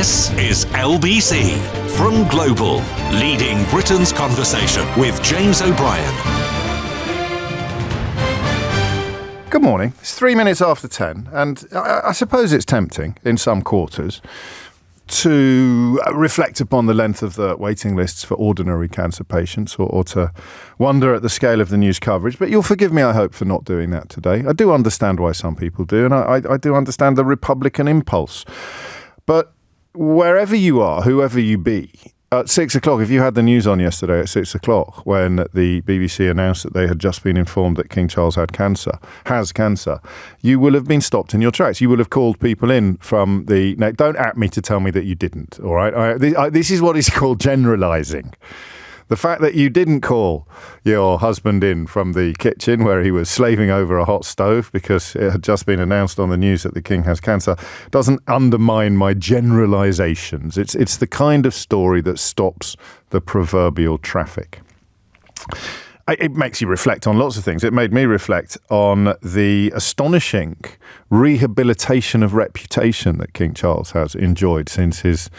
This is LBC from Global, leading Britain's conversation with James O'Brien. Good morning. It's 3 minutes after 10, and I suppose it's tempting in some quarters to reflect upon the length of the waiting lists for ordinary cancer patients or to wonder at the scale of the news coverage. But you'll forgive me, I hope, for not doing that today. I do understand why some people do, and I do understand the Republican impulse. But wherever you are, whoever you be, at 6 o'clock, if you had the news on yesterday at 6 o'clock when the BBC announced that they had just been informed that King Charles has cancer, you will have been stopped in your tracks. You will have called people in from the... Now, don't at me to tell me that you didn't, all right? This is what is called generalising. The fact that you didn't call your husband in from the kitchen where he was slaving over a hot stove because it had just been announced on the news that the King has cancer doesn't undermine my generalisations. It's the kind of story that stops the proverbial traffic. It makes you reflect on lots of things. It made me reflect on the astonishing rehabilitation of reputation that King Charles has enjoyed since his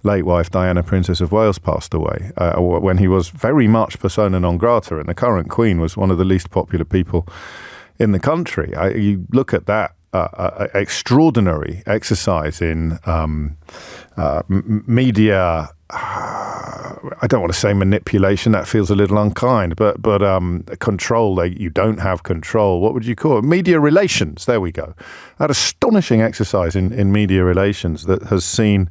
late wife Diana, Princess of Wales, passed away, when he was very much persona non grata, and the current Queen was one of the least popular people in the country. You look at that extraordinary exercise in media. I don't want to say manipulation, that feels a little unkind, but control. You don't have control. What would you call it? Media relations. There we go. That astonishing exercise in media relations that has seen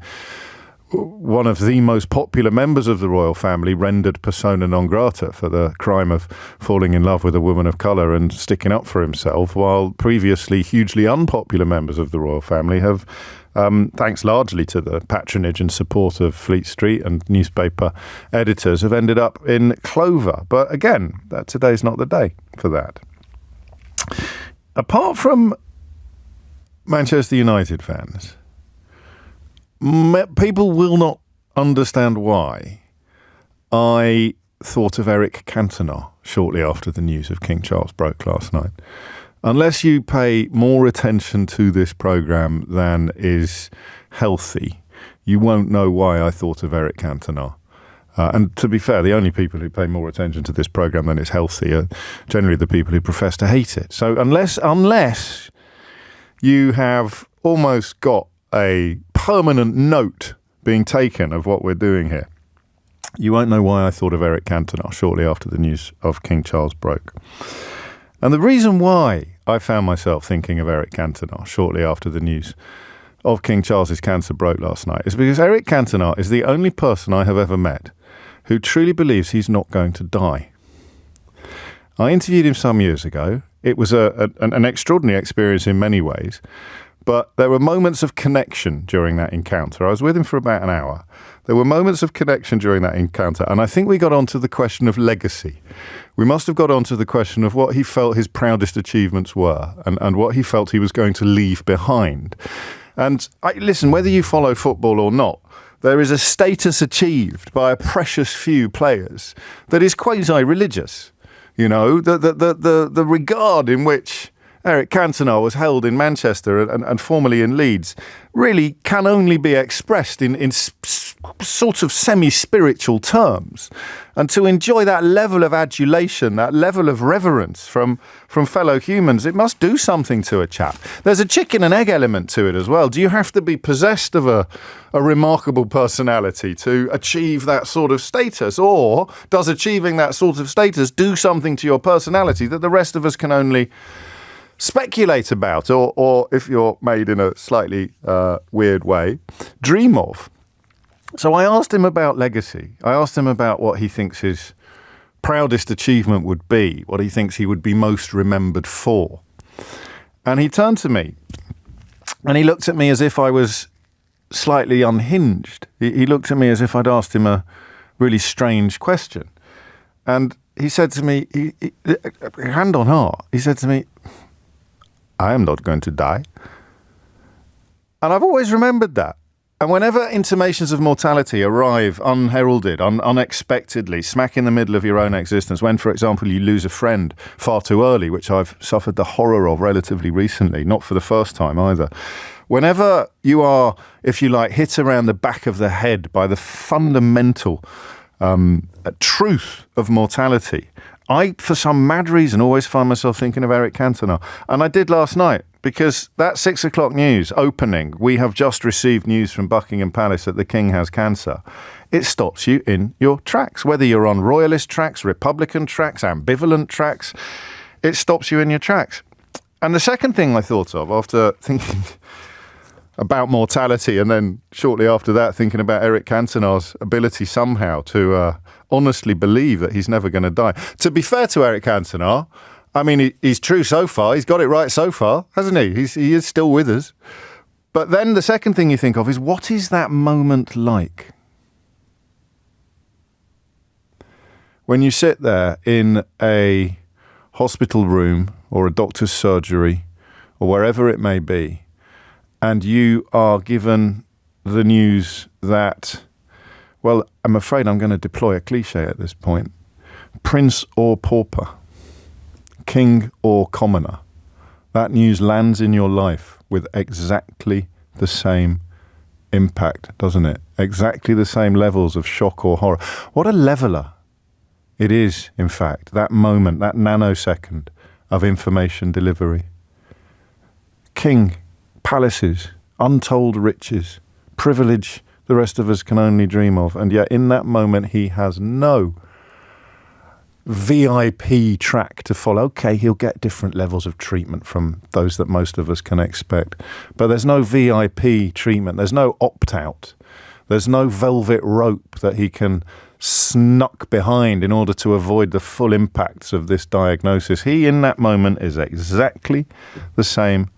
one of the most popular members of the royal family rendered persona non grata for the crime of falling in love with a woman of colour and sticking up for himself, while previously hugely unpopular members of the royal family have, thanks largely to the patronage and support of Fleet Street and newspaper editors, have ended up in clover. But again, today's not the day for that. Apart from Manchester United fans, people will not understand why I thought of Eric Cantona shortly after the news of King Charles broke last night. Unless you pay more attention to this programme than is healthy, you won't know why I thought of Eric Cantona. And to be fair, the only people who pay more attention to this programme than is healthy are generally the people who profess to hate it. So unless you have almost got a permanent note being taken of what we're doing here, you won't know why I thought of Eric Cantona shortly after the news of King Charles broke. And the reason why I found myself thinking of Eric Cantona shortly after the news of King Charles's cancer broke last night is because Eric Cantona is the only person I have ever met who truly believes he's not going to die. I interviewed him some years ago. It was an extraordinary experience in many ways. But there were moments of connection during that encounter. I was with him for about an hour. There were moments of connection during that encounter. And I think we got onto the question of legacy. We must have got onto the question of what he felt his proudest achievements were and what he felt he was going to leave behind. And listen, whether you follow football or not, there is a status achieved by a precious few players that is quasi-religious. You know, the regard in which Eric Cantona was held in Manchester and formerly in Leeds really can only be expressed in sort of semi-spiritual terms. And to enjoy that level of adulation, that level of reverence from fellow humans, it must do something to a chap. There's a chicken and egg element to it as well. Do you have to be possessed of a remarkable personality to achieve that sort of status? Or does achieving that sort of status do something to your personality that the rest of us can only speculate about, or if you're made in a slightly weird way, dream of? So I asked him about legacy. I asked him about what he thinks his proudest achievement would be, what he thinks he would be most remembered for. And he turned to me and he looked at me as if I was slightly unhinged. He looked at me as if I'd asked him a really strange question. And he said to me, hand on heart, he said to me, I am not going to die. And I've always remembered that. And whenever intimations of mortality arrive unheralded, unexpectedly, smack in the middle of your own existence, when, for example, you lose a friend far too early, which I've suffered the horror of relatively recently, not for the first time either. Whenever you are, if you like, hit around the back of the head by the fundamental truth of mortality, I, for some mad reason, always find myself thinking of Eric Cantona. And I did last night, because that 6 o'clock news opening, we have just received news from Buckingham Palace that the King has cancer. It stops you in your tracks. Whether you're on royalist tracks, Republican tracks, ambivalent tracks, it stops you in your tracks. And the second thing I thought of after thinking about mortality, and then shortly after that thinking about Eric Cantona's ability somehow to honestly believe that he's never going to die. To be fair to Eric Cantona, I mean, he's true so far. He's got it right so far, hasn't he? He is still with us. But then the second thing you think of is, what is that moment like? When you sit there in a hospital room or a doctor's surgery or wherever it may be, and you are given the news that, well, I'm afraid I'm going to deploy a cliche at this point, prince or pauper, king or commoner, that news lands in your life with exactly the same impact, doesn't it? Exactly the same levels of shock or horror. What a leveler it is, in fact, that moment, that nanosecond of information delivery. King, palaces, untold riches, privilege the rest of us can only dream of. And yet in that moment, he has no VIP track to follow. Okay, he'll get different levels of treatment from those that most of us can expect. But there's no VIP treatment. There's no opt-out. There's no velvet rope that he can snuck behind in order to avoid the full impacts of this diagnosis. He, in that moment, is exactly the same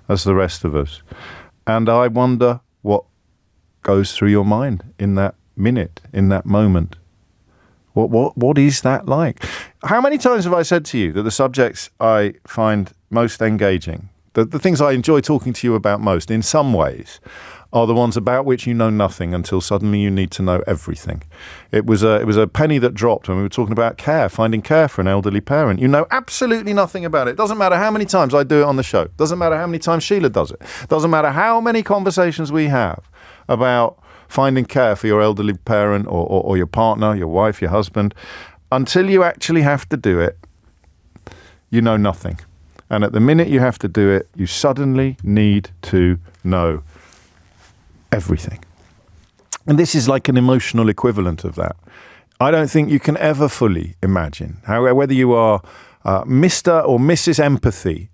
as the rest of us. And I wonder what goes through your mind in that minute, in that moment. What is that like? How many times have I said to you that the subjects I find most engaging, the things I enjoy talking to you about most, in some ways, are the ones about which you know nothing until suddenly you need to know everything. It was a penny that dropped when we were talking about care, finding care for an elderly parent. You know absolutely nothing about it. Doesn't matter how many times I do it on the show. Doesn't matter how many times Sheila does it. Doesn't matter how many conversations we have about finding care for your elderly parent or your partner, your wife, your husband. Until you actually have to do it, you know nothing. And at the minute you have to do it, you suddenly need to know everything. And this is like an emotional equivalent of that. I don't think you can ever fully imagine how, whether you are Mr. or Mrs. Empathy,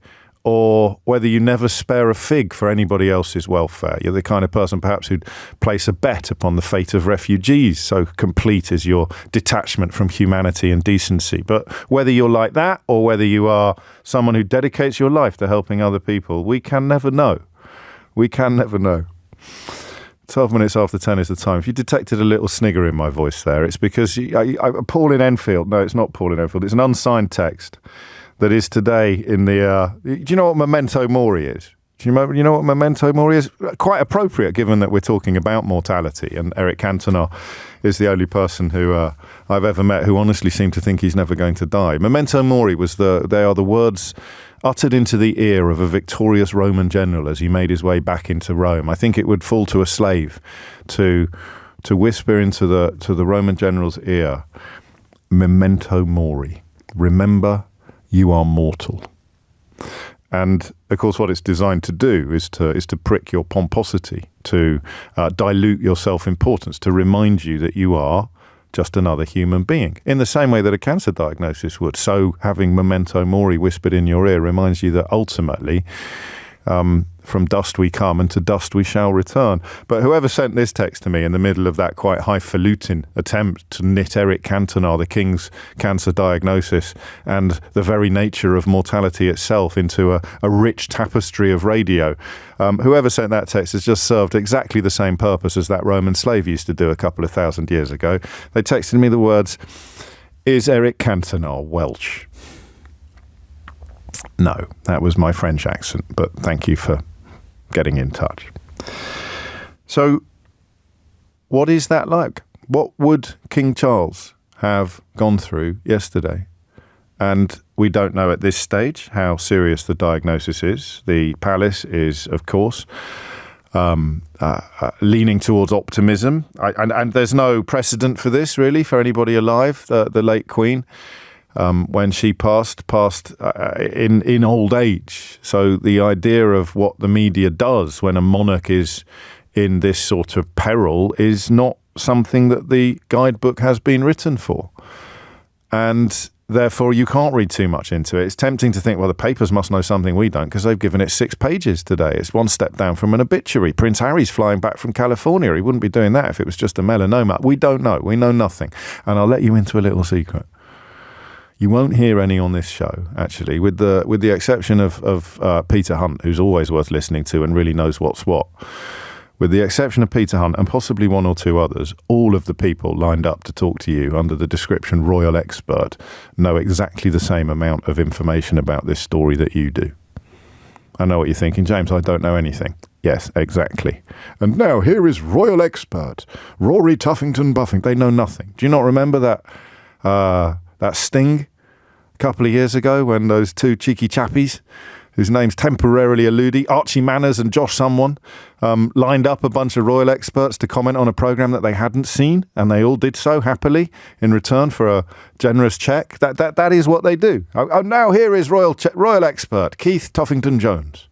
or whether you never spare a fig for anybody else's welfare. You're the kind of person perhaps who'd place a bet upon the fate of refugees, so complete is your detachment from humanity and decency. But whether you're like that, or whether you are someone who dedicates your life to helping other people, we can never know. We can never know. 12 minutes after 10 is the time. If you detected a little snigger in my voice there, it's because Paul in Enfield. No, it's not Paul in Enfield. It's an unsigned text that is today in the... do you know what memento mori is? Do you know what memento mori is? Quite appropriate, given that we're talking about mortality, and Eric Cantona is the only person who I've ever met who honestly seemed to think he's never going to die. Memento mori they are the words uttered into the ear of a victorious Roman general as he made his way back into Rome. I think it would fall to a slave to whisper into the Roman general's ear, memento mori. Remember, you are mortal. And of course, what it's designed to do is to prick your pomposity, to dilute your self-importance, to remind you that you are just another human being, in the same way that a cancer diagnosis would. So having memento mori whispered in your ear reminds you that ultimately, from dust we come and to dust we shall return. But whoever sent this text to me in the middle of that quite highfalutin attempt to knit Eric Cantona, the King's cancer diagnosis, and the very nature of mortality itself into a rich tapestry of radio, whoever sent that text has just served exactly the same purpose as that Roman slave used to do a couple of thousand years ago. They texted me the words, "Is Eric Cantona Welsh?" No, that was my French accent, but thank you for getting in touch. So what is that like? What would King Charles have gone through yesterday? And we don't know at this stage how serious the diagnosis is. The palace is, of course, leaning towards optimism. And there's no precedent for this, really, for anybody alive. The late Queen, when she passed in old age. So the idea of what the media does when a monarch is in this sort of peril is not something that the guidebook has been written for. And therefore, you can't read too much into it. It's tempting to think, well, the papers must know something we don't because they've given it 6 pages today. It's one step down from an obituary. Prince Harry's flying back from California. He wouldn't be doing that if it was just a melanoma. We don't know. We know nothing. And I'll let you into a little secret. You won't hear any on this show, actually, with the exception of Peter Hunt, who's always worth listening to and really knows what's what. With the exception of Peter Hunt and possibly one or two others, all of the people lined up to talk to you under the description royal expert know exactly the same amount of information about this story that you do. I know what you're thinking, James, I don't know anything. Yes, exactly. And now here is royal expert, Rory Tuffington Buffing. They know nothing. Do you not remember that sting a couple of years ago when those two cheeky chappies, whose names temporarily eluded, Archie Manners and Josh someone, lined up a bunch of royal experts to comment on a programme that they hadn't seen, and they all did so happily in return for a generous cheque. That is what they do. Now here is royal expert Keith Tuffington-Jones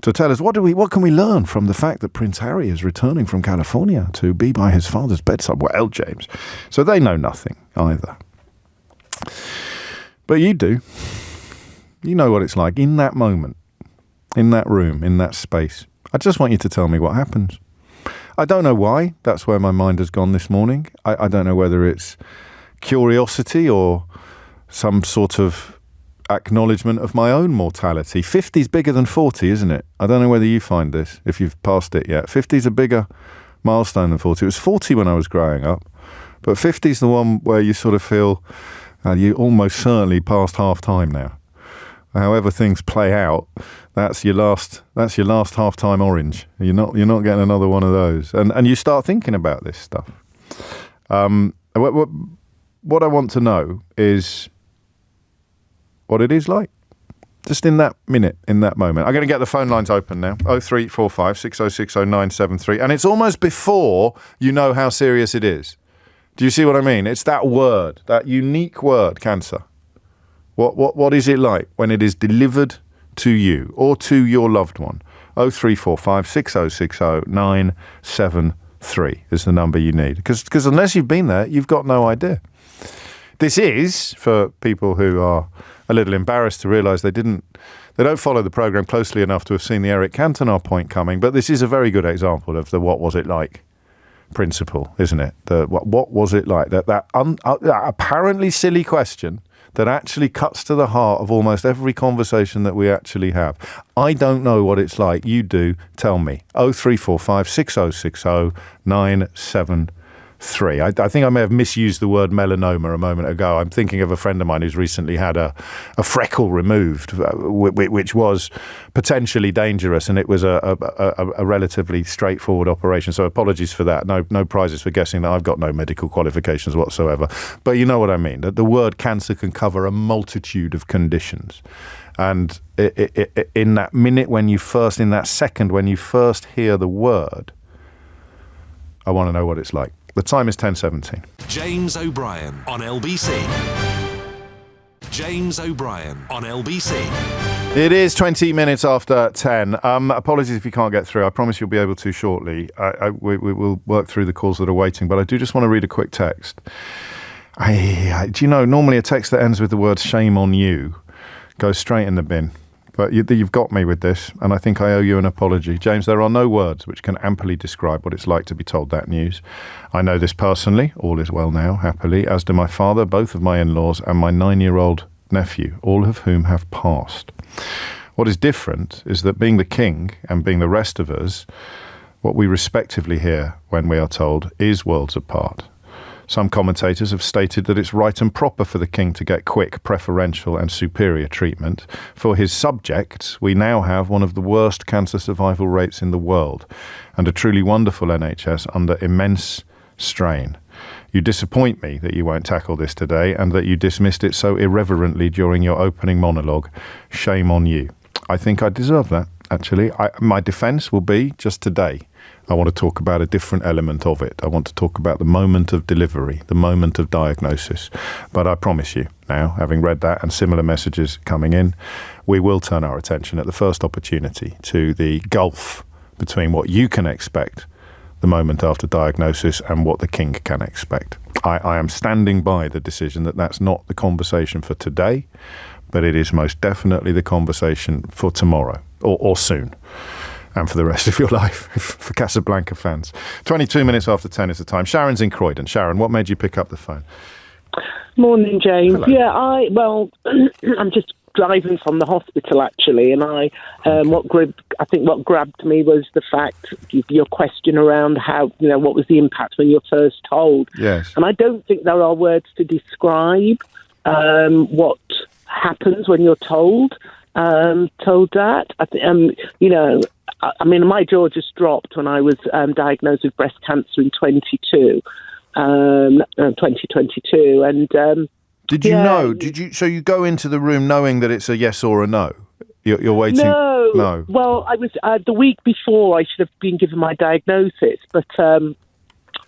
to tell us what can we learn from the fact that Prince Harry is returning from California to be by his father's bedside. Well, James. So they know nothing either. But you do. You know what it's like in that moment, in that room, in that space. I just want you to tell me what happens. I don't know why. That's where my mind has gone this morning. I don't know whether it's curiosity or some sort of acknowledgement of my own mortality. 50's bigger than 40, isn't it? I don't know whether you find this, if you've passed it yet. 50's a bigger milestone than 40. It was 40 when I was growing up, but 50's the one where you sort of feel you almost certainly past half time now. However things play out, that's your last half-time orange. You're not getting another one of those. And you start thinking about this stuff. What I want to know is what it is like. Just in that minute, in that moment. I'm going to get the phone lines open now. 0345 6060 973. And it's almost before you know how serious it is. Do you see what I mean? It's that word, that unique word, cancer. What is it like when it is delivered to you or to your loved one? 0345 6060 973 is the number you need. Because unless you've been there, you've got no idea. This is, for people who are a little embarrassed to realise they don't follow the programme closely enough to have seen the Eric Cantona point coming, but this is a very good example of the what was it like principle, isn't it? What was it like? That apparently silly question that actually cuts to the heart of almost every conversation that we actually have. I don't know what it's like. You do. Tell me. 0345 6060 973. I think I may have misused the word melanoma a moment ago. I'm thinking of a friend of mine who's recently had a freckle removed, which was potentially dangerous, and it was a relatively straightforward operation. So apologies for that. No prizes for guessing that. I've got no medical qualifications whatsoever. But you know what I mean. The word cancer can cover a multitude of conditions. And in that minute in that second when you first hear the word, I want to know what it's like. The time is 10:17. James O'Brien on LBC. James O'Brien on LBC. It is 20 minutes after 10. Apologies if you can't get through. I promise you'll be able to shortly. We will work through the calls that are waiting, but I do just want to read a quick text. Do you know, normally a text that ends with the word shame on you goes straight in the bin. But you've got me with this, and I think I owe you an apology. James, there are no words which can amply describe what it's like to be told that news. I know this personally. All is well now, happily, as do my father, both of my in-laws, and my 9-year-old nephew, all of whom have passed. What is different is that being the king and being the rest of us, what we respectively hear when we are told is worlds apart. Some commentators have stated that it's right and proper for the king to get quick, preferential and superior treatment. For his subjects, we now have one of the worst cancer survival rates in the world and a truly wonderful NHS under immense strain. You disappoint me that you won't tackle this today and that you dismissed it so irreverently during your opening monologue. Shame on you. I think I deserve that, actually. My defence will be just today. I want to talk about a different element of it. I want to talk about the moment of delivery, the moment of diagnosis. But I promise you now, having read that and similar messages coming in, we will turn our attention at the first opportunity to the gulf between what you can expect the moment after diagnosis and what the king can expect. I am standing by the decision that that's not the conversation for today, but it is most definitely the conversation for tomorrow or soon. And for the rest of your life, for Casablanca fans. 22 minutes after 10 is the time. Sharon's in Croydon. Sharon, what made you pick up the phone? Morning, James. Hello. Yeah, I'm just driving from the hospital, actually, and what grabbed me was the fact, your question around how, what was the impact when you're first told. Yes. And I don't think there are words to describe what happens when you're told that. I mean, my jaw just dropped when I was diagnosed with breast cancer in 2022, and did you know? So you go into the room knowing that it's a yes or a no? You're waiting. No. Well, I was the week before I should have been given my diagnosis, but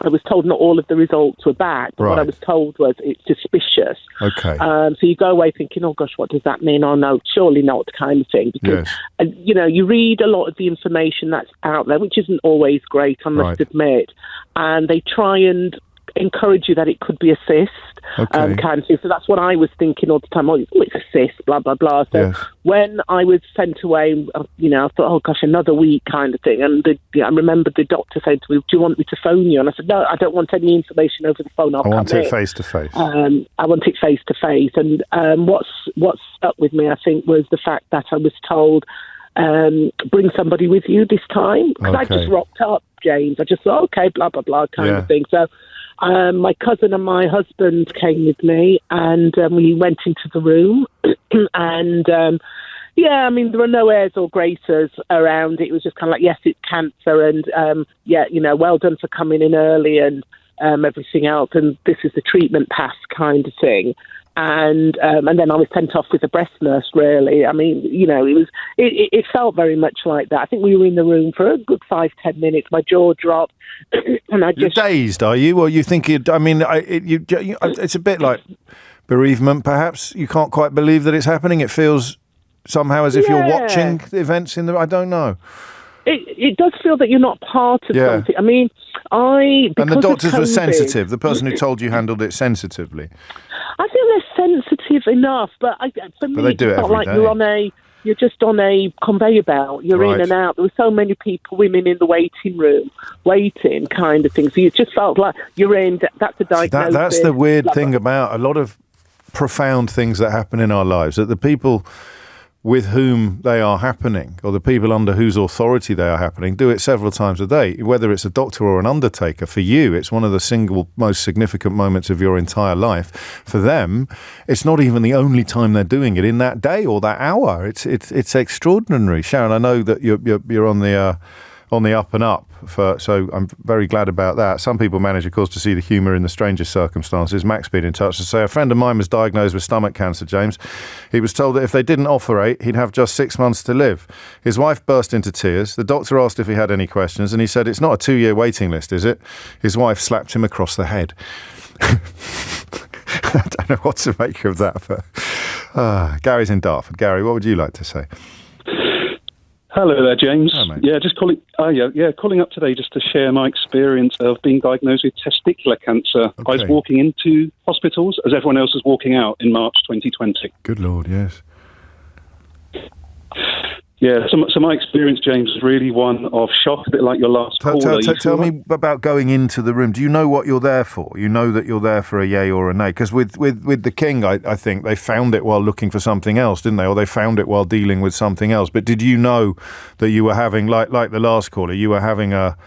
I was told not all of the results were back. But what I was told was it's suspicious. Okay. So you go away thinking, oh gosh, what does that mean? Oh no, surely not, kind of thing. Because you read a lot of the information that's out there, which isn't always great, I must admit, and they try and encourage you that it could be a cyst, kind of thing. So that's what I was thinking all the time. Oh, it's a cyst, blah, blah, blah. So when I was sent away, I thought, oh gosh, another week, kind of thing. And I remember the doctor saying to me, do you want me to phone you? And I said, no, I don't want any information over the phone. I want it face to face. I want it face to face. And what stuck with me, I think, was the fact that I was told, bring somebody with you this time. Because I just rocked up, James. I just thought, okay, blah, blah, blah, kind of thing. So my cousin and my husband came with me, and we went into the room, and I mean, there were no airs or graces around it. It was just kind of like, yes, it's cancer, and well done for coming in early, and everything else, and this is the treatment path, kind of thing. And then I was sent off with a breast nurse, really. I mean, it felt very much like that. I think we were in the room for a good 5-10 minutes. My jaw dropped. And You're dazed, are you? Or you think it's a bit like bereavement, perhaps? You can't quite believe that it's happening. It feels somehow as if you're watching the events I don't know. It does feel that you're not part of something. I mean, and the doctors were sensitive. The person who told you handled it sensitively. I think they're sensitive enough, but for me, they do it's it not every like day. you're just on a conveyor belt. You're in and out. There were so many women in the waiting room, waiting, kind of thing. So you just felt like you're in. That's a diagnosis. That's the weird thing about a lot of profound things that happen in our lives, that the people with whom they are happening, or the people under whose authority they are happening, do it several times a day. Whether it's a doctor or an undertaker, for you, it's one of the single most significant moments of your entire life. For them, it's not even the only time they're doing it in that day or that hour. It's extraordinary. Sharon, I know that you're on the up and up, so I'm very glad about that. Some people manage, of course, to see the humour in the strangest circumstances. Max been in touch to say, a friend of mine was diagnosed with stomach cancer, James. He was told that if they didn't operate, he'd have just 6 months to live. His wife burst into tears. The doctor asked if he had any questions, and he said, it's not a 2-year waiting list, is it? His wife slapped him across the head. I don't know what to make of that, but Gary's in Dartford. Gary, what would you like to say? Hello there, James. Hello, mate. Yeah, just calling. Calling up today just to share my experience of being diagnosed with testicular cancer. Okay. I was walking into hospitals as everyone else was walking out in March 2020. Good Lord, yes. Yeah, so my experience, James, was really one of shock, a bit like your last caller. Tell me about going into the room. Do you know what you're there for? You know that you're there for a yay or a nay? Because with the King, I think they found it while looking for something else, didn't they? Or they found it while dealing with something else. But did you know that you were having, like the last caller, you were having a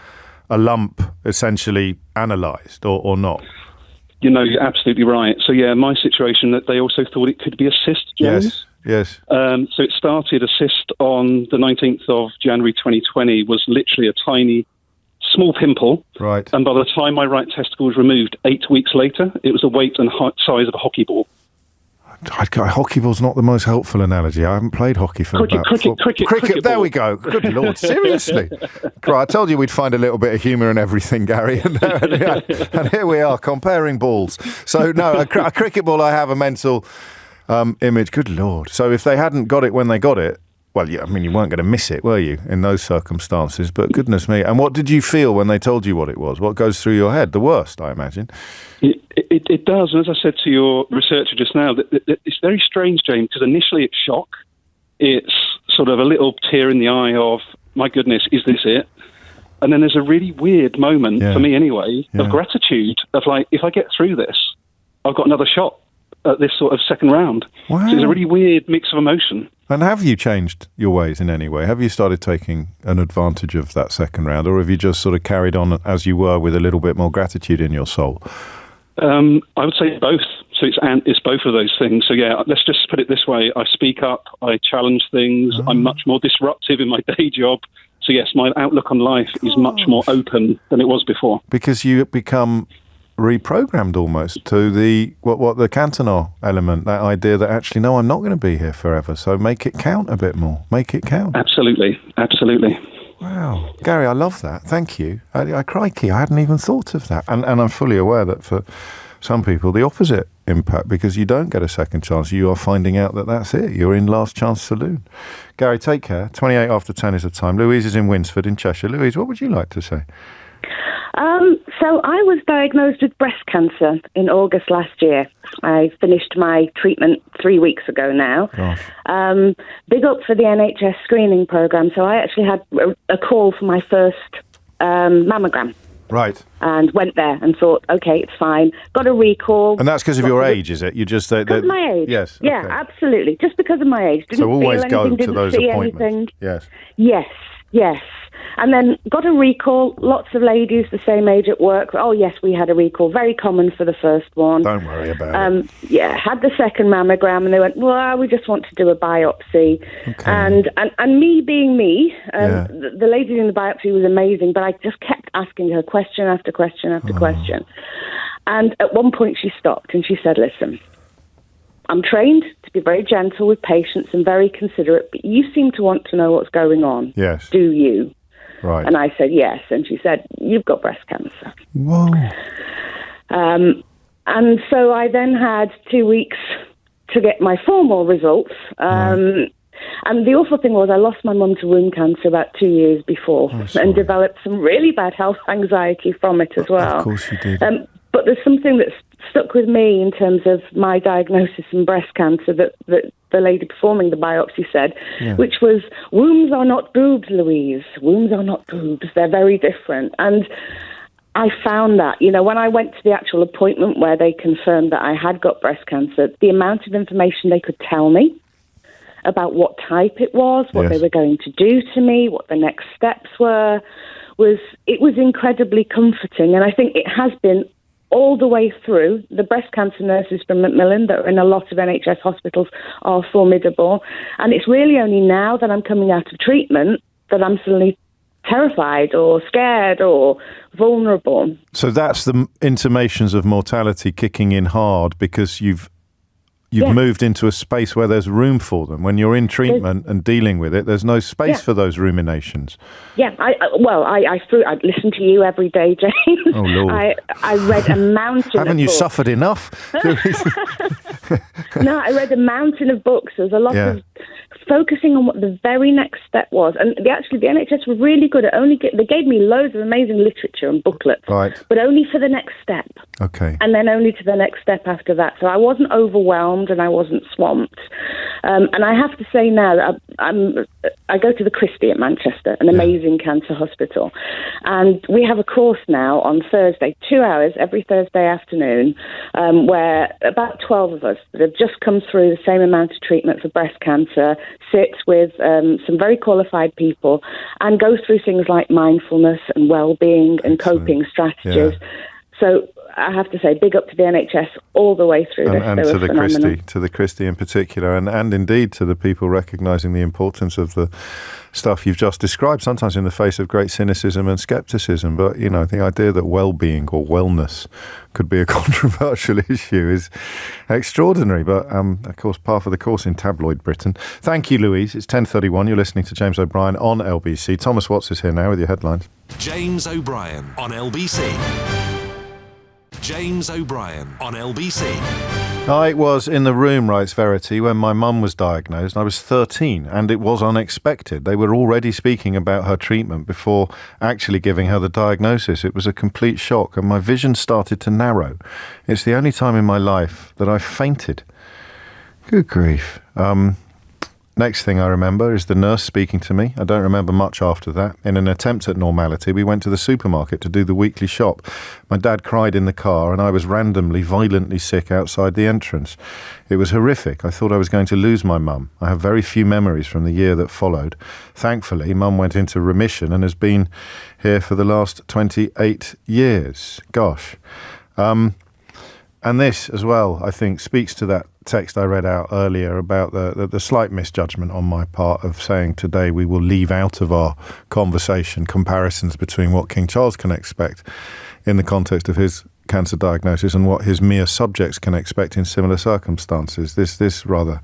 lump essentially analysed or not? You're absolutely right. So, my situation, that they also thought it could be a cyst, James. Yes. So it started, a cyst on the 19th of January 2020 was literally a tiny, small pimple. Right. And by the time my right testicle was removed 8 weeks later, it was the weight and size of a hockey ball. Hockey ball's not the most helpful analogy. I haven't played hockey for cricket. There we go. Good Lord, seriously. I told you we'd find a little bit of humour in everything, Gary, and here we are comparing balls. So no, a cricket ball, I have a mental image. Good Lord. So if they hadn't got it when they got it, well, you weren't going to miss it, were you, in those circumstances? But goodness me. And what did you feel when they told you what it was? What goes through your head? The worst, I imagine. It does. And as I said to your researcher just now, it's very strange, James, because initially it's shock. It's sort of a little tear in the eye of, my goodness, is this it? And then there's a really weird moment, for me anyway, of gratitude, of like, if I get through this, I've got another shot at this sort of second round. Wow. So it's a really weird mix of emotion. And have you changed your ways in any way? Have you started taking an advantage of that second round, or have you just sort of carried on as you were with a little bit more gratitude in your soul? I would say both. So it's both of those things. So let's just put it this way. I speak up, I challenge things, I'm much more disruptive in my day job. So yes, my outlook on life is much more open than it was before. Because you become reprogrammed almost to the Cantona element, that idea that actually, no, I'm not going to be here forever, so make it count a bit more. Make it count. Absolutely. Wow. Gary, I love that. Thank you. Crikey, I hadn't even thought of that. And I'm fully aware that for some people, the opposite impact, because you don't get a second chance. You are finding out that that's it. You're in last chance saloon. Gary, take care. 28 after 10 is the time. Louise is in Winsford in Cheshire. Louise, what would you like to say? So I was diagnosed with breast cancer in August last year. I finished my treatment 3 weeks ago now. Big up for the NHS screening programme. So I actually had a call for my first mammogram. Right. And went there and thought, okay, it's fine. Got a recall. And that's because of your age, is it? You just because of my age. Yes. Yeah, okay. Absolutely. Just because of my age. Didn't so always feel go anything, to those appointments. Yes. Yes. And then got a recall. Lots of ladies the same age at work. Oh, yes, we had a recall. Very common for the first one. Don't worry about it. Yeah, had the second mammogram, and they went, well, we just want to do a biopsy. Okay. And me being me, the lady doing the biopsy was amazing, but I just kept asking her question after question after question. And at one point she stopped and she said, listen, I'm trained to be very gentle with patients and very considerate, but you seem to want to know what's going on. Yes. Do you? Right. And I said, yes. And she said, you've got breast cancer. Whoa. And so I then had 2 weeks to get my formal results. And the awful thing was I lost my mum to womb cancer about 2 years before and developed some really bad health anxiety from it as well. Of course you did. But there's something that's stuck with me in terms of my diagnosis in breast cancer that the lady performing the biopsy said, which was, wombs are not boobs, Louise. Wombs are not boobs. They're very different. And I found that, when I went to the actual appointment where they confirmed that I had got breast cancer, the amount of information they could tell me about what type it was, what they were going to do to me, what the next steps were, was incredibly comforting. And I think it has been all the way through. The breast cancer nurses from Macmillan that are in a lot of NHS hospitals are formidable. And it's really only now that I'm coming out of treatment that I'm suddenly terrified or scared or vulnerable. So that's the intimations of mortality kicking in hard because you've moved into a space where there's room for them. When you're in treatment and dealing with it, there's no space for those ruminations. Yeah, I listen to you every day, James. Oh, Lord. I read a mountain Haven't of you books. suffered enough? No, I read a mountain of books. There's a lot of focusing on what the very next step was. And the NHS were really good at they gave me loads of amazing literature and booklets, but only for the next step. Okay. And then only to the next step after that. So I wasn't overwhelmed and I wasn't swamped. And I have to say now that I go to the Christie at Manchester, an amazing cancer hospital. And we have a course now on Thursday, 2 hours every Thursday afternoon, where about 12 of us that have just come through the same amount of treatment for breast cancer sit with some very qualified people and go through things like mindfulness and well-being and coping strategies. So I have to say, big up to the NHS all the way through this. And to the Christie in particular, and indeed to the people recognising the importance of the stuff you've just described, sometimes in the face of great cynicism and scepticism. But, the idea that well-being or wellness could be a controversial issue is extraordinary. But, of course, par for the course in tabloid Britain. Thank you, Louise. It's 10:31. You're listening to James O'Brien on LBC. Thomas Watts is here now with your headlines. James O'Brien on LBC. James O'Brien on LBC. I was in the room, writes Verity, when my mum was diagnosed. I was 13, and it was unexpected. They were already speaking about her treatment before actually giving her the diagnosis. It was a complete shock, and my vision started to narrow. It's the only time in my life that I fainted. Good grief. Next thing I remember is the nurse speaking to me. I don't remember much after that. In an attempt at normality, we went to the supermarket to do the weekly shop. My dad cried in the car, and I was randomly, violently sick outside the entrance. It was horrific. I thought I was going to lose my mum. I have very few memories from the year that followed. Thankfully, mum went into remission and has been here for the last 28 years. Gosh. And this, as well, I think, speaks to that text I read out earlier about the slight misjudgment on my part of saying today we will leave out of our conversation comparisons between what King Charles can expect in the context of his cancer diagnosis and what his mere subjects can expect in similar circumstances. This rather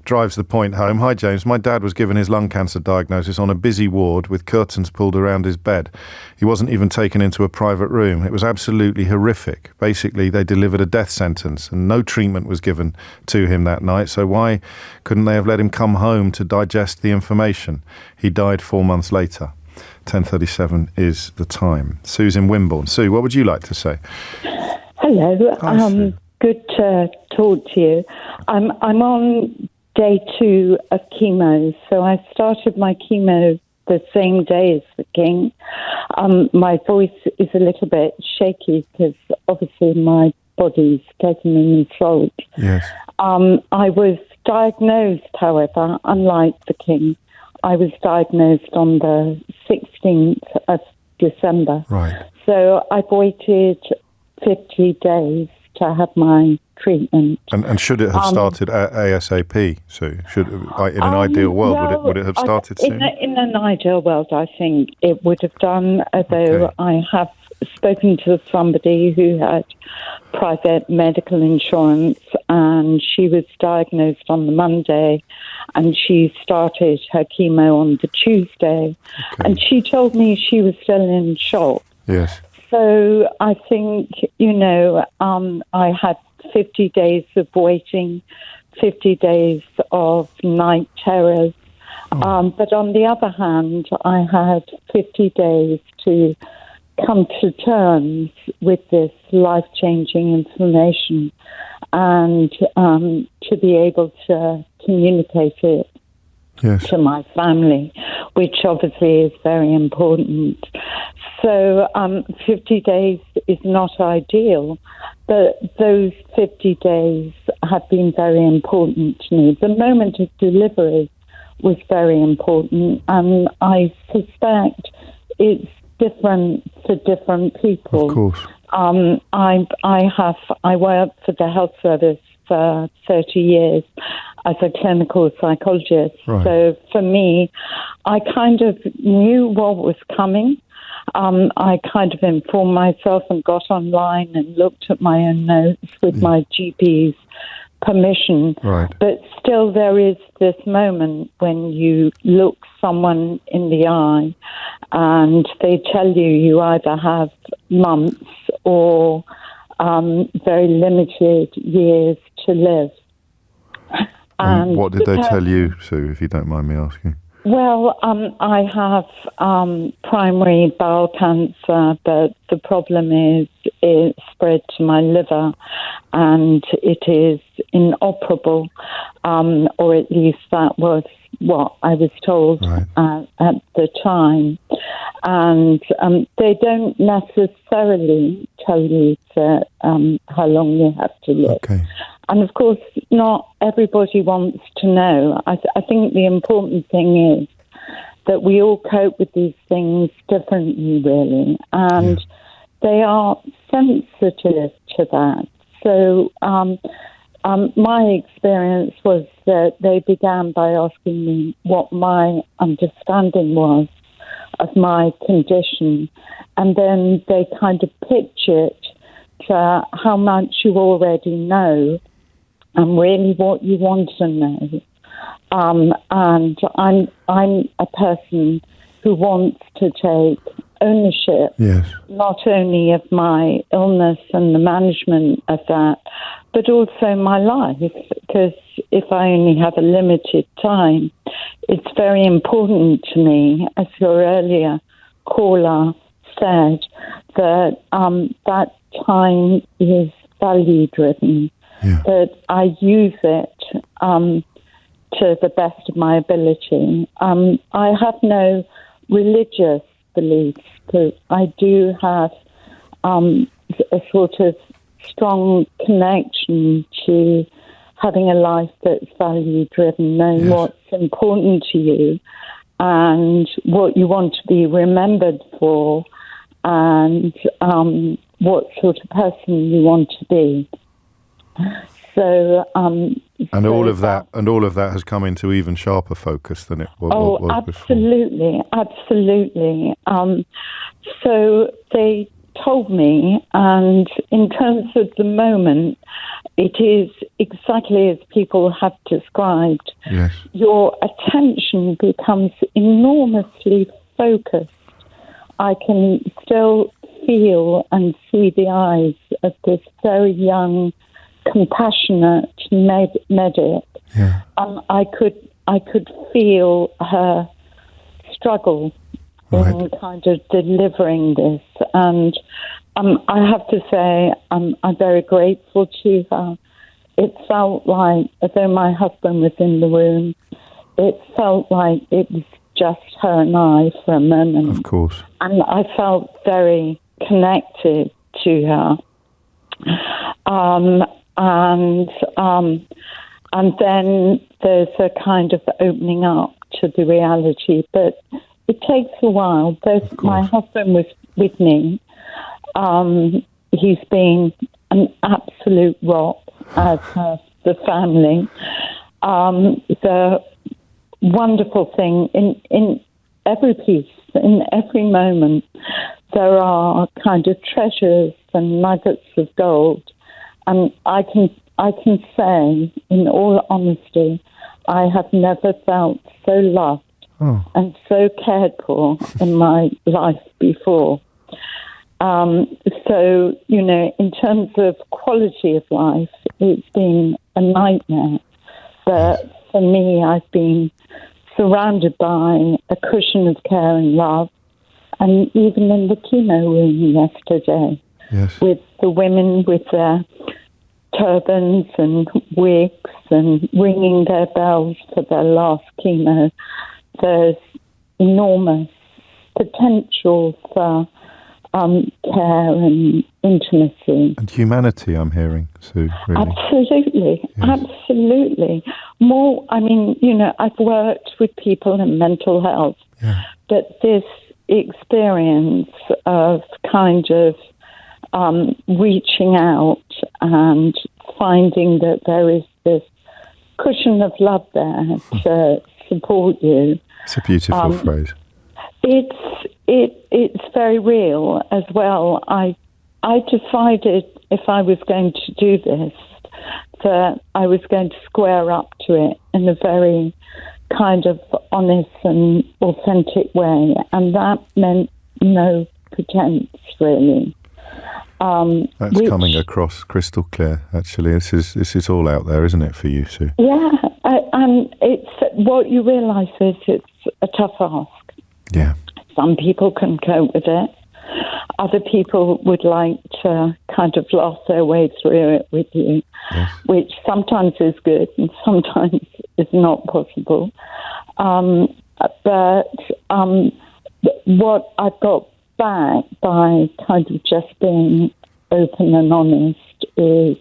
drives the point home. Hi, James. My dad was given his lung cancer diagnosis on a busy ward with curtains pulled around his bed. He wasn't even taken into a private room. It was absolutely horrific. Basically, they delivered a death sentence and no treatment was given to him that night. So why couldn't they have let him come home to digest the information? He died 4 months later. 10:37 is the time. Sue's in Wimborne. Sue, what would you like to say? Hello. Hi, Sue. Good to talk to you. I'm on day 2 of chemo, so I started my chemo the same day as the King. My voice is a little bit shaky because obviously my body's taken an insult. Yes. I was diagnosed, however, unlike the King. I was diagnosed on the 16th of December. Right. So I've waited 50 days to have my treatment. And should it have started ASAP, Sue? In an ideal world, would it have started soon? In an ideal world, I think it would have done, although Okay. I have spoken to somebody who had private medical insurance, and she was diagnosed on the Monday, and she started her chemo on the Tuesday, and she told me she was still in shock. Yes. So I think, I had 50 days of waiting, 50 days of night terrors. But on the other hand, I had 50 days to come to terms with this life-changing information and to be able to communicate it to my family, which obviously is very important. So 50 days is not ideal, but those 50 days have been very important to me. The moment of delivery was very important, and I suspect it's different for different people. Of course. I worked for the health service for 30 years as a clinical psychologist. Right. So for me, I kind of knew what was coming. I kind of informed myself and got online and looked at my own notes with my GP's permission. Right. But still there is this moment when you look someone in the eye and they tell you either have months or very limited years to live. And what did they tell you, Sue, if you don't mind me asking? Well, I have primary bowel cancer, but the problem is it spread to my liver and it is inoperable, or at least that was what I was told at the time. And they don't necessarily tell you how long you have to live. Okay. And of course, not everybody wants to know. I think the important thing is that we all cope with these things differently, really. And they are sensitive to that. So my experience was that they began by asking me what my understanding was of my condition, and then they kind of pitch it to how much you already know and really what you want to know. And I'm a person who wants to take ownership, not only of my illness and the management of that, but also my life, because if I only have a limited time, it's very important to me, as your earlier caller said, that that time is value-driven, that I use it to the best of my ability. I have no religious beliefs, but I do have a sort of strong connection to having a life that's value-driven, knowing what's important to you and what you want to be remembered for, and what sort of person you want to be. So, and all of that has come into even sharper focus than it was absolutely, before. Absolutely. So they told me, and in terms of the moment, it is exactly as people have described. Yes. Your attention becomes enormously focused. I can still feel and see the eyes of this very young, compassionate medic. Yeah. I could feel her struggle in kind of delivering this, and I have to say I'm very grateful to her. It felt like, although my husband was in the room, it felt like it was just her and I for a moment. Of course. And I felt very connected to her. And then there's a kind of opening up to the reality, but it takes a while. Both my husband was with me. He's been an absolute rock, as has the family. The wonderful thing in every piece, in every moment, there are kind of treasures and nuggets of gold. And I can say, in all honesty, I have never felt so loved and so cared for in my life before. So, in terms of quality of life, it's been a nightmare. But for me, I've been surrounded by a cushion of care and love. And even in the chemo room yesterday, with the women with their turbans and wigs and ringing their bells for their last chemo, there's enormous potential for care and intimacy. And humanity, I'm hearing, Sue, really. Absolutely, absolutely. More, I've worked with people in mental health, but this experience of kind of reaching out and finding that there is this cushion of love there to support you. It's a beautiful phrase. It's very real as well. I decided if I was going to do this, that I was going to square up to it in a very kind of honest and authentic way, and that meant no pretense, really. That's coming across crystal clear, actually. This is all out there, isn't it, for you, Sue? Yeah, and it's what you realise is it's a tough ask. Yeah. Some people can cope with it. Other people would like to kind of laugh their way through it with you, which sometimes is good and sometimes is not possible. But what I've got back by kind of just being open and honest is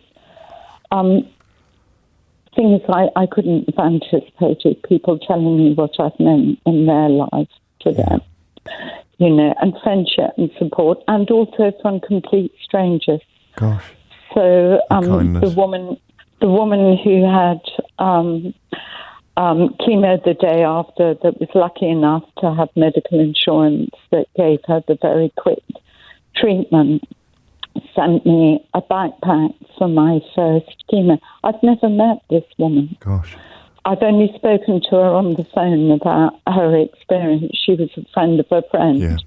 things I couldn't have anticipated, people telling me what I've meant in their life to them. and friendship and support, and also from complete strangers. Gosh. So the woman who had chemo the day after, that was lucky enough to have medical insurance that gave her the very quick treatment, sent me a backpack for my first chemo. I've never met this woman. Gosh. I've only spoken to her on the phone about her experience. She was a friend of a friend. Yeah.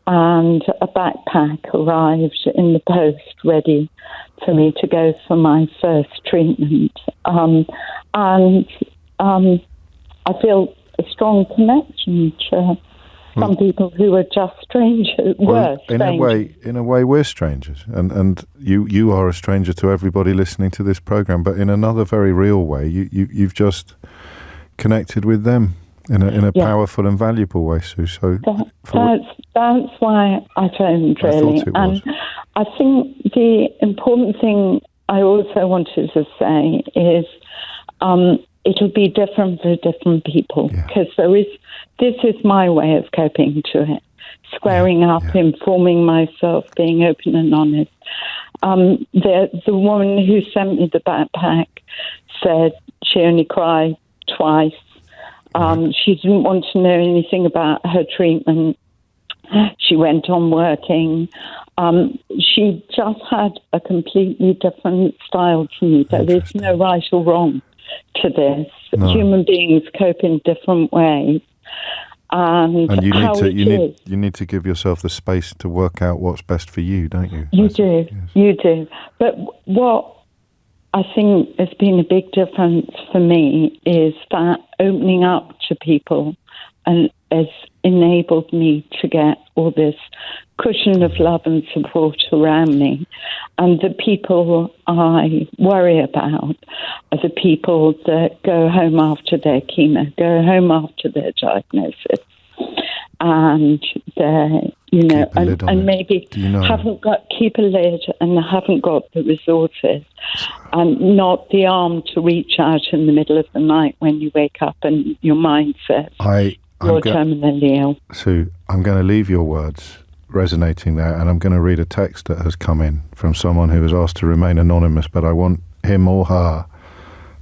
And a backpack arrived in the post ready for me to go for my first treatment. I feel a strong connection to some people who are just strangers. In a way, we're strangers, and you are a stranger to everybody listening to this program. But in another very real way, you've just connected with them in a powerful and valuable way, Sue. So that's why I phoned, really. And I think the important thing I also wanted to say is it'll be different for different people, because this is my way of coping to it. Squaring up, informing myself, being open and honest. The woman who sent me the backpack said she only cried twice. She didn't want to know anything about her treatment. She went on working. She just had a completely different style to me. There is no right or wrong to this. No. Human beings cope in different ways. And you need to give yourself the space to work out what's best for you, don't you? You do. But what I think has been a big difference for me is that opening up to people and has enabled me to get all this cushion of love and support around me. And the people I worry about are the people that go home after their chemo, go home after their diagnosis, and they're, and maybe keep a lid and haven't got the resources and not the arm to reach out in the middle of the night when you wake up and your mind says you're terminally ill. Sue, I'm going to leave your words resonating there, and I'm going to read a text that has come in from someone who was asked to remain anonymous, but I want him or her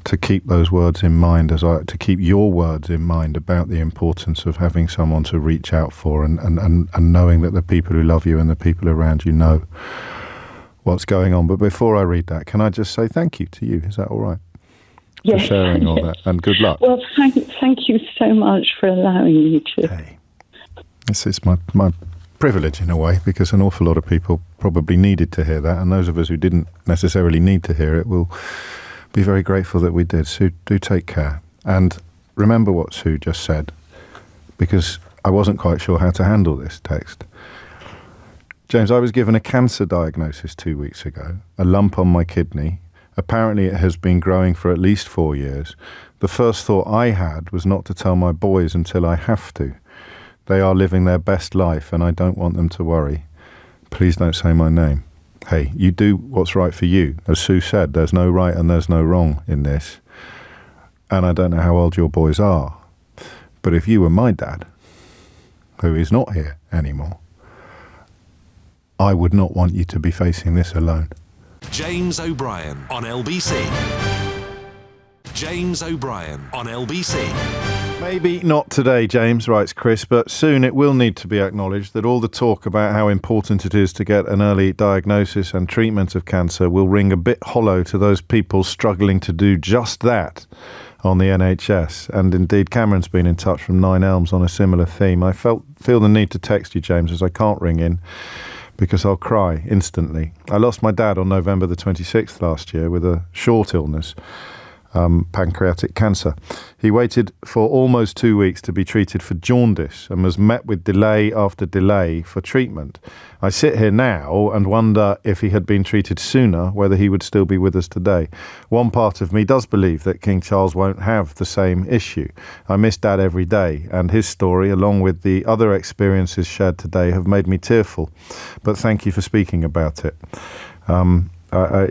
to keep those words in mind, to keep your words in mind about the importance of having someone to reach out for, and knowing that the people who love you and the people around you know what's going on. But before I read that, can I just say thank you to you? Is that all right? Yes. For sharing all that, and good luck. Well, thank you so much for allowing me to. Hey. This is my privilege in a way, because an awful lot of people probably needed to hear that, and those of us who didn't necessarily need to hear it will be very grateful that we did. Sue, do take care. And remember what Sue just said, because I wasn't quite sure how to handle this text. James, I was given a cancer diagnosis 2 weeks ago, a lump on my kidney. Apparently it has been growing for at least 4 years. The first thought I had was not to tell my boys until I have to. They are living their best life and I don't want them to worry. Please don't say my name. Hey, you do what's right for you. As Sue said, there's no right and there's no wrong in this. And I don't know how old your boys are. But if you were my dad, who is not here anymore, I would not want you to be facing this alone. James O'Brien on LBC. James O'Brien on LBC. Maybe not today, James, writes Chris, but soon it will need to be acknowledged that all the talk about how important it is to get an early diagnosis and treatment of cancer will ring a bit hollow to those people struggling to do just that on the NHS. And indeed, Cameron's been in touch from Nine Elms on a similar theme. I feel the need to text you, James, as I can't ring in, because I'll cry instantly. I lost my dad on November the 26th last year with a short illness, pancreatic cancer. He waited for almost 2 weeks to be treated for jaundice and was met with delay after delay for treatment. I sit here now and wonder if he had been treated sooner, whether he would still be with us today. One part of me does believe that King Charles won't have the same issue. I miss Dad every day, and his story, along with the other experiences shared today, have made me tearful. But thank you for speaking about it.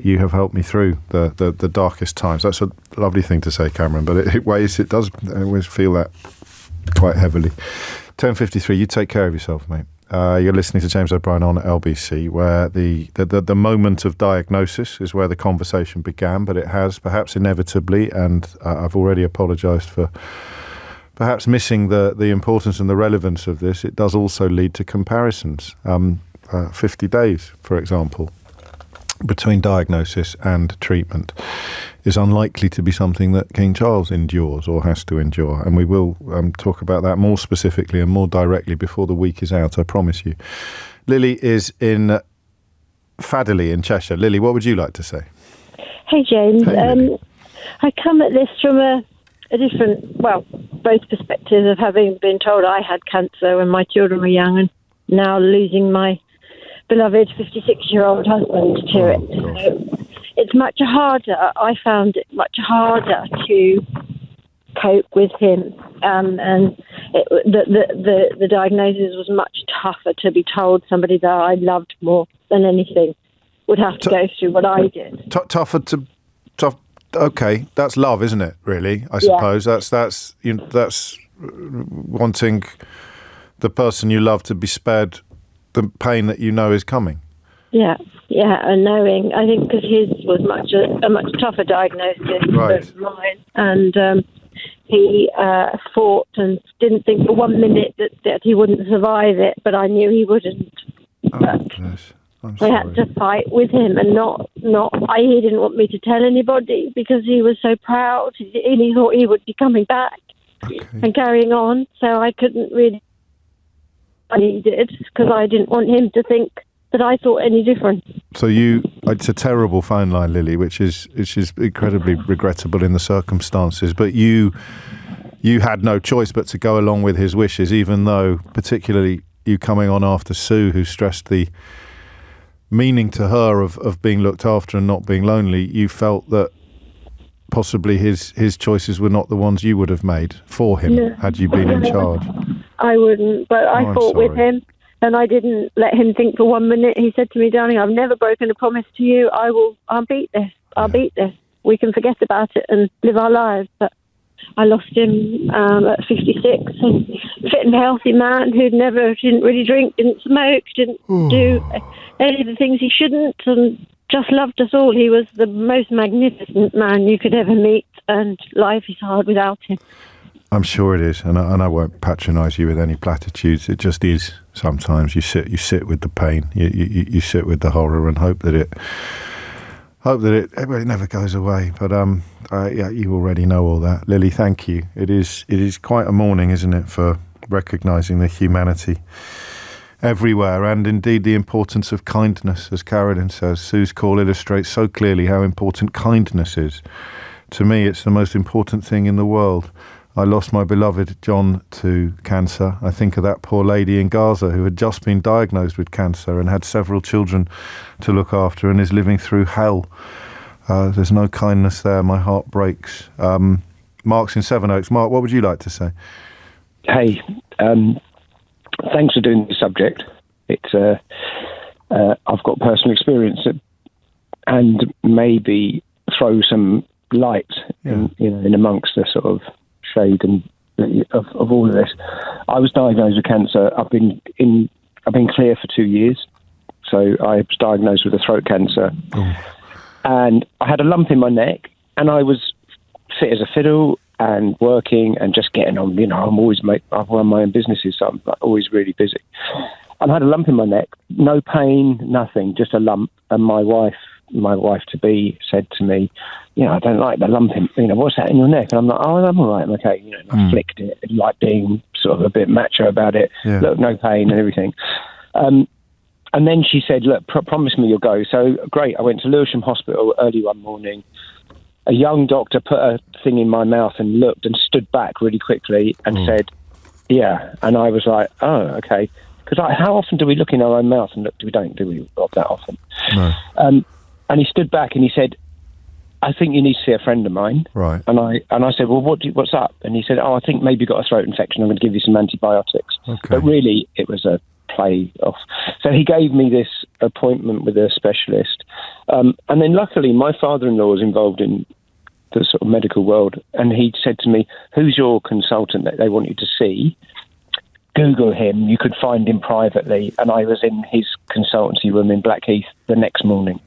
You have helped me through the darkest times. That's a lovely thing to say, Cameron, but it does. I always feel that quite heavily. 10:53. You take care of yourself, mate. You're listening to James O'Brien on LBC, where the moment of diagnosis is where the conversation began, but it has perhaps inevitably, and I've already apologised for perhaps missing the importance and the relevance of this. It does also lead to comparisons. 50 days, for example, between diagnosis and treatment is unlikely to be something that King Charles endures or has to endure. And we will talk about that more specifically and more directly before the week is out, I promise you. Lily is in Fadderley in Cheshire. Lily, what would you like to say? Hey, James. Hey, I come at this from a different, both perspectives of having been told I had cancer when my children were young and now losing my beloved 56-year-old husband to it. So it's much harder. I found it much harder to cope with him, and the diagnosis was much tougher to be told somebody that I loved more than anything would have to go through what I did. Tough. Okay, that's love, isn't it? Really, I suppose that's wanting the person you love to be spared the pain that you know is coming. Yeah, and knowing, I think, because his was a much tougher diagnosis than mine, and he fought and didn't think for 1 minute that he wouldn't survive it, but I knew he wouldn't. I had to fight with him, and he didn't want me to tell anybody because he was so proud, and he thought he would be coming back and carrying on, so I couldn't really. I needed because I didn't want him to think that I thought any different. So it's a terrible phone line, Lily, which is incredibly regrettable in the circumstances. But you had no choice but to go along with his wishes, even though, particularly you coming on after Sue, who stressed the meaning to her of being looked after and not being lonely. You felt that possibly his choices were not the ones you would have made for him had you been in charge. I wouldn't, but I fought with him, and I didn't let him think for 1 minute. He said to me, darling, I've never broken a promise to you. I'll beat this. I'll beat this. We can forget about it and live our lives. But I lost him at 56, and fit and healthy man who didn't really drink, didn't smoke, didn't do any of the things he shouldn't, and just loved us all. He was the most magnificent man you could ever meet, and life is hard without him. I'm sure it is, and I won't patronise you with any platitudes. It just is. Sometimes you sit with the pain, you sit with the horror, and hope that it never goes away. But you already know all that, Lily. Thank you. It is quite a morning, isn't it, for recognising the humanity everywhere, and indeed the importance of kindness, as Carolyn says. Sue's call illustrates so clearly how important kindness is. To me, it's the most important thing in the world. I lost my beloved John to cancer. I think of that poor lady in Gaza who had just been diagnosed with cancer and had several children to look after and is living through hell. There's no kindness there. My heart breaks. Mark's in Sevenoaks. Mark, what would you like to say? Hey, thanks for doing the subject. It's I've got personal experience and maybe throw some light in amongst the sort of shade and of all of this. I was diagnosed with cancer. I've been clear for 2 years, so I was diagnosed with a throat cancer, and I had a lump in my neck, and I was fit as a fiddle and working and just getting on. I've run my own businesses, so I'm always really busy. And I had a lump in my neck, no pain, nothing, just a lump. And my wife to be said to me, I don't like the lump in, what's that in your neck? And I'm like, I'm all right, I'm okay. I flicked it, like being sort of a bit macho about it. Yeah. Look, no pain and everything. And then she said, look, promise me you'll go. So great, I went to Lewisham Hospital early one morning. A young doctor put a thing in my mouth and looked and stood back really quickly and said, yeah. And I was like, oh, okay. Because how often do we look in our own mouth and look? We don't, do we? Not that often. No. And he stood back and he said, I think you need to see a friend of mine. Right. And I said, well, what's up? And he said, I think maybe you've got a throat infection. I'm going to give you some antibiotics. Okay. But really, it was a play off. So he gave me this appointment with a specialist. And then luckily, my father-in-law was involved in the sort of medical world. And he said to me, who's your consultant that they want you to see? Google him, you could find him privately, and I was in his consultancy room in Blackheath the next morning.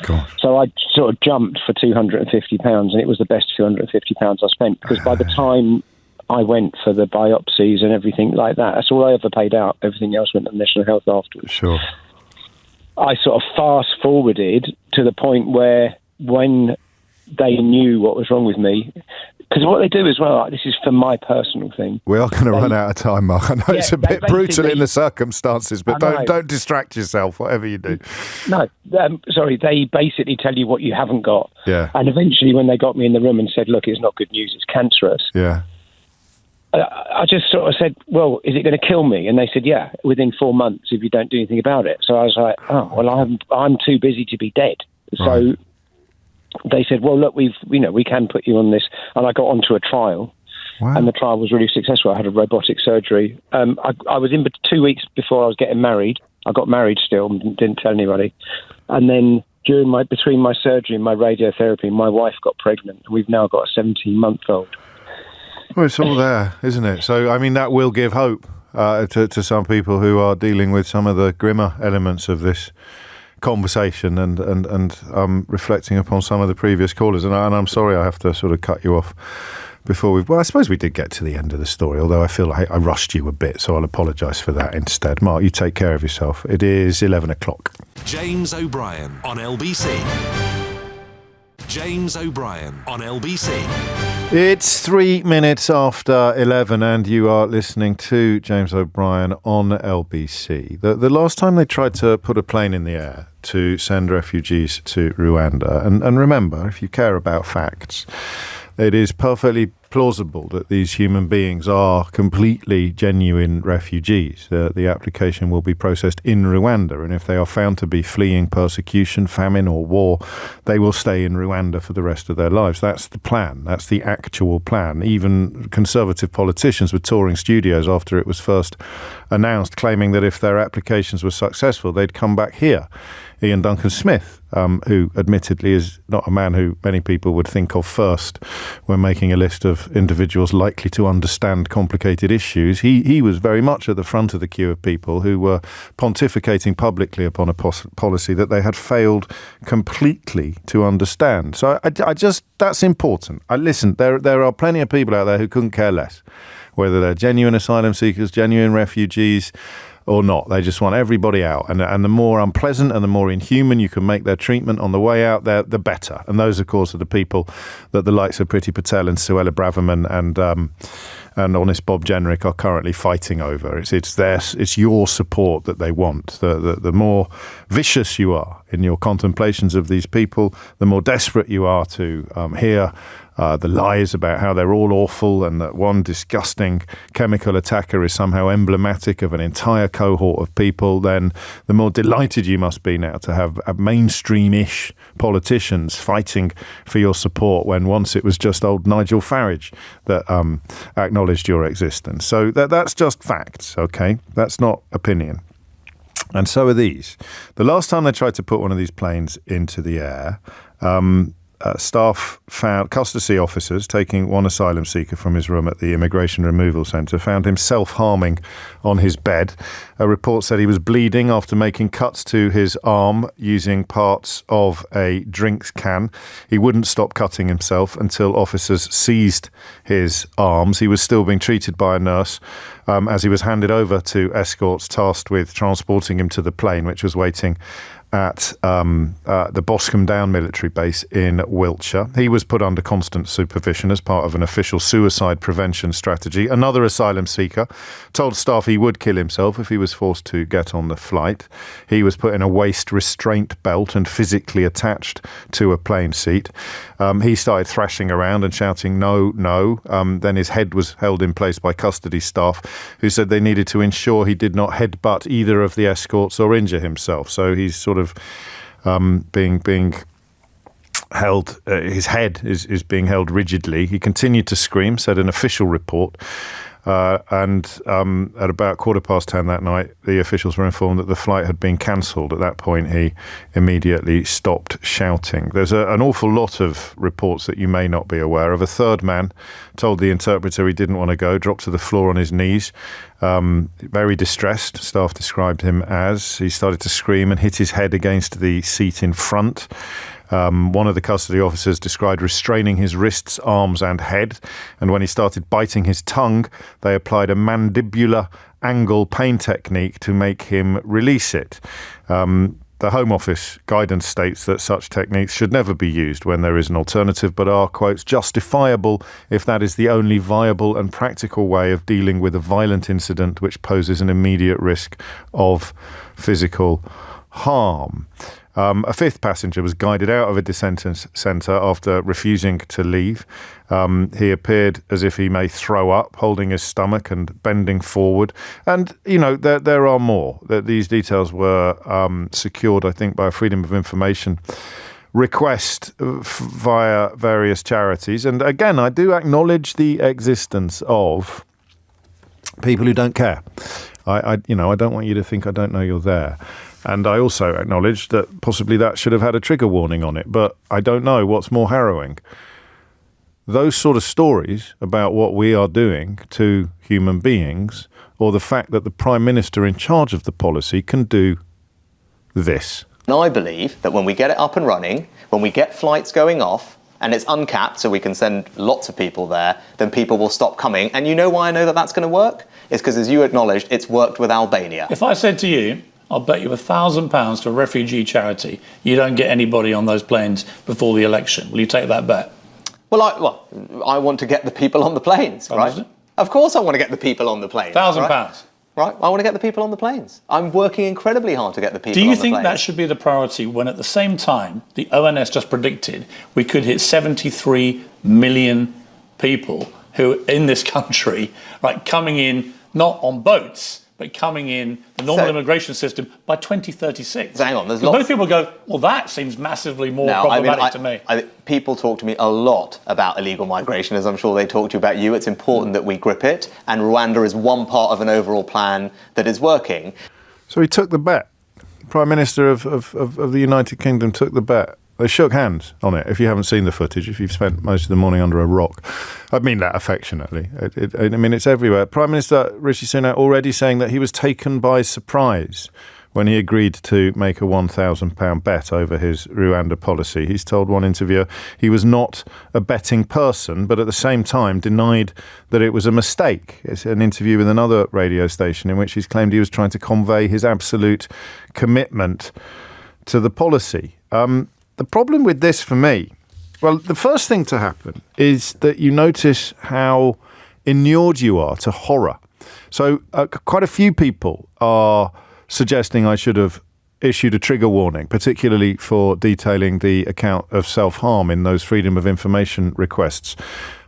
Gosh. So I sort of jumped for £250, and it was the best £250 I spent, because by the time I went for the biopsies and everything like that, that's all I ever paid out. Everything else went to National Health afterwards. Sure. I sort of fast-forwarded to the point where when they knew what was wrong with me, because what they do as well, this is for my personal thing. We are going to run out of time, Mark. I know it's a bit brutal in the circumstances, but don't distract yourself, whatever you do. No, they basically tell you what you haven't got. Yeah. And eventually when they got me in the room and said, look, it's not good news, it's cancerous. Yeah. I just sort of said, well, is it going to kill me? And they said, yeah, within 4 months if you don't do anything about it. So I was like, oh, well, I'm too busy to be dead. So they said, well, look, we can put you on this. And I got onto a trial. Wow. And the trial was really successful. I had a robotic surgery. I was in 2 weeks before I was getting married. I got married still, didn't tell anybody. And then between my surgery and my radiotherapy, my wife got pregnant. And we've now got a 17-month-old. Well, it's all there, isn't it? So, I mean, that will give hope to some people who are dealing with some of the grimmer elements of this conversation and reflecting upon some of the previous callers. And I'm sorry I have to sort of cut you off before I suppose we did get to the end of the story, although I feel like I rushed you a bit, so I'll apologise for that instead. Mark, you take care of yourself. It is 11 o'clock. James O'Brien on LBC. James O'Brien on LBC. It's 3 minutes after 11 and you are listening to James O'Brien on LBC. The last time they tried to put a plane in the air to send refugees to Rwanda, and remember, if you care about facts, it is perfectly plausible that these human beings are completely genuine refugees. The application will be processed in Rwanda, and if they are found to be fleeing persecution, famine or war, they will stay in Rwanda for the rest of their lives. That's the plan. That's the actual plan. Even conservative politicians were touring studios after it was first announced, claiming that if their applications were successful, they'd come back here. Ian Duncan Smith, who admittedly is not a man who many people would think of first when making a list of individuals likely to understand complicated issues, he was very much at the front of the queue of people who were pontificating publicly upon a policy that they had failed completely to understand. So I just, that's important. Listen, there are plenty of people out there who couldn't care less, whether they're genuine asylum seekers, genuine refugees, or not. They just want everybody out. And the more unpleasant and the more inhuman you can make their treatment on the way out, the better. And those, of course, are the people that the likes of Priti Patel and Suella Braverman and honest Bob Jenrick are currently fighting over. It's your support that they want. The more vicious you are in your contemplations of these people, the more desperate you are to hear the lies about how they're all awful and that one disgusting chemical attacker is somehow emblematic of an entire cohort of people, then the more delighted you must be now to have mainstream-ish politicians fighting for your support when once it was just old Nigel Farage that acknowledged your existence. So that's just facts, okay? That's not opinion. And so are these. The last time they tried to put one of these planes into the air, staff found custody officers taking one asylum seeker from his room at the Immigration Removal Centre found him self-harming on his bed. A report said he was bleeding after making cuts to his arm using parts of a drinks can. He wouldn't stop cutting himself until officers seized his arms. He was still being treated by a nurse as he was handed over to escorts tasked with transporting him to the plane, which was waiting at the Boscombe Down military base in Wiltshire. He was put under constant supervision as part of an official suicide prevention strategy. Another asylum seeker told staff he would kill himself if he was forced to get on the flight. He was put in a waist restraint belt and physically attached to a plane seat. He started thrashing around and shouting, "No, no." Then his head was held in place by custody staff who said they needed to ensure he did not headbutt either of the escorts or injure himself. So he's sort of being held, his head is being held rigidly. He continued to scream, said an official report. And at about 10:15 that night, the officials were informed that the flight had been cancelled. At that point, he immediately stopped shouting. There's an awful lot of reports that you may not be aware of. A third man told the interpreter he didn't want to go, dropped to the floor on his knees, very distressed, staff described him as. He started to scream and hit his head against the seat in front. One of the custody officers described restraining his wrists, arms and head, and when he started biting his tongue, they applied a mandibular angle pain technique to make him release it. The Home Office guidance states that such techniques should never be used when there is an alternative, but are, quotes, justifiable if that is the only viable and practical way of dealing with a violent incident which poses an immediate risk of physical harm. A fifth passenger was guided out of a detention centre after refusing to leave. He appeared as if he may throw up, holding his stomach and bending forward. And, you know, there are more. These details were secured, I think, by a Freedom of Information request via various charities. And again, I do acknowledge the existence of people who don't care. I don't want you to think I don't know you're there. And I also acknowledge that possibly that should have had a trigger warning on it, but I don't know what's more harrowing. Those sort of stories about what we are doing to human beings, or the fact that the Prime Minister in charge of the policy can do this. And I believe that when we get it up and running, when we get flights going off, and it's uncapped so we can send lots of people there, then people will stop coming. And you know why I know that that's going to work? It's because, as you acknowledged, it's worked with Albania. If I said to you, I'll bet you £1,000 to a refugee charity you don't get anybody on those planes before the election, will you take that bet? Well, I want to get the people on the planes, right? Of course I want to get the people on the planes. £1,000. Right, I want to get the people on the planes. I'm working incredibly hard to get the people on the planes. Do you think that should be the priority when at the same time the ONS just predicted we could hit 73 million people who in this country, right, coming in not on boats, but coming in the normal immigration system by 2036. Hang on, both people go, well, that seems massively more problematic to me. People talk to me a lot about illegal migration, as I'm sure they talk to you about you. It's important that we grip it, and Rwanda is one part of an overall plan that is working. So he took the bet. Prime Minister of the United Kingdom took the bet. They shook hands on it. If you haven't seen the footage, if you've spent most of the morning under a rock, I mean that affectionately. It's everywhere. Prime Minister Rishi Sunak already saying that he was taken by surprise when he agreed to make a £1,000 bet over his Rwanda policy. He's told one interviewer he was not a betting person, but at the same time denied that it was a mistake. It's an interview with another radio station in which he's claimed he was trying to convey his absolute commitment to the policy. The problem with this for me, well, the first thing to happen is that you notice how inured you are to horror. So quite a few people are suggesting I should have issued a trigger warning, particularly for detailing the account of self-harm in those Freedom of Information requests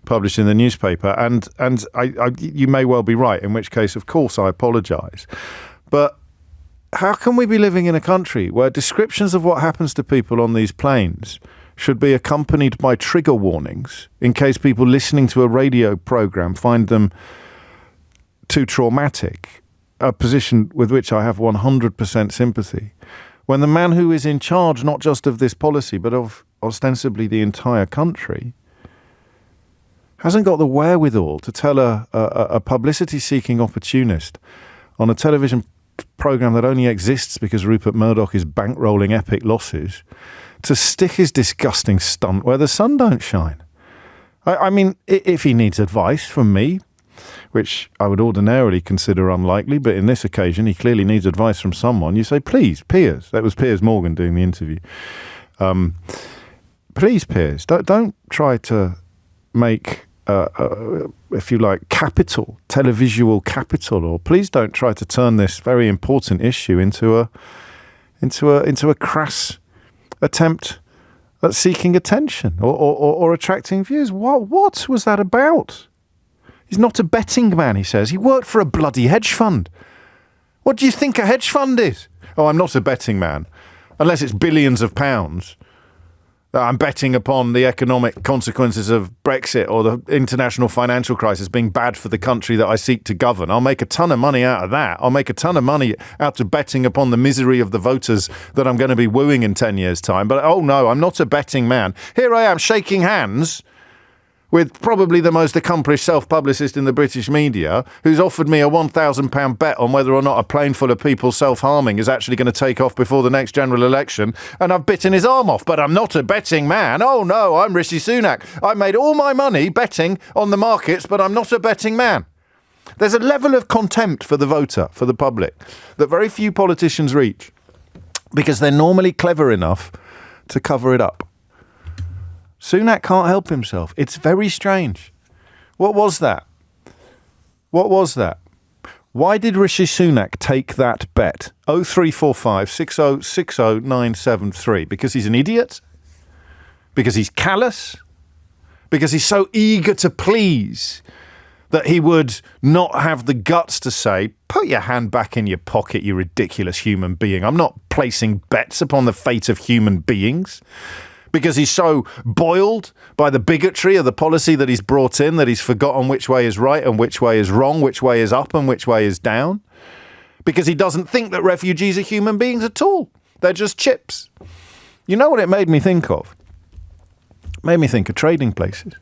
published in the newspaper. And you may well be right, in which case, of course, I apologise. But how can we be living in a country where descriptions of what happens to people on these planes should be accompanied by trigger warnings in case people listening to a radio programme find them too traumatic, a position with which I have 100% sympathy, when the man who is in charge not just of this policy but of ostensibly the entire country hasn't got the wherewithal to tell a publicity-seeking opportunist on a television programme that only exists because Rupert Murdoch is bankrolling epic losses to stick his disgusting stunt where the sun don't shine. I mean, if he needs advice from me, which I would ordinarily consider unlikely, but in this occasion he clearly needs advice from someone, you say, please, Piers. That was Piers Morgan doing the interview. Please, Piers, don't try to make if you like, capital, televisual capital, or please don't try to turn this very important issue into a crass attempt at seeking attention or attracting views. What was that about? He's not a betting man, he says. He worked for a bloody hedge fund. What do you think a hedge fund is? Oh, I'm not a betting man, unless it's billions of pounds. I'm betting upon the economic consequences of Brexit or the international financial crisis being bad for the country that I seek to govern. I'll make a ton of money out of that. I'll make a ton of money out of betting upon the misery of the voters that I'm going to be wooing in 10 years' time. But, oh no, I'm not a betting man. Here I am shaking hands with probably the most accomplished self-publicist in the British media, who's offered me a £1,000 bet on whether or not a plane full of people self-harming is actually going to take off before the next general election, and I've bitten his arm off. But I'm not a betting man. Oh no, I'm Rishi Sunak. I made all my money betting on the markets, but I'm not a betting man. There's a level of contempt for the voter, for the public, that very few politicians reach, because they're normally clever enough to cover it up. Sunak can't help himself. It's very strange. What was that? What was that? Why did Rishi Sunak take that bet? 0345 6060 973. Because he's an idiot? Because he's callous? Because he's so eager to please that he would not have the guts to say, put your hand back in your pocket, you ridiculous human being. I'm not placing bets upon the fate of human beings. Because he's so boiled by the bigotry of the policy that he's brought in that he's forgotten which way is right and which way is wrong, which way is up and which way is down. Because he doesn't think that refugees are human beings at all. They're just chips. You know what it made me think of? It made me think of Trading Places.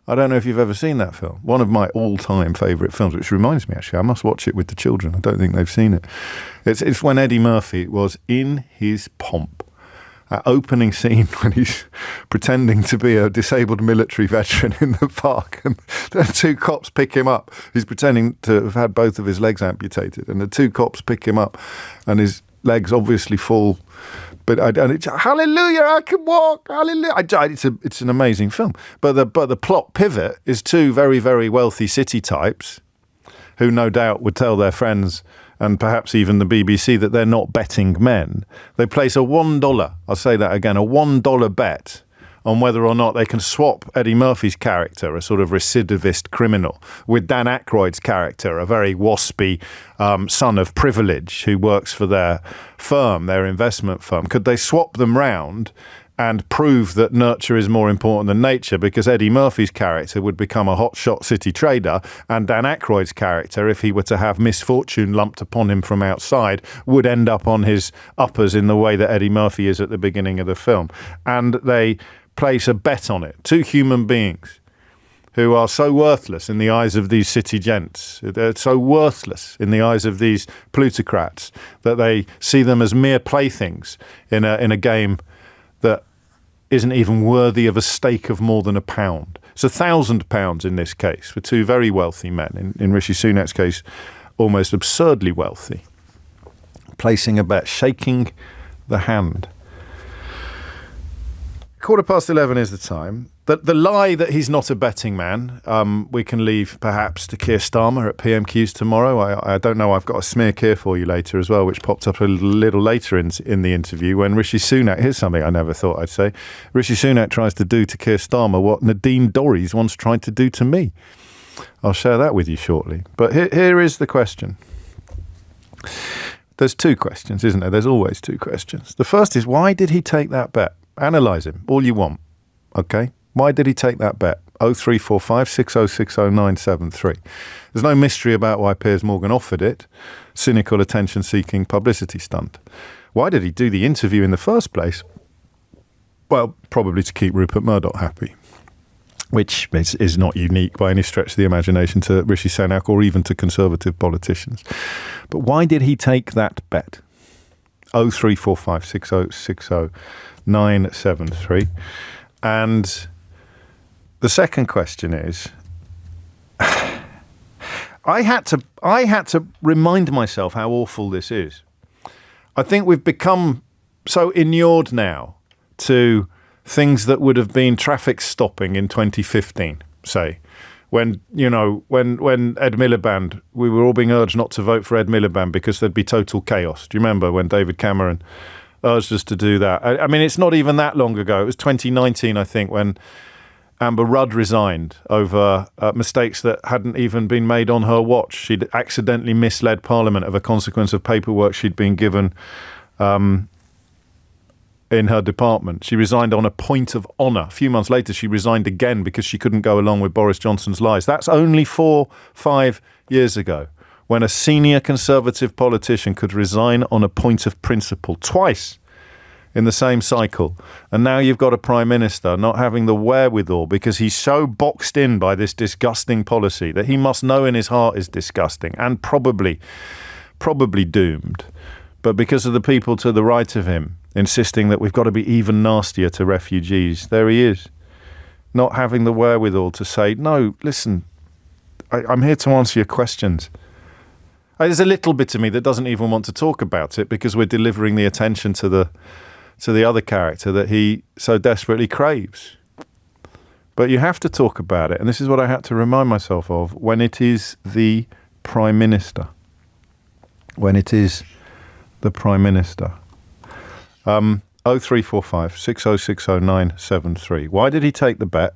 I don't know if you've ever seen that film. One of my all-time favourite films, which reminds me, actually, I must watch it with the children. I don't think they've seen it. It's when Eddie Murphy was in his pomp. That opening scene when he's pretending to be a disabled military veteran in the park, and the two cops pick him up. He's pretending to have had both of his legs amputated, and the two cops pick him up, and his legs obviously fall. But it's hallelujah, I can walk, hallelujah. It's an amazing film. But the plot pivot is two very, very wealthy city types who no doubt would tell their friends and perhaps even the BBC that they're not betting men. They place a $1, I'll say that again, a $1 bet on whether or not they can swap Eddie Murphy's character, a sort of recidivist criminal, with Dan Aykroyd's character, a very waspy son of privilege who works for their firm, their investment firm. Could they swap them round and prove that nurture is more important than nature, because Eddie Murphy's character would become a hotshot city trader, and Dan Aykroyd's character, if he were to have misfortune lumped upon him from outside, would end up on his uppers in the way that Eddie Murphy is at the beginning of the film. And they place a bet on it. Two human beings who are so worthless in the eyes of these city gents. They're so worthless in the eyes of these plutocrats that they see them as mere playthings in a game that isn't even worthy of a stake of more than £1. It's £1,000 in this case for two very wealthy men. In Rishi Sunak's case, almost absurdly wealthy. Placing a bet, shaking the hand. 11:15 is the time. The lie that he's not a betting man, we can leave perhaps to Keir Starmer at PMQs tomorrow. I don't know, I've got a smear Keir for you later as well, which popped up a little later in the interview when Rishi Sunak, here's something I never thought I'd say, Rishi Sunak tries to do to Keir Starmer what Nadine Dorries once tried to do to me. I'll share that with you shortly. But here is the question. There's two questions, isn't there? There's always two questions. The first is, why did he take that bet? Analyse him, all you want, okay? Why did he take that bet? 0345 6060 973. There's no mystery about why Piers Morgan offered it. Cynical, attention-seeking publicity stunt. Why did he do the interview in the first place? Well, probably to keep Rupert Murdoch happy, which is not unique by any stretch of the imagination to Rishi Sunak or even to Conservative politicians. But why did he take that bet? 0345 6060 973. And the second question is, I had to remind myself how awful this is. I think we've become so inured now to things that would have been traffic stopping in 2015, say, when Ed Miliband, we were all being urged not to vote for Ed Miliband because there'd be total chaos. Do you remember when David Cameron urged us to do that? I mean, it's not even that long ago. It was 2019, I think, when Amber Rudd resigned over mistakes that hadn't even been made on her watch. She'd accidentally misled Parliament of a consequence of paperwork she'd been given in her department. She resigned on a point of honour. A few months later, she resigned again because she couldn't go along with Boris Johnson's lies. That's only 4-5 years ago, when a senior Conservative politician could resign on a point of principle twice in the same cycle. And now you've got a Prime Minister not having the wherewithal, because he's so boxed in by this disgusting policy that he must know in his heart is disgusting and probably doomed. But because of the people to the right of him insisting that we've got to be even nastier to refugees, there he is, not having the wherewithal to say, no, listen, I'm here to answer your questions. There's a little bit of me that doesn't even want to talk about it because we're delivering the attention to the other character that he so desperately craves. But you have to talk about it, and this is what I had to remind myself of when it is the Prime Minister. When it is the Prime Minister. 0345 6060 973. Why did he take the bet?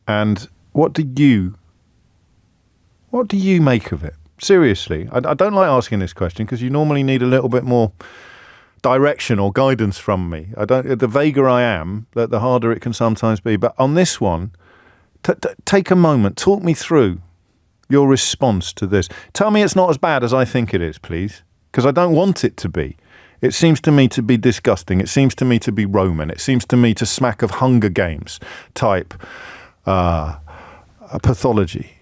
And what do you make of it? Seriously, I don't like asking this question because you normally need a little bit more direction or guidance from me. The vaguer I am, the harder it can sometimes be. But on this one, take a moment, talk me through your response to this. Tell me it's not as bad as I think it is, please, because I don't want it to be. It seems to me to be disgusting. It seems to me to be Roman. It seems to me to smack of Hunger Games type pathology.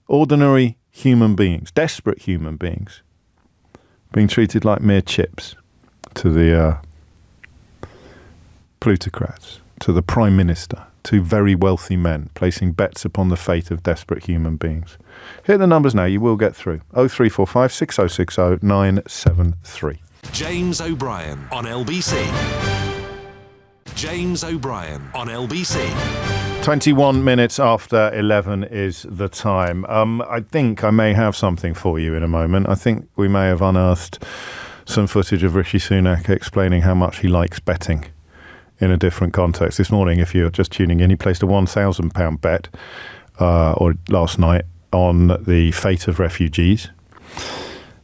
Ordinary human beings, desperate human beings, being treated like mere chips to the plutocrats, to the Prime Minister, to very wealthy men placing bets upon the fate of desperate human beings. Hit the numbers now, you will get through. 0345 6060 973. James O'Brien on LBC. James O'Brien on LBC. 21 minutes after 11 is the time. I think I may have something for you in a moment. I think we may have unearthed some footage of Rishi Sunak explaining how much he likes betting in a different context. This morning, if you're just tuning in, he placed a £1,000 bet or last night on the fate of refugees.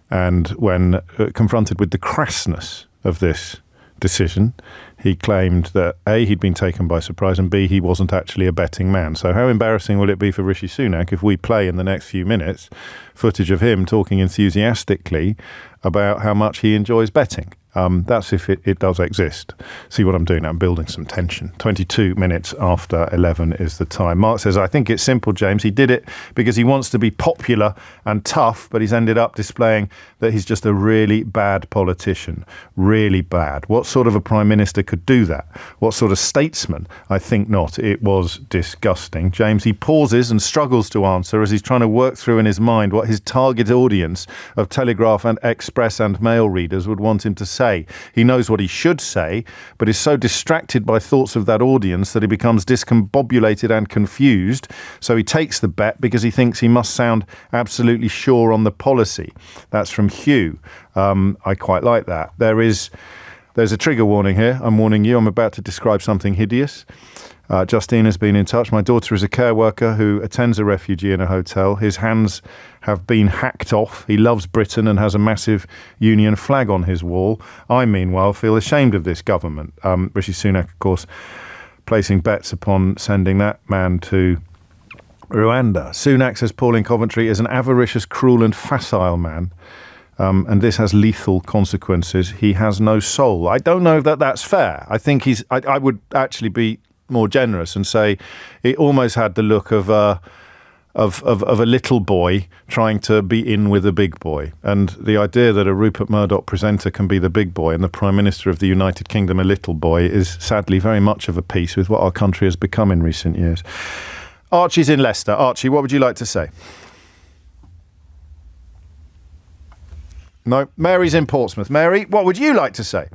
And when confronted with the crassness of this decision, he claimed that A, he'd been taken by surprise, and B, he wasn't actually a betting man. So how embarrassing will it be for Rishi Sunak if we play in the next few minutes footage of him talking enthusiastically about how much he enjoys betting? That's if it does exist. See what I'm doing now? I'm building some tension. 22 minutes after 11 is the time. Mark says, I think it's simple, James. He did it because he wants to be popular and tough, but he's ended up displaying that he's just a really bad politician. Really bad. What sort of a Prime Minister could do that? What sort of statesman? I think not. It was disgusting. James, he pauses and struggles to answer as he's trying to work through in his mind what his target audience of Telegraph and Express and Mail readers would want him to say. He knows what he should say, but is so distracted by thoughts of that audience that he becomes discombobulated and confused. So he takes the bet because he thinks he must sound absolutely sure on the policy. That's from Hugh. I quite like that. There's a trigger warning here. I'm warning you. I'm about to describe something hideous. Justine has been in touch. My daughter is a care worker who attends a refugee in a hotel. His hands have been hacked off. He loves Britain and has a massive union flag on his wall. I, meanwhile, feel ashamed of this government. Rishi Sunak, of course, placing bets upon sending that man to Rwanda. Sunak, says Paul in Coventry, is an avaricious, cruel and facile man. And this has lethal consequences. He has no soul. I don't know if that's fair. I think I would actually be more generous and say it almost had the look of a little boy trying to be in with a big boy. And the idea that a Rupert Murdoch presenter can be the big boy and the Prime Minister of the United Kingdom a little boy is sadly very much of a piece with what our country has become in recent years. Archie's in Leicester. Archie, what would you like to say? No, Mary's in Portsmouth. Mary, what would you like to say?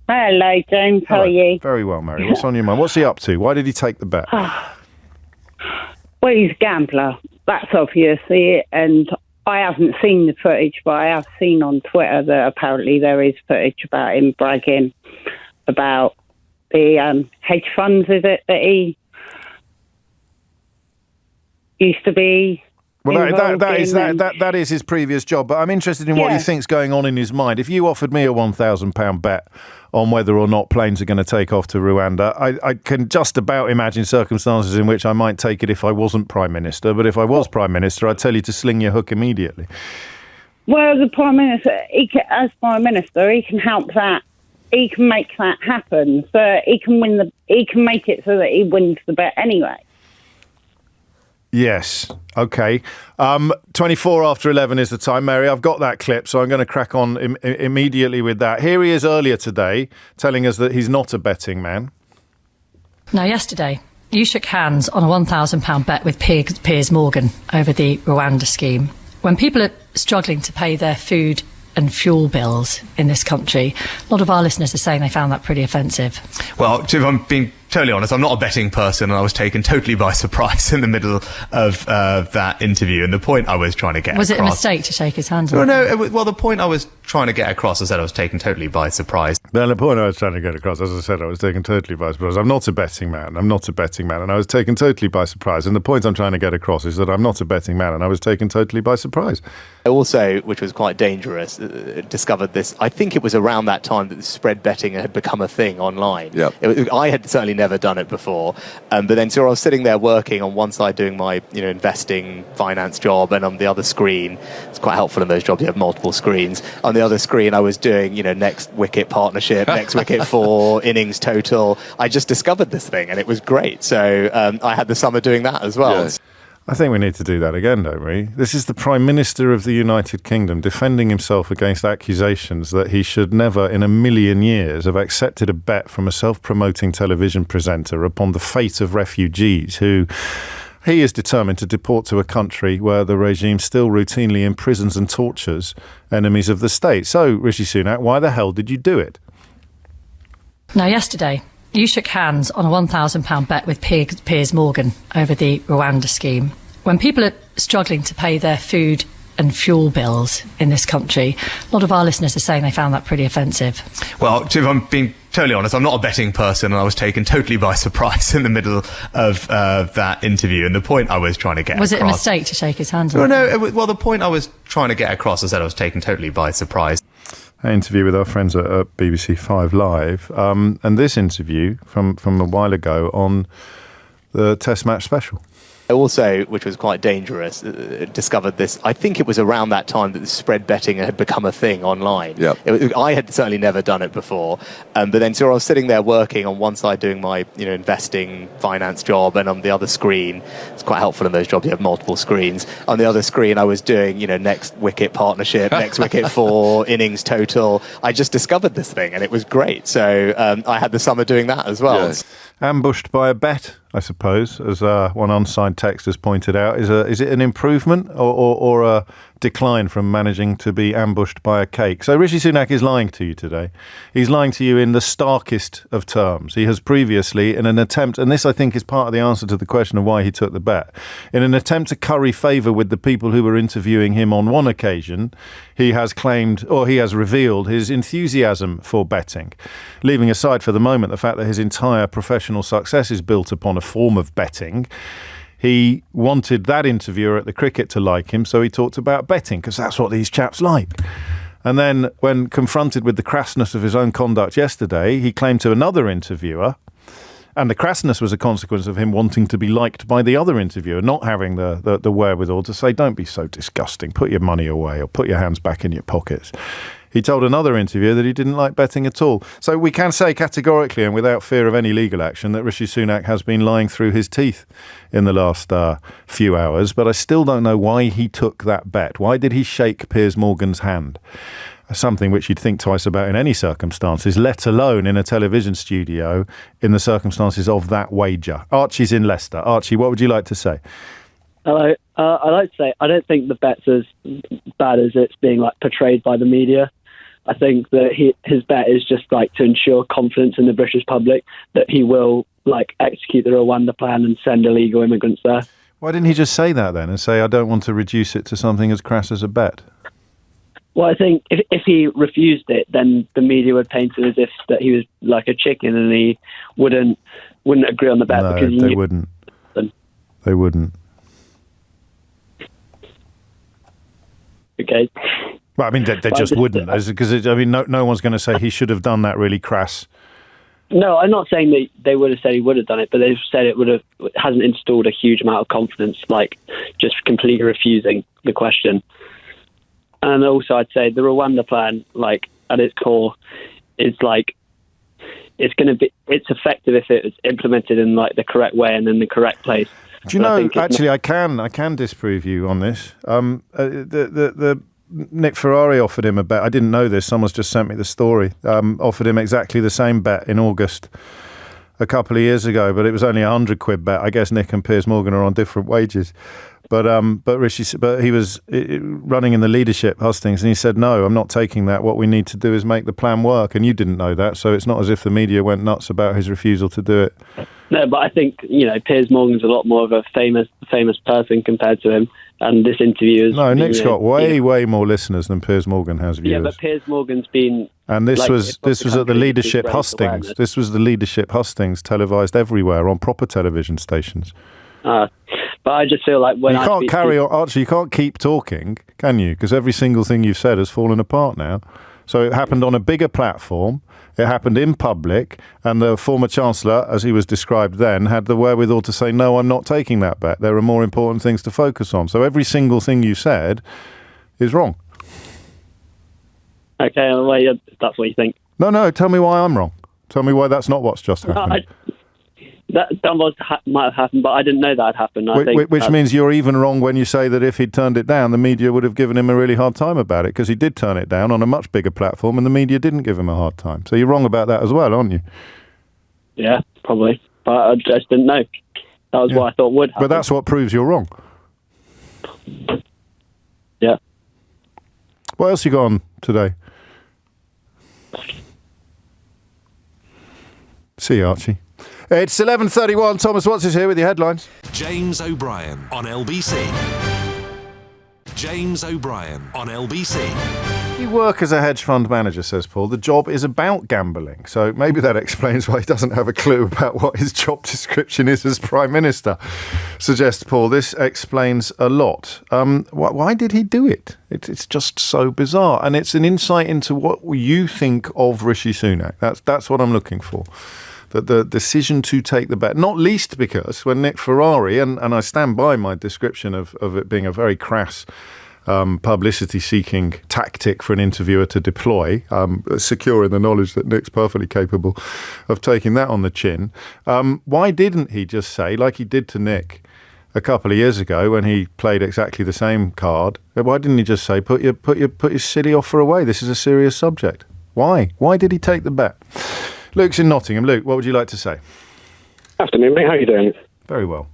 Hello, James. How are you? Very well, Mary. What's on your mind? What's he up to? Why did he take the bet? Well, he's a gambler. That's obviously, and I haven't seen the footage, but I have seen on Twitter that apparently there is footage about him bragging about the hedge funds, is it, that he used to be Well, that is his previous job, but I'm interested in what you think's going on in his mind. If you offered me a £1,000 bet on whether or not planes are going to take off to Rwanda, I can just about imagine circumstances in which I might take it if I wasn't Prime Minister, but if I was Prime Minister, I'd tell you to sling your hook immediately. Well, the Prime Minister, as Prime Minister, he can help that. He can make that happen. So he can make it so that he wins the bet anyway. Yes. Okay. 24 after 11 is the time, Mary. I've got that clip, so I'm going to crack on immediately with that. Here he is earlier today telling us that he's not a betting man. Now, yesterday, you shook hands on a £1,000 bet with Piers Morgan over the Rwanda scheme. When people are struggling to pay their food and fuel bills in this country, a lot of our listeners are saying they found that pretty offensive. Well, if I'm being totally honest, I'm not a betting person, and I was taken totally by surprise in the middle of that interview. And the point I was trying to get was across... it a mistake to shake his hand? Well, the point I was trying to get across, I said I was taken totally by surprise. Well, the point I was trying to get across, as I said, I was taken totally by surprise. I'm not a betting man. And I was taken totally by surprise. And the point I'm trying to get across is that I'm not a betting man, and I was taken totally by surprise. Also, which was quite dangerous, discovered this. I think it was around that time that spread betting had become a thing online. Yep. I had certainly never done it before, but then so I was sitting there working on one side doing my investing finance job, and on the other screen, it's quite helpful in those jobs, you have multiple screens. On the other screen, I was doing next wicket partnership, next wicket for innings total. I just discovered this thing, and it was great. So I had the summer doing that as well. Yes. I think we need to do that again, don't we? This is the Prime Minister of the United Kingdom defending himself against accusations that he should never in a million years have accepted a bet from a self-promoting television presenter upon the fate of refugees who he is determined to deport to a country where the regime still routinely imprisons and tortures enemies of the state. So, Rishi Sunak, why the hell did you do it? Now, yesterday, you shook hands on a £1,000 bet with Piers Morgan over the Rwanda scheme. When people are struggling to pay their food and fuel bills in this country, a lot of our listeners are saying they found that pretty offensive. Well, if I'm being totally honest, I'm not a betting person, and I was taken totally by surprise in the middle of that interview. And the point I was trying to get across... Was it a mistake to shake his hand? Well, the point I was trying to get across, I said I was taken totally by surprise. An interview with our friends at BBC 5 Live, and this interview from a while ago on the Test Match special. Also, which was quite dangerous, discovered this. I think it was around that time that spread betting had become a thing online. Yep. I had certainly never done it before, but then so I was sitting there working on one side doing my investing finance job, and on the other screen, it's quite helpful in those jobs, you have multiple screens. On the other screen, I was doing next wicket partnership, next wicket for innings total. I just discovered this thing, and it was great. So I had the summer doing that as well. Yes. Ambushed by a bet, I suppose, as one unsigned text has pointed out. Is it an improvement or a decline from managing to be ambushed by a cake? So Rishi Sunak is lying to you today. He's lying to you in the starkest of terms. He has previously, in an attempt, and this I think is part of the answer to the question of why he took the bet, in an attempt to curry favour with the people who were interviewing him on one occasion, he has claimed, or he has revealed, his enthusiasm for betting, leaving aside for the moment the fact that his entire professional success is built upon a form of betting. He wanted that interviewer at the cricket to like him, so he talked about betting, because that's what these chaps like. And then when confronted with the crassness of his own conduct yesterday, he claimed to another interviewer, and the crassness was a consequence of him wanting to be liked by the other interviewer, not having the wherewithal to say, don't be so disgusting, put your money away or put your hands back in your pockets. He told another interviewer that he didn't like betting at all. So we can say categorically and without fear of any legal action that Rishi Sunak has been lying through his teeth in the last few hours. But I still don't know why he took that bet. Why did he shake Piers Morgan's hand? Something which you'd think twice about in any circumstances, let alone in a television studio in the circumstances of that wager. Archie's in Leicester. Archie, what would you like to say? Hello. I'd like to say I don't think the bet's as bad as it's being portrayed by the media. I think that his bet is just to ensure confidence in the British public that he will execute the Rwanda plan and send illegal immigrants there. Why didn't he just say that then and say, I don't want to reduce it to something as crass as a bet? Well, I think if he refused it, then the media would paint it as if that he was like a chicken and he wouldn't agree on the bet. No, because they wouldn't. They wouldn't. Okay. Well, I mean, they just wouldn't, because I mean, no one's going to say he should have done that really crass. No, I'm not saying that they would have said he would have done it, but they've said it hasn't installed a huge amount of confidence, like just completely refusing the question. And also, I'd say the Rwanda plan, like at its core, is like it's effective if it's implemented in like the correct way and in the correct place. Do you know? Actually, I can disprove you on this. The Nick Ferrari offered him a bet. I didn't know this. Someone's just sent me the story. Offered him exactly the same bet in August a couple of years ago, but it was only £100 bet. I guess Nick and Piers Morgan are on different wages. But he was running in the leadership hustings, and he said, "No, I'm not taking that. What we need to do is make the plan work." And you didn't know that, so it's not as if the media went nuts about his refusal to do it. No, but I think Piers Morgan's a lot more of a famous person compared to him. And this interview is... No, Nick's got way more listeners than Piers Morgan has viewers. Yeah, but Piers Morgan's been... And this was at the leadership hustings. Awareness. This was the leadership hustings televised everywhere on proper television stations. But I just feel like when you can't carry on, Archie. You can't keep talking, can you? Because every single thing you've said has fallen apart now. So it happened on a bigger platform. It happened in public, and the former Chancellor, as he was described then, had the wherewithal to say, "No, I'm not taking that bet. There are more important things to focus on." So every single thing you said is wrong. Okay, well, that's what you think. No, tell me why I'm wrong. Tell me why that's not what's just happened. That might have happened, but I didn't know that had happened. Which means you're even wrong when you say that if he'd turned it down, the media would have given him a really hard time about it, because he did turn it down on a much bigger platform and the media didn't give him a hard time. So you're wrong about that as well, aren't you? Yeah, probably. But I just didn't know. That was what I thought would happen. But that's what proves you're wrong. Yeah. What else you got on today? See you, Archie. It's 11:31. Thomas Watts is here with your headlines. James O'Brien on LBC. James O'Brien on LBC. You work as a hedge fund manager, says Paul. The job is about gambling. So maybe that explains why he doesn't have a clue about what his job description is as Prime Minister, suggests Paul. This explains a lot. Why did he do it? It's just so bizarre. And it's an insight into what you think of Rishi Sunak. That's what I'm looking for. The decision to take the bet, not least because when Nick Ferrari, and I stand by my description of it being a very crass publicity-seeking tactic for an interviewer to deploy, secure in the knowledge that Nick's perfectly capable of taking that on the chin. Why didn't he just say, like he did to Nick a couple of years ago when he played exactly the same card, why didn't he just say, put your silly offer away, this is a serious subject? Why did he take the bet? Luke's in Nottingham. Luke, what would you like to say? Afternoon, mate. How are you doing? Very well.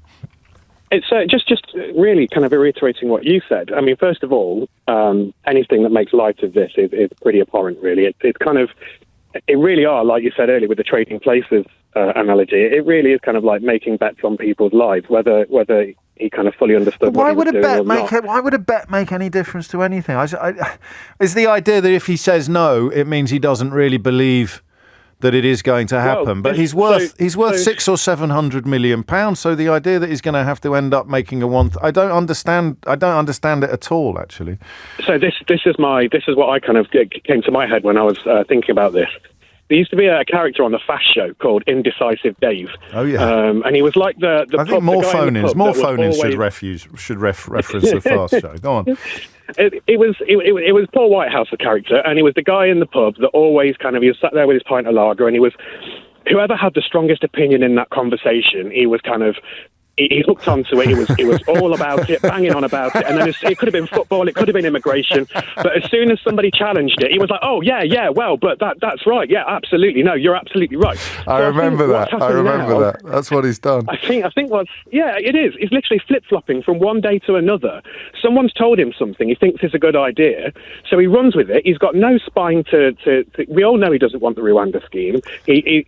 It's just really kind of reiterating what you said. I mean, first of all, anything that makes light of this is pretty abhorrent, really. It really are, like you said earlier, with the trading places analogy, it really is kind of like making bets on people's lives, whether he kind of fully understood what he was doing or not. Why would a bet make any difference to anything? Is the idea that if he says no, it means he doesn't really believe that it is going to happen? Well, but he's worth £600 or £700 million. So the idea that he's going to have to end up making I don't understand it at all, actually. So this is what I kind of came to my head when I was thinking about this. There used to be a character on the Fast Show called Indecisive Dave. Oh yeah, and he was like the. I think more phone-ins should reference the Fast Show. Go on. It was Paul Whitehouse, the character, and he was the guy in the pub that always kind of, he was sat there with his pint of lager, and he was, whoever had the strongest opinion in that conversation, he was kind of, he hooked onto it. It was all about it, banging on about it, and then it could have been football, it could have been immigration, but as soon as somebody challenged it, he was like, "Oh yeah, well, but that's right, yeah, absolutely, no, you're absolutely right." I remember that. That's what he's done. I think it is. He's literally flip-flopping from one day to another. Someone's told him something he thinks is a good idea, so he runs with it. He's got no spine to we all know he doesn't want the Rwanda scheme. He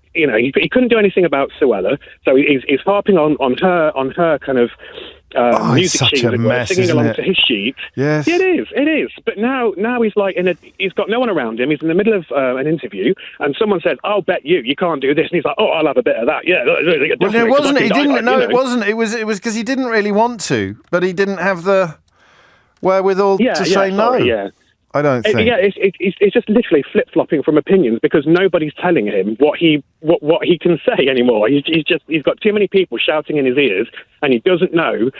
couldn't do anything about Suella, so he's harping on her kind of music sheet, singing along to his sheet. Yes, it is. But now he's like he's got no one around him. He's in the middle of an interview, and someone said, "I'll bet you can't do this," and he's like, "Oh, I'll have a bit of that." Yeah, well, it wasn't. He didn't. No, it wasn't. It was because he didn't really want to, but he didn't have the. wherewithal to say no. Yeah. I don't think. It's just literally flip-flopping from opinions because nobody's telling him what he can say anymore. He's got too many people shouting in his ears, and he doesn't know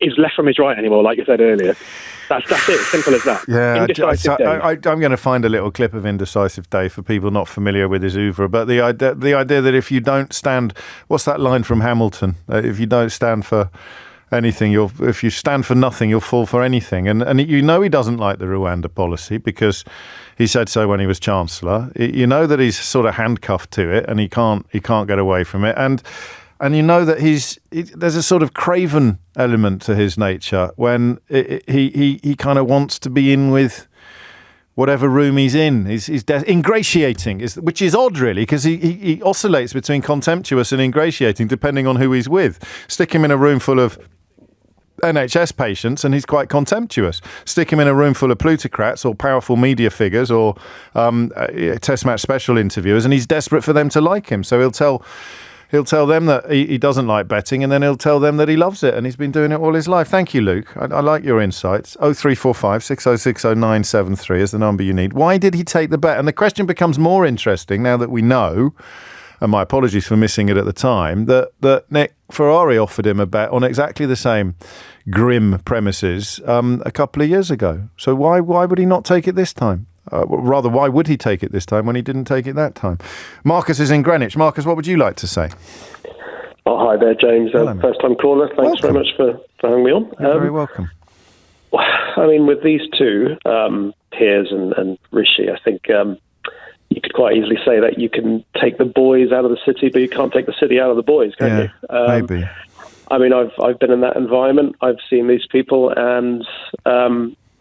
his left from his right anymore, like you said earlier. That's it, simple as that. Yeah, Indecisive Dave. I'm going to find a little clip of Indecisive Dave for people not familiar with his oeuvre. But the idea that if you don't stand, what's that line from Hamilton? If you don't stand for anything, if you stand for nothing, you'll fall for anything. And he doesn't like the Rwanda policy because he said so when he was Chancellor. You know that he's sort of handcuffed to it, and he can't get away from it. And you know that there's a sort of craven element to his nature when he kind of wants to be in with whatever room he's in. He's ingratiating, which is odd, really, because he oscillates between contemptuous and ingratiating depending on who he's with. Stick him in a room full of NHS patients and he's quite contemptuous. Stick him in a room full of plutocrats or powerful media figures or test match special interviewers and he's desperate for them to like him. So he'll tell them that he doesn't like betting and then he'll tell them that he loves it and he's been doing it all his life. Thank you, Luke. I like your insights. 0345 6060 973 is the number you need. Why did he take the bet? And the question becomes more interesting now that we know, and my apologies for missing it at the time, that Nick Ferrari offered him a bet on exactly the same grim premises a couple of years ago. So why would he not take it this time? Rather, why would he take it this time when he didn't take it that time? Marcus is in Greenwich. Marcus, what would you like to say? Oh, hi there, James. First-time caller. Thanks very much for having me on. You're very welcome. I mean, with these two, Piers and Rishi, I think you could quite easily say that you can take the boys out of the city, but you can't take the city out of the boys, can you? Maybe. I mean, I've been in that environment. I've seen these people, and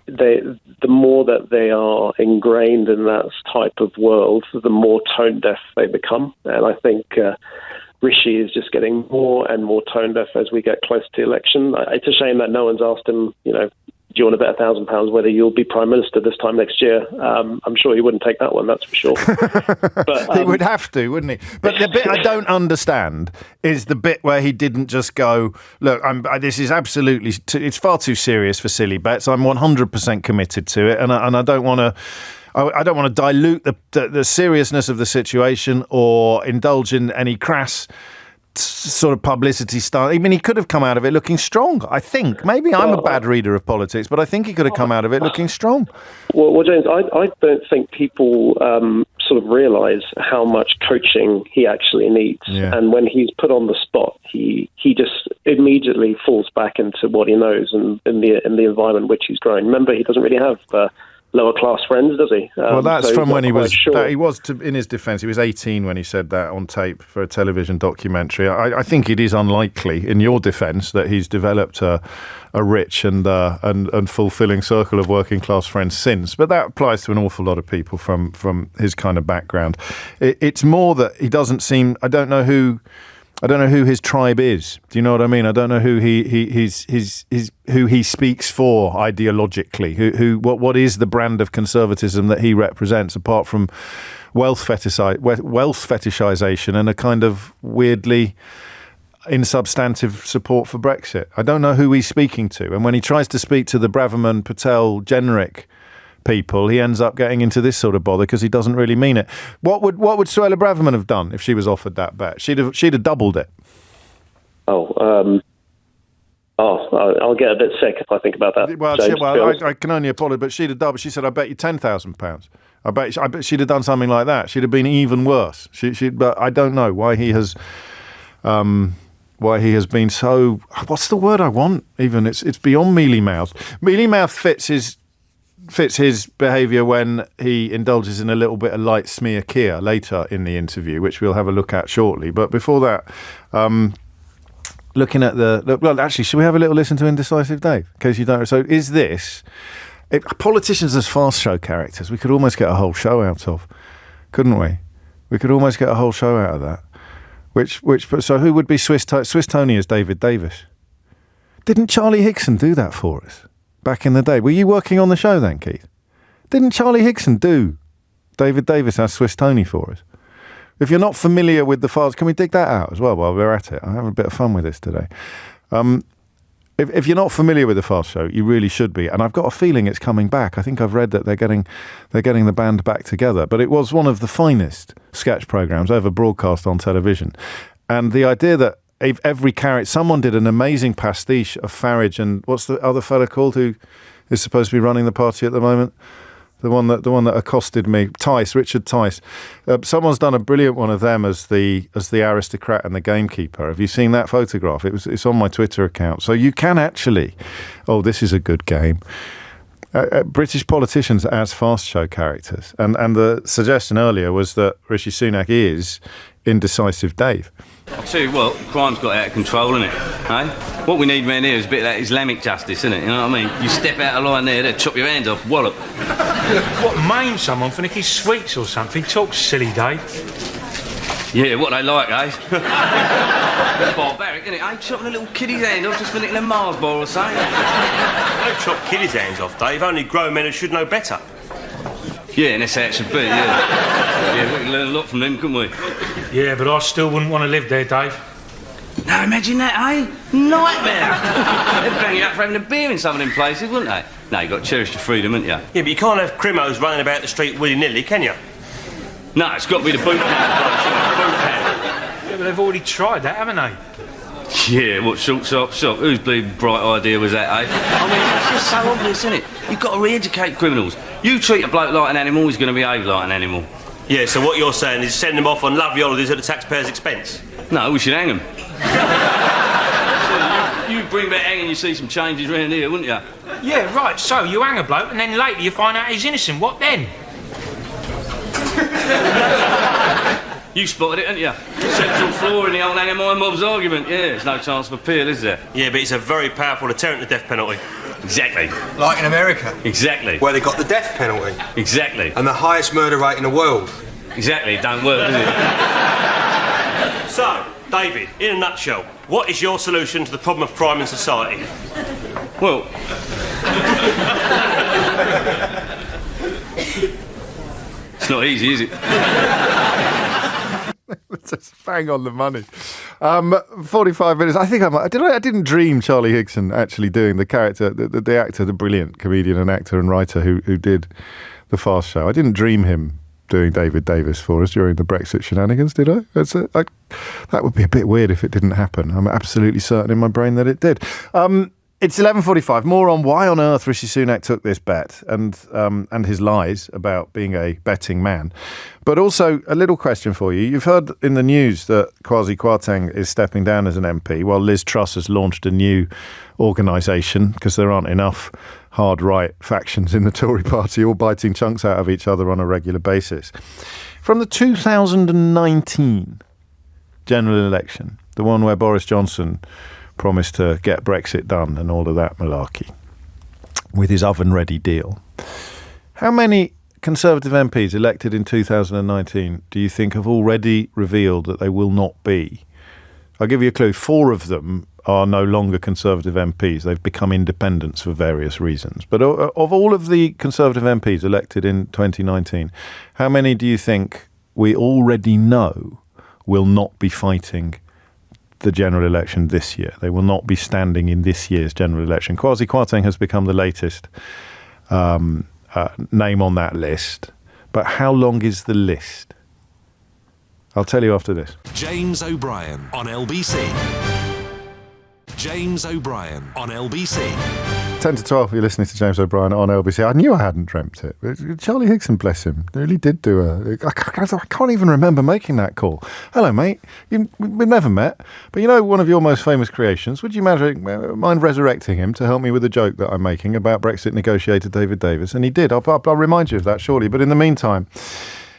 the more that they are ingrained in that type of world, the more tone deaf they become. And I think Rishi is just getting more and more tone deaf as we get close to the election. It's a shame that no one's asked him, do you want to bet £1,000 whether you'll be Prime Minister this time next year? I'm sure he wouldn't take that one, that's for sure. But, he would have to, wouldn't he? But the bit I don't understand is the bit where he didn't just go, look, this is absolutely, it's far too serious for silly bets. I'm 100% committed to it, and I don't want to. I don't want to dilute the seriousness of the situation or indulge in any crass sort of publicity stunt. I mean, he could have come out of it looking strong, I think. Maybe I'm a bad reader of politics, but I think he could have come out of it looking strong. Well, James, I don't think people sort of realise how much coaching he actually needs. Yeah. And when he's put on the spot, he just immediately falls back into what he knows and in the environment which he's grown. Remember, he doesn't really have lower class friends, does he? Well, that's so from when he was. Sure. He was, in his defence, he was 18 when he said that on tape for a television documentary. I think it is unlikely, in your defence, that he's developed a rich and fulfilling circle of working class friends since. But that applies to an awful lot of people from his kind of background. It's more that he doesn't seem. I don't know who his tribe is. Do you know what I mean? I don't know who who he speaks for ideologically. What is the brand of conservatism that he represents, apart from wealth fetishization and a kind of weirdly insubstantive support for Brexit? I don't know who he's speaking to. And when he tries to speak to the Braverman Patel generic people, he ends up getting into this sort of bother because he doesn't really mean it. What would Suella Braverman have done if she was offered that bet? She'd have doubled it. I'll get a bit sick if I think about that. Well, I can only apologise, but she'd have doubled. She said, "I bet you £10,000." I bet she'd have done something like that. She'd have been even worse. But I don't know why he has been so. What's the word I want? Even it's beyond mealy-mouthed. Mealy-mouthed fits his behaviour when he indulges in a little bit of light smear Keir later in the interview, which we'll have a look at shortly. But before that, looking at actually, should we have a little listen to Indecisive Dave? In case you don't. So is this... politicians as fast show characters, we could almost get a whole show out of, couldn't we? We could almost get a whole show out of that. So who would be Swiss Tony as David Davis? Didn't Charlie Hickson do that for us back in the day? Were you working on the show then, Keith? Didn't Charlie Hickson do David Davis as Swiss Tony for us? If you're not familiar with the files, can we dig that out as well while we're at it? I'm having a bit of fun with this today. If you're not familiar with the Fast Show, you really should be. And I've got a feeling it's coming back. I think I've read that they're getting the band back together. But it was one of the finest sketch programmes ever broadcast on television. And the idea that every character... Someone did an amazing pastiche of Farage and... What's the other fella called who is supposed to be running the party at the moment? The one that accosted me, Richard Tice. Someone's done a brilliant one of them as the aristocrat and the gamekeeper. Have you seen that photograph? It's on my Twitter account. So you can actually, this is a good game. British politicians as Fast Show characters, and the suggestion earlier was that Rishi Sunak is Indecisive Dave. I'll tell you what, crime's got out of control, isn't it? Hey? What we need around here is a bit of that Islamic justice, isn't it? You know what I mean? You step out of line there, they'll chop your hands off, wallop. What, maim someone for nicking sweets or something? Talk silly, Dave. Yeah, what they like, eh? Barbaric, isn't it? Ain't chopping a little kiddie's hand off just for nicking a Mars bar or something. Don't chop kiddies' hands off, Dave. Only grown men who should know better. Yeah, and that's how it should be, yeah. Yeah, we can learn a lot from them, couldn't we? Yeah, but I still wouldn't want to live there, Dave. Now, imagine that, eh? Nightmare! They'd bang you up for having a beer in some of them places, wouldn't they? No, you've got to cherish your freedom, haven't you? Yeah, but you can't have crimos running about the street willy-nilly, can you? No, it's got to be the boot hand. Yeah, but they've already tried that, haven't they? Yeah, what, short, sharp, shock? Whose big, bright idea was that, eh? I mean, it's just so obvious, isn't it? You've got to re-educate criminals. You treat a bloke like an animal, he's going to behave like an animal. Yeah, so what you're saying is send them off on lovely holidays at the taxpayer's expense? No, we should hang them. So you bring back hanging, you see some changes around here, wouldn't you? Yeah, right, so you hang a bloke and then later you find out he's innocent. What then? You spotted it, haven't you? Central flaw in the old Angamine mob's argument. Yeah, there's no chance of appeal, is there? Yeah, but it's a very powerful deterrent to the death penalty. Exactly. Like in America? Exactly. Where they got the death penalty? Exactly. And the highest murder rate in the world? Exactly, it don't work, does it? So, David, in a nutshell, what is your solution to the problem of crime in society? Well... it's not easy, is it? Just bang on the money. 45 minutes. I think I didn't dream Charlie Higson actually doing the character, the actor, the brilliant comedian and actor and writer who did the Fast Show. I didn't dream him doing David Davis for us during the Brexit shenanigans, did I? That would be a bit weird if it didn't happen. I'm absolutely certain in my brain that it did. It's 11:45. More on why on earth Rishi Sunak took this bet and his lies about being a betting man. But also a little question for you. You've heard in the news that Kwasi Kwarteng is stepping down as an MP while Liz Truss has launched a new organisation because there aren't enough hard right factions in the Tory party all biting chunks out of each other on a regular basis. From the 2019 general election, the one where Boris Johnson promised to get Brexit done and all of that malarkey with his oven-ready deal. How many Conservative MPs elected in 2019 do you think have already revealed that they will not be? I'll give you a clue. 4 of them are no longer Conservative MPs. They've become independents for various reasons. But of all of the Conservative MPs elected in 2019, how many do you think we already know will not be fighting the general election this year? They will not be standing in this year's general election. Kwasi Kwarteng has become the latest name on that list. But how long is the list? I'll tell you after this. James O'Brien on LBC. James O'Brien on LBC. 10 to 12, you're listening to James O'Brien on LBC. I knew I hadn't dreamt it. Charlie Higson, bless him, really did do I can't even remember making that call. Hello, mate. We've never met, but you know one of your most famous creations. Would you mind resurrecting him to help me with a joke that I'm making about Brexit negotiator David Davis? And he did. I'll remind you of that shortly. But in the meantime,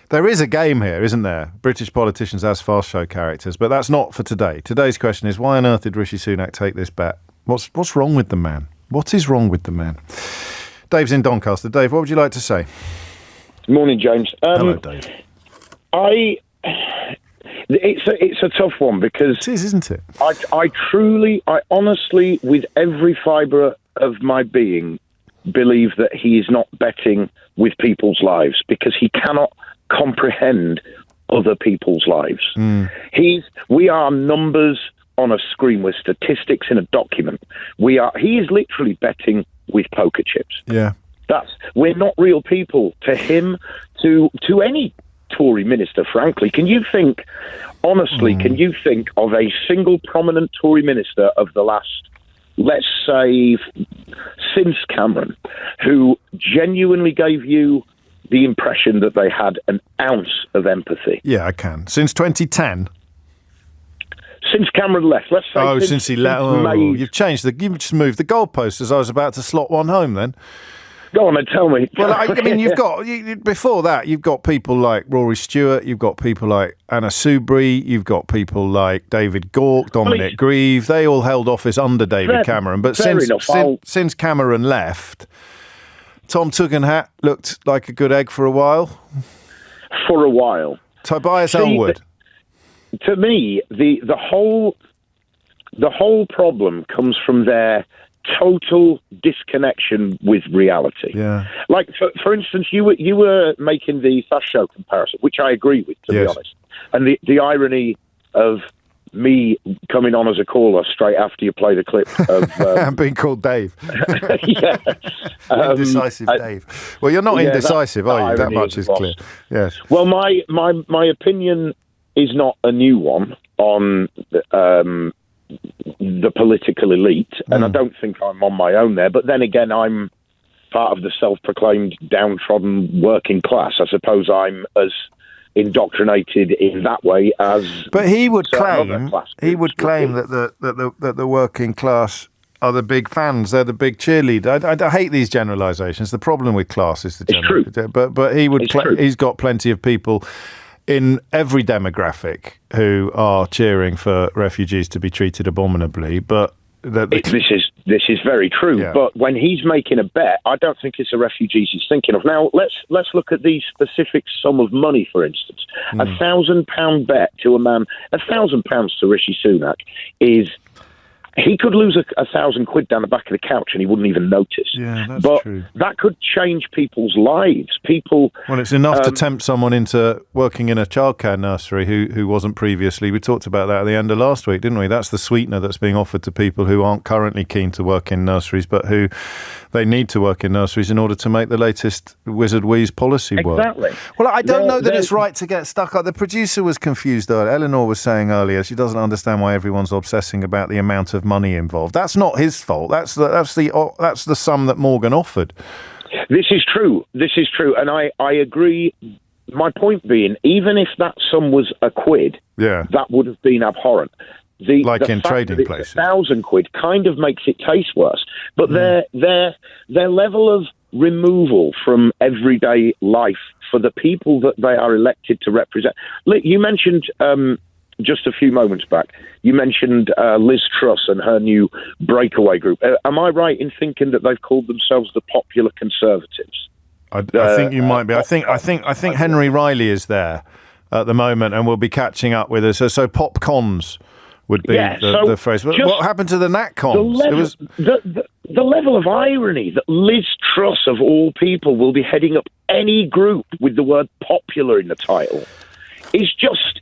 there is a game here, isn't there? British politicians as Fast Show characters, but that's not for today. Today's question is, why on earth did Rishi Sunak take this bet? What's wrong with the man? What is wrong with the man? Dave's in Doncaster. Dave, what would you like to say? Good morning, James. Hello, Dave. It's a tough one because it is, isn't it? I honestly, with every fibre of my being, believe that he is not betting with people's lives because he cannot comprehend other people's lives. We are numbers on a screen with statistics in a document. He is literally betting with poker chips. Yeah. We're not real people to him, to any Tory minister, frankly. Can you think of a single prominent Tory minister of the last, let's say, since Cameron, who genuinely gave you the impression that they had an ounce of empathy? Yeah, I can. Since 2010? Since Cameron left, let's say. Since he left. You've just moved the goalposts as I was about to slot one home then. Go on and tell me. Well, I mean, before that, you've got people like Rory Stewart, you've got people like Anna Soubry, you've got people like David Gauke, Dominic Grieve. They all held office under David Cameron. But since Cameron left, Tom Tugendhat looked like a good egg for a while. Tobias Ellwood. To me, the whole problem comes from their total disconnection with reality. Yeah. Like, for instance, you were making the Fast Show comparison, which I agree with, to be honest. And the irony of me coming on as a caller straight after you play the clip of... being called Dave. Yeah. Indecisive Dave. Well, you're not indecisive, are you? That much is clear. Yes. Well, my opinion is not a new one on... the political elite, and I don't think I'm on my own there. But then again, I'm part of the self-proclaimed downtrodden working class. I suppose I'm as indoctrinated in that way as. But he would claim that the working class are the big fans. They're the big cheerleader. I hate these generalisations. The problem with class is the general. It's true. But he would. He's got plenty of people in every demographic who are cheering for refugees to be treated abominably, but this is very true. Yeah. But when he's making a bet, I don't think it's the refugees he's thinking of. Now let's look at the specific sum of money, for instance. £1,000 bet to a man, £1,000 to Rishi Sunak is. He could lose £1,000 down the back of the couch and he wouldn't even notice. Yeah, that's true. That could change people's lives. Well, it's enough to tempt someone into working in a childcare nursery who wasn't previously. We talked about that at the end of last week, didn't we? That's the sweetener that's being offered to people who aren't currently keen to work in nurseries, but who they need to work in nurseries in order to make the latest Wizard Wheeze policy work. Exactly. Well, I don't know that it's right to get stuck up. The producer was confused earlier. Eleanor was saying earlier she doesn't understand why everyone's obsessing about the amount of money involved. That's not his fault. That's the sum that Morgan offered. This is true, and I agree. My point being, even if that sum was £1, that would have been abhorrent. Like in trading places, £1,000 kind of makes it taste worse. But their level of removal from everyday life for the people that they are elected to represent. You mentioned. Just a few moments back, you mentioned Liz Truss and her new breakaway group. Am I right in thinking that they've called themselves the Popular Conservatives? I think you might be. I think Henry Riley is there at the moment, and we'll be catching up with us. So PopCons would be the phrase. What happened to the NatCons? The level of irony that Liz Truss, of all people, will be heading up any group with the word popular in the title is just.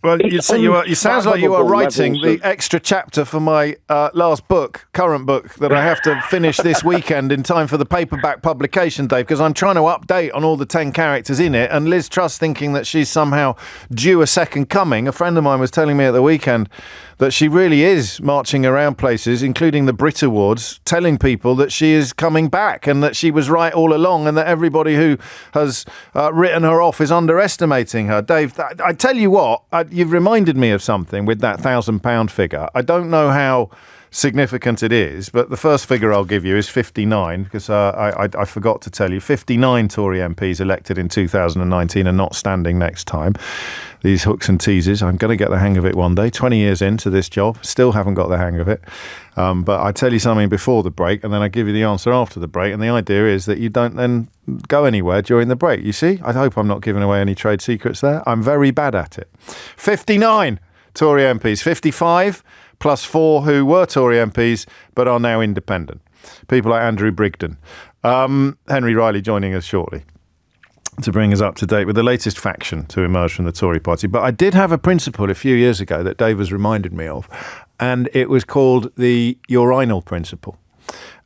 Well, you sounds like you are writing the extra chapter for my current book, that I have to finish this weekend in time for the paperback publication, Dave, because I'm trying to update on all the 10 characters in it, and Liz Truss thinking that she's somehow due a second coming. A friend of mine was telling me at the weekend that she really is marching around places, including the Brit Awards, telling people that she is coming back and that she was right all along, and that everybody who has written her off is underestimating her. Dave, I tell you what, you've reminded me of something with that £1,000 figure. I don't know how significant it is, but the first figure I'll give you is 59, because I forgot to tell you, 59 Tory MPs elected in 2019 are not standing next time. These hooks and teases, I'm going to get the hang of it one day. 20 years into this job, still haven't got the hang of it. But I tell you something before the break, and then I give you the answer after the break. And the idea is that you don't then go anywhere during the break. You see? I hope I'm not giving away any trade secrets there. I'm very bad at it. 59 Tory MPs, 55 plus 4 who were Tory MPs but are now independent. People like Andrew Brigden. Henry Riley joining us shortly. to bring us up to date with the latest faction to emerge from the Tory party. But I did have a principle a few years ago that Dave has reminded me of, and it was called the urinal principle.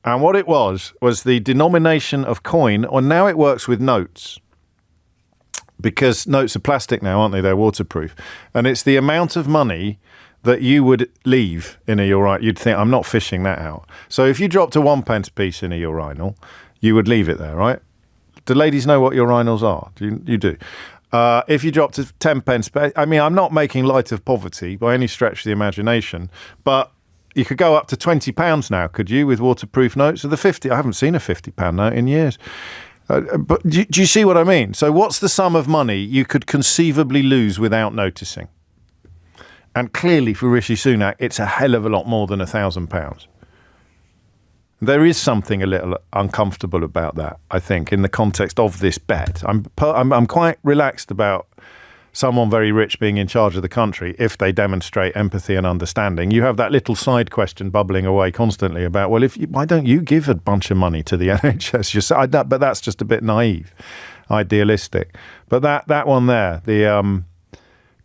And what it was the denomination of coin, or now it works with notes, because notes are plastic now, aren't they? They're waterproof. And it's the amount of money that you would leave in a urinal. You'd think, I'm not fishing that out. So if you dropped a 1p piece in a urinal, you would leave it there, right? Do ladies know what urinals are? You do. If you dropped a 10p, I mean, I'm not making light of poverty by any stretch of the imagination, but you could go up to £20 now, could you, with waterproof notes? Or the 50, I haven't seen a £50 note in years. But do you see what I mean? So what's the sum of money you could conceivably lose without noticing? And clearly for Rishi Sunak, it's a hell of a lot more than £1,000. There is something a little uncomfortable about that, I think, in the context of this bet. I'm quite relaxed about someone very rich being in charge of the country if they demonstrate empathy and understanding. You have that little side question bubbling away constantly about, well, why don't you give a bunch of money to the NHS? But that's just a bit naive, idealistic. But that one there, the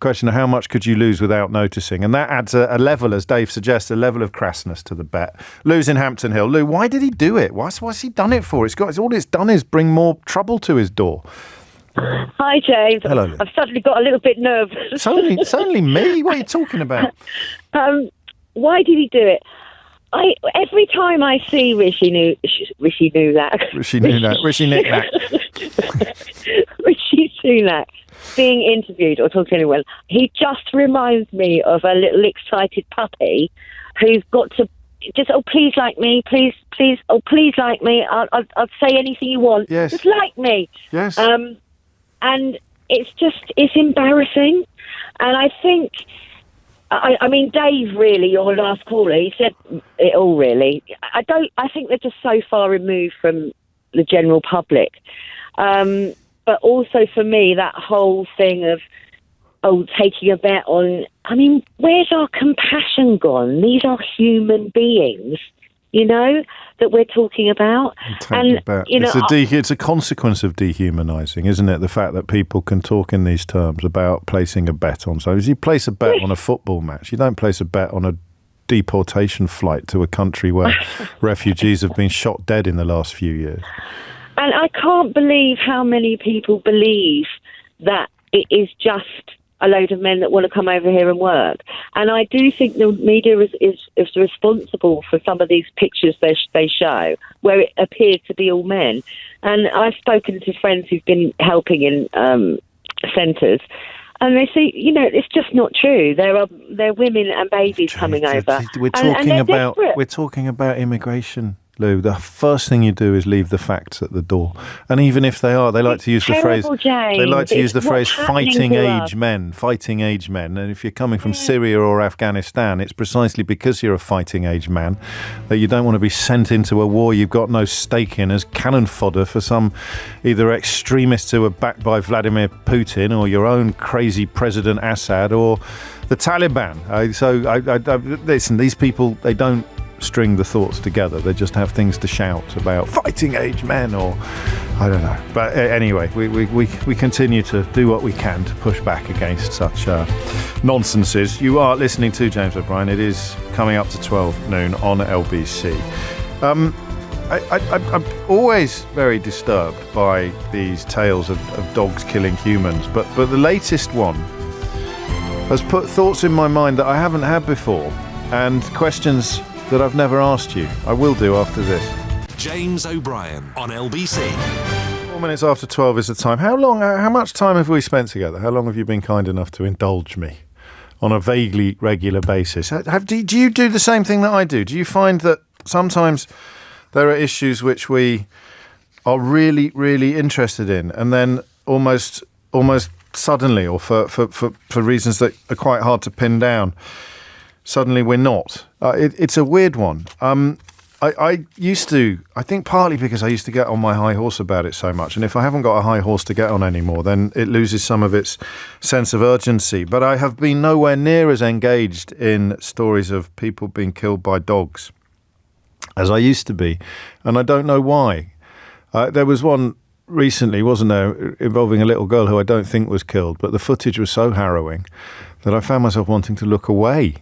question of how much could you lose without noticing, and that adds a level, as Dave suggests, a level of crassness to the bet. Lou's in Hampton Hill. Lou, why did he do it? What's he done it for? All it's done is bring more trouble to his door. Hi, James. Hello, Lou. I've suddenly got a little bit nervous. It's only me. What are you talking about? Why did he do it? Every time I see Rishi Sunak being interviewed or talking to anyone, he just reminds me of a little excited puppy who's got to just, please like me, please, please like me. I'll say anything you want. Yes. Just like me. Yes. And it's embarrassing. And I think, I mean, Dave, really, your last caller, he said it all, really. I think they're just so far removed from the general public. But also for me, that whole thing of, taking a bet on, I mean, where's our compassion gone? These are human beings, that we're talking about. It's a consequence of dehumanising, isn't it? The fact that people can talk in these terms about placing a bet on. So, you place a bet on a football match. You don't place a bet on a deportation flight to a country where refugees have been shot dead in the last few years. And I can't believe how many people believe that it is just a load of men that want to come over here and work. And I do think the media is responsible for some of these pictures they show, where it appears to be all men. And I've spoken to friends who've been helping in centres, and they say, it's just not true. There are women and babies coming over. We're talking about immigration, Lou. The first thing you do is leave the facts at the door, and even if they like to use the phrase. James. They like to use the phrase "fighting age men." And if you're coming from Syria or Afghanistan, it's precisely because you're a fighting age man that you don't want to be sent into a war you've got no stake in as cannon fodder for some either extremists who are backed by Vladimir Putin or your own crazy President Assad or the Taliban. Listen, these people, they don't string the thoughts together. They just have things to shout about fighting age men, or I don't know. But anyway, we continue to do what we can to push back against such nonsenses. You are listening to James O'Brien. It is coming up to 12 noon on LBC. I'm always very disturbed by these tales of dogs killing humans, but the latest one has put thoughts in my mind that I haven't had before, and questions that I've never asked you. I will do after this. James O'Brien on LBC. 4 minutes after 12 is the time. How much time have we spent together? How long have you been kind enough to indulge me on a vaguely regular basis? Do you do the same thing that I do? Do you find that sometimes there are issues which we are really, really interested in, and then almost suddenly, or for reasons that are quite hard to pin down, suddenly we're not? It's a weird one. I used to, I think partly because I used to get on my high horse about it so much, and if I haven't got a high horse to get on anymore, then it loses some of its sense of urgency. But I have been nowhere near as engaged in stories of people being killed by dogs as I used to be, and I don't know why. There was one recently, wasn't there, involving a little girl who I don't think was killed, but the footage was so harrowing that I found myself wanting to look away.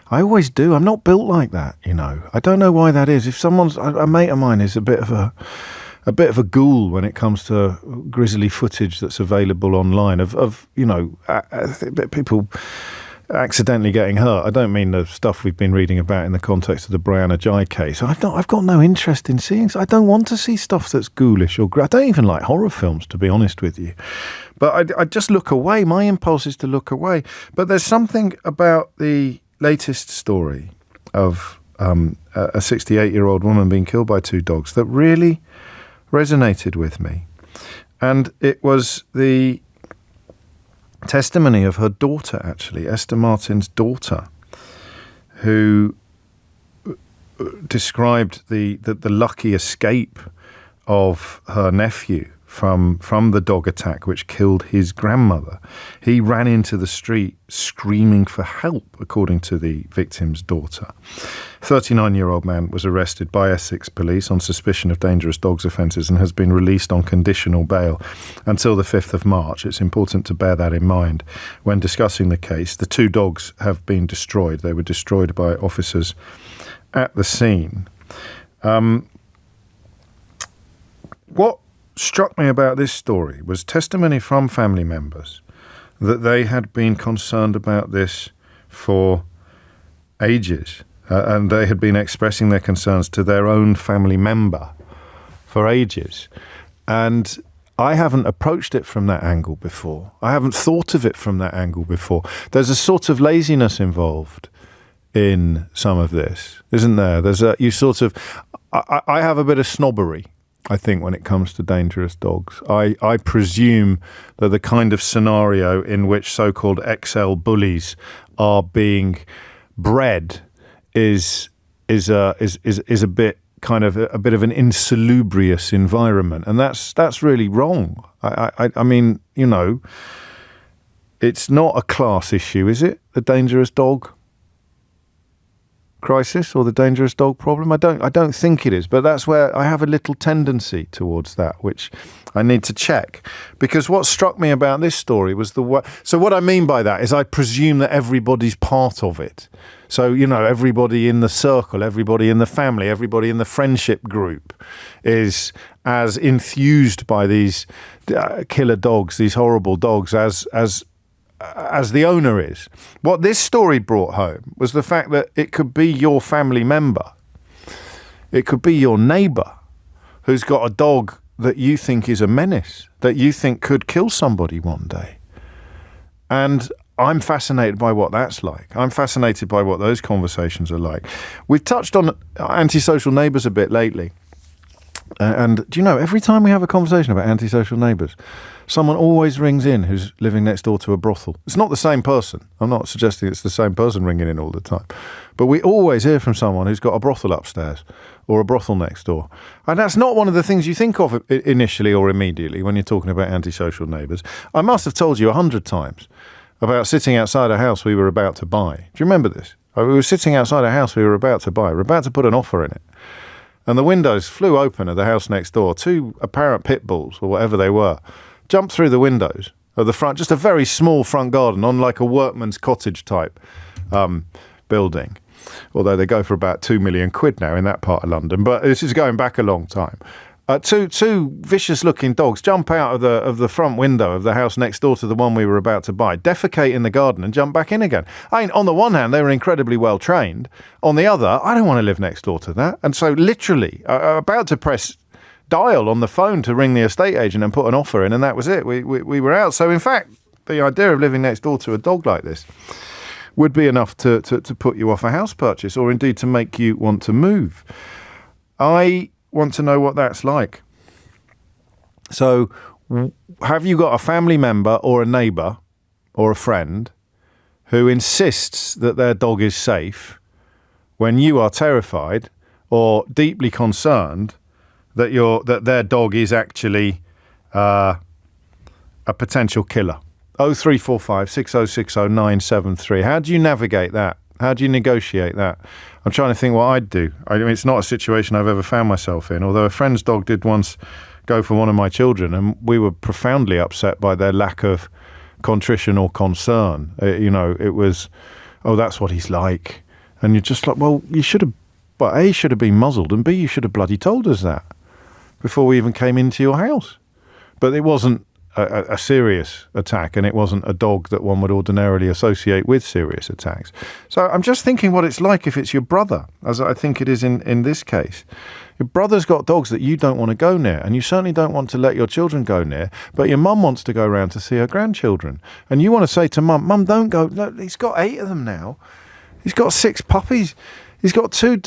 I always do. I'm not built like that, you know. I don't know why that is. If a mate of mine is a bit of a ghoul when it comes to grisly footage that's available online of you know, people accidentally getting hurt. I don't mean the stuff we've been reading about in the context of the Brianna Jai case. I've got no interest in seeing. I don't want to see stuff that's ghoulish or I don't even like horror films, to be honest with you. But I just look away. My impulse is to look away. But there's something about the latest story of a 68-year-old woman being killed by 2 dogs that really resonated with me. And it was the testimony of her daughter, actually, Esther Martin's daughter, who described the lucky escape of her nephew from the dog attack which killed his grandmother. He ran into the street screaming for help, according to the victim's daughter. 39-year-old man was arrested by Essex police on suspicion of dangerous dogs offences and has been released on conditional bail until the 5th of March. It's important to bear that in mind when discussing the case. The 2 dogs have been destroyed. They were destroyed by officers at the scene. What struck me about this story was testimony from family members that they had been concerned about this for ages, and they had been expressing their concerns to their own family member for ages. And I haven't approached it from that angle before. I haven't thought of it from that angle before. There's a sort of laziness involved in some of this, isn't there? I have a bit of snobbery, I think, when it comes to dangerous dogs. I presume that the kind of scenario in which so-called XL bullies are being bred is a bit kind of a bit of an insalubrious environment, and that's really wrong. I mean, you know, it's not a class issue, is it? The dangerous dog crisis or the dangerous dog problem? I don't think it is, but that's where I have a little tendency towards that, which I need to check. Because what struck me about this story was so what I mean by that is I presume that everybody's part of it. So, you know, everybody in the circle, everybody in the family, everybody in the friendship group is as enthused by these killer dogs, these horrible dogs, as the owner is. What this story brought home was the fact that it could be your family member. It could be your neighbour who's got a dog that you think is a menace, that you think could kill somebody one day. And I'm fascinated by what that's like. I'm fascinated by what those conversations are like. We've touched on antisocial neighbours a bit lately. And do you know, every time we have a conversation about antisocial neighbours, someone always rings in who's living next door to a brothel. It's not the same person. I'm not suggesting it's the same person ringing in all the time. But we always hear from someone who's got a brothel upstairs or a brothel next door. And that's not one of the things you think of initially or immediately when you're talking about antisocial neighbours. I must have told you 100 times about sitting outside a house we were about to buy. Do you remember this? We were sitting outside a house we were about to buy. We were about to put an offer in it. And the windows flew open of the house next door. 2 apparent pit bulls, or whatever they were, jumped through the windows of the front, just a very small front garden on like a workman's cottage type building. Although they go for about £2 million now in that part of London. But this is going back a long time. Two vicious-looking dogs jump out of the front window of the house next door to the one we were about to buy, defecate in the garden and jump back in again. I mean, on the one hand, they were incredibly well-trained. On the other, I don't want to live next door to that. And so literally, about to press dial on the phone to ring the estate agent and put an offer in, and that was it. We were out. So in fact, the idea of living next door to a dog like this would be enough to put you off a house purchase, or indeed to make you want to move. I want to know what that's like. So have you got a family member or a neighbour or a friend who insists that their dog is safe when you are terrified or deeply concerned that their dog is actually a potential killer? 0345 6060 973. How do you navigate that? How do you negotiate that? I'm trying to think what I'd do. I mean, it's not a situation I've ever found myself in, although a friend's dog did once go for one of my children, and we were profoundly upset by their lack of contrition or concern. It was, oh, that's what he's like. And you're just like, well, you should have, well, A, should have been muzzled, and B, you should have bloody told us that before we even came into your house. But it wasn't a serious attack, and it wasn't a dog that one would ordinarily associate with serious attacks. So I'm just thinking what it's like if it's your brother, as I think it is in this case. Your brother's got dogs that you don't want to go near, and you certainly don't want to let your children go near, but your mum wants to go around to see her grandchildren. And you want to say to Mum, don't go. Look, he's got 8 of them now. He's got 6 puppies. He's got two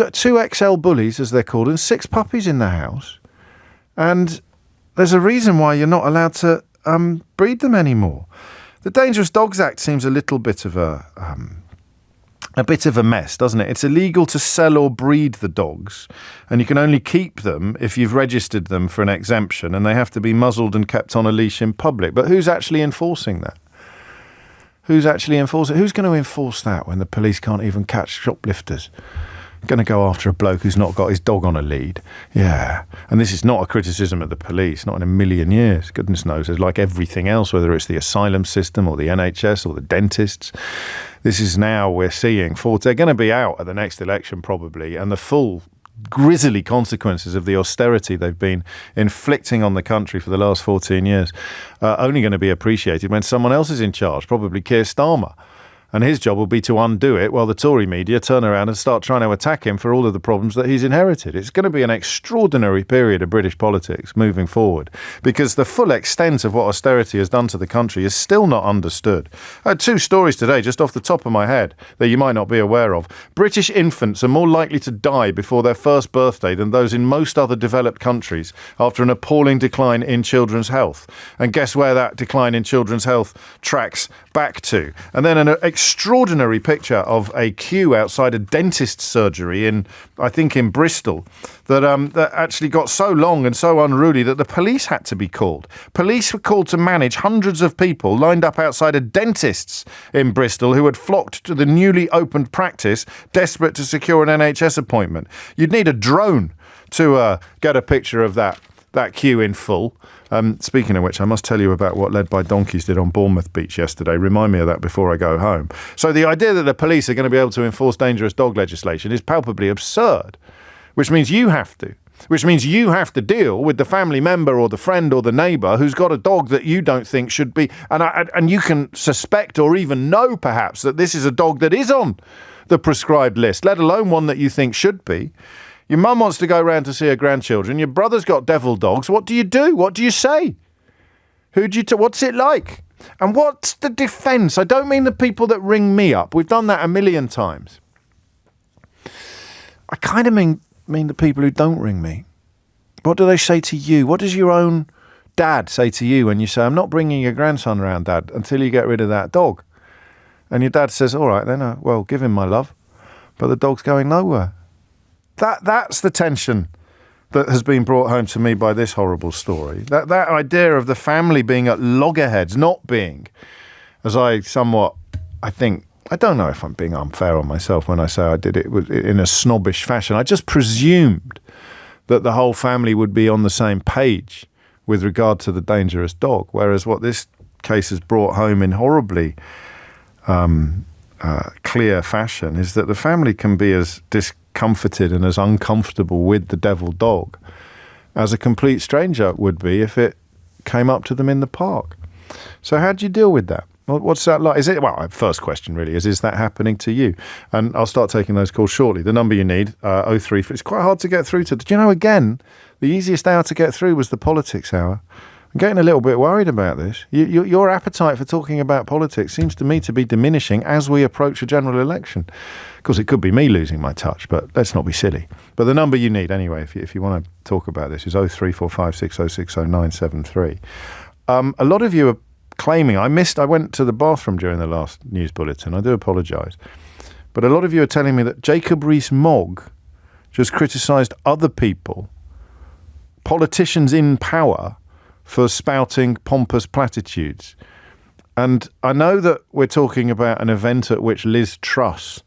XL bullies, as they're called, and 6 puppies in the house. And there's a reason why you're not allowed to breed them anymore. The Dangerous Dogs Act seems a little bit of a mess, doesn't it? It's illegal to sell or breed the dogs, and you can only keep them if you've registered them for an exemption, and they have to be muzzled and kept on a leash in public. But who's actually enforcing that? Who's actually enforcing? Who's going to enforce that when the police can't even catch shoplifters? Going to go after a bloke who's not got his dog on a lead. Yeah. And this is not a criticism of the police, not in a million years. Goodness knows, it's like everything else, whether it's the asylum system or the NHS or the dentists. This is now we're seeing, they're going to be out at the next election probably, and the full grisly consequences of the austerity they've been inflicting on the country for the last 14 years are only going to be appreciated when someone else is in charge, probably Keir Starmer. And his job will be to undo it while the Tory media turn around and start trying to attack him for all of the problems that he's inherited. It's going to be an extraordinary period of British politics moving forward, because the full extent of what austerity has done to the country is still not understood. I had 2 stories today, just off the top of my head, that you might not be aware of. British infants are more likely to die before their first birthday than those in most other developed countries after an appalling decline in children's health. And guess where that decline in children's health tracks back to? And then an extraordinary picture of a queue outside a dentist's surgery in Bristol that actually got so long and so unruly that the police had to be called. Police were called to manage hundreds of people lined up outside a dentist's in Bristol who had flocked to the newly opened practice, desperate to secure an NHS appointment. You'd need a drone to get a picture of that queue in full. Speaking of which, I must tell you about what Led by Donkeys did on Bournemouth Beach yesterday. Remind me of that before I go home. So the idea that the police are going to be able to enforce dangerous dog legislation is palpably absurd, which means you have to deal with the family member or the friend or the neighbour who's got a dog that you don't think should be, and you can suspect or even know perhaps that this is a dog that is on the prescribed list, let alone one that you think should be. Your mum wants to go round to see her grandchildren. Your brother's got devil dogs. What do you do? What do you say? What's it like? And what's the defence? I don't mean the people that ring me up. We've done that a million times. I kind of mean the people who don't ring me. What do they say to you? What does your own dad say to you when you say, I'm not bringing your grandson around, Dad, until you get rid of that dog? And your dad says, all right, then, well, give him my love. But the dog's going nowhere. That's the tension that has been brought home to me by this horrible story. That idea of the family being at loggerheads, not being, as I don't know if I'm being unfair on myself when I say I did it in a snobbish fashion. I just presumed that the whole family would be on the same page with regard to the dangerous dog, whereas what this case has brought home in horribly clear fashion is that the family can be as discomforted and as uncomfortable with the devil dog as a complete stranger would be if it came up to them in the park. So how do you deal with that? What's that like? First question really is that happening to you? And I'll start taking those calls shortly. The number you need, 03. It's quite hard to get through to. Do you know, again, the easiest hour to get through was the politics hour. I'm getting a little bit worried about this. Your appetite for talking about politics seems to me to be diminishing as we approach a general election. Of course, it could be me losing my touch, but let's not be silly. But the number you need, anyway, if you want to talk about this, is 03456060973. A lot of you are claiming, I went to the bathroom during the last news bulletin. I do apologise. But a lot of you are telling me that Jacob Rees-Mogg just criticised other people, politicians in power, for spouting pompous platitudes. And I know that we're talking about an event at which Liz Truss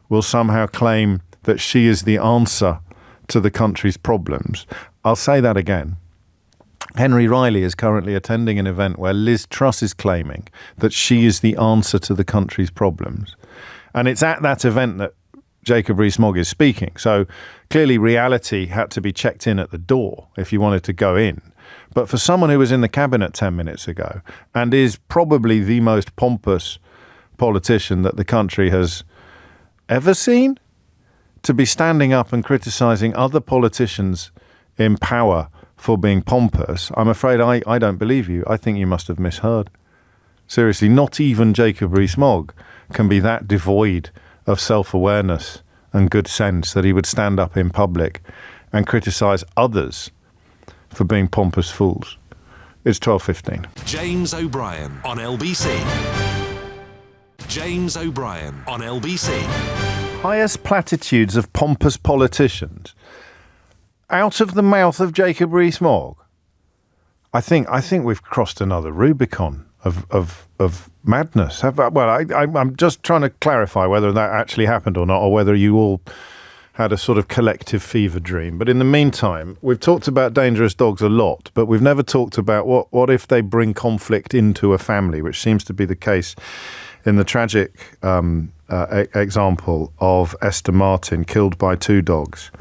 will somehow claim that she is the answer to the country's problems. I'll say that again. Henry Riley is currently attending an event where Liz Truss is claiming that she is the answer to the country's problems. And it's at that event that Jacob Rees-Mogg is speaking. So clearly reality had to be checked in at the door if you wanted to go in. But for someone who was in the cabinet 10 minutes ago and is probably the most pompous politician that the country has ever seen, to be standing up and criticising other politicians in power for being pompous, I'm afraid I don't believe you. I think you must have misheard. Seriously, not even Jacob Rees-Mogg can be that devoid of self-awareness and good sense that he would stand up in public and criticise others for being pompous fools. It's 12:15. James O'Brien on LBC. James O'Brien on LBC. Highest platitudes of pompous politicians out of the mouth of Jacob Rees-Mogg. I think we've crossed another Rubicon of madness. I'm just trying to clarify whether that actually happened or not, or whether you all had a sort of collective fever dream. But in the meantime, we've talked about dangerous dogs a lot, but we've never talked about what if they bring conflict into a family, which seems to be the case in the tragic example of Esther Martin, killed by 2 dogs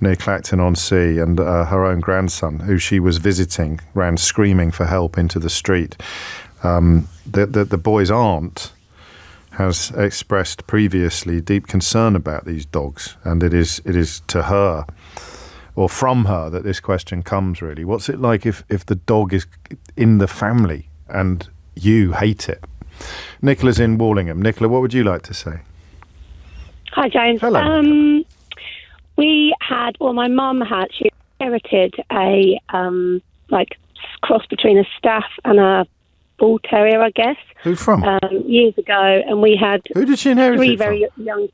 near Clacton-on-Sea, and her own grandson, who she was visiting, ran screaming for help into the street. The boy's aunt has expressed previously deep concern about these dogs, and it is to her, or from her, that this question comes, really. What's it like if the dog is in the family and you hate it? Nicola's in Wallingham. Nicola, what would you like to say? Hi, James. Hello. My mum had, she inherited a, cross between a staff and a bull terrier, I guess. Who from? Years ago, and we had... Who did she inherit 3 it from? very young...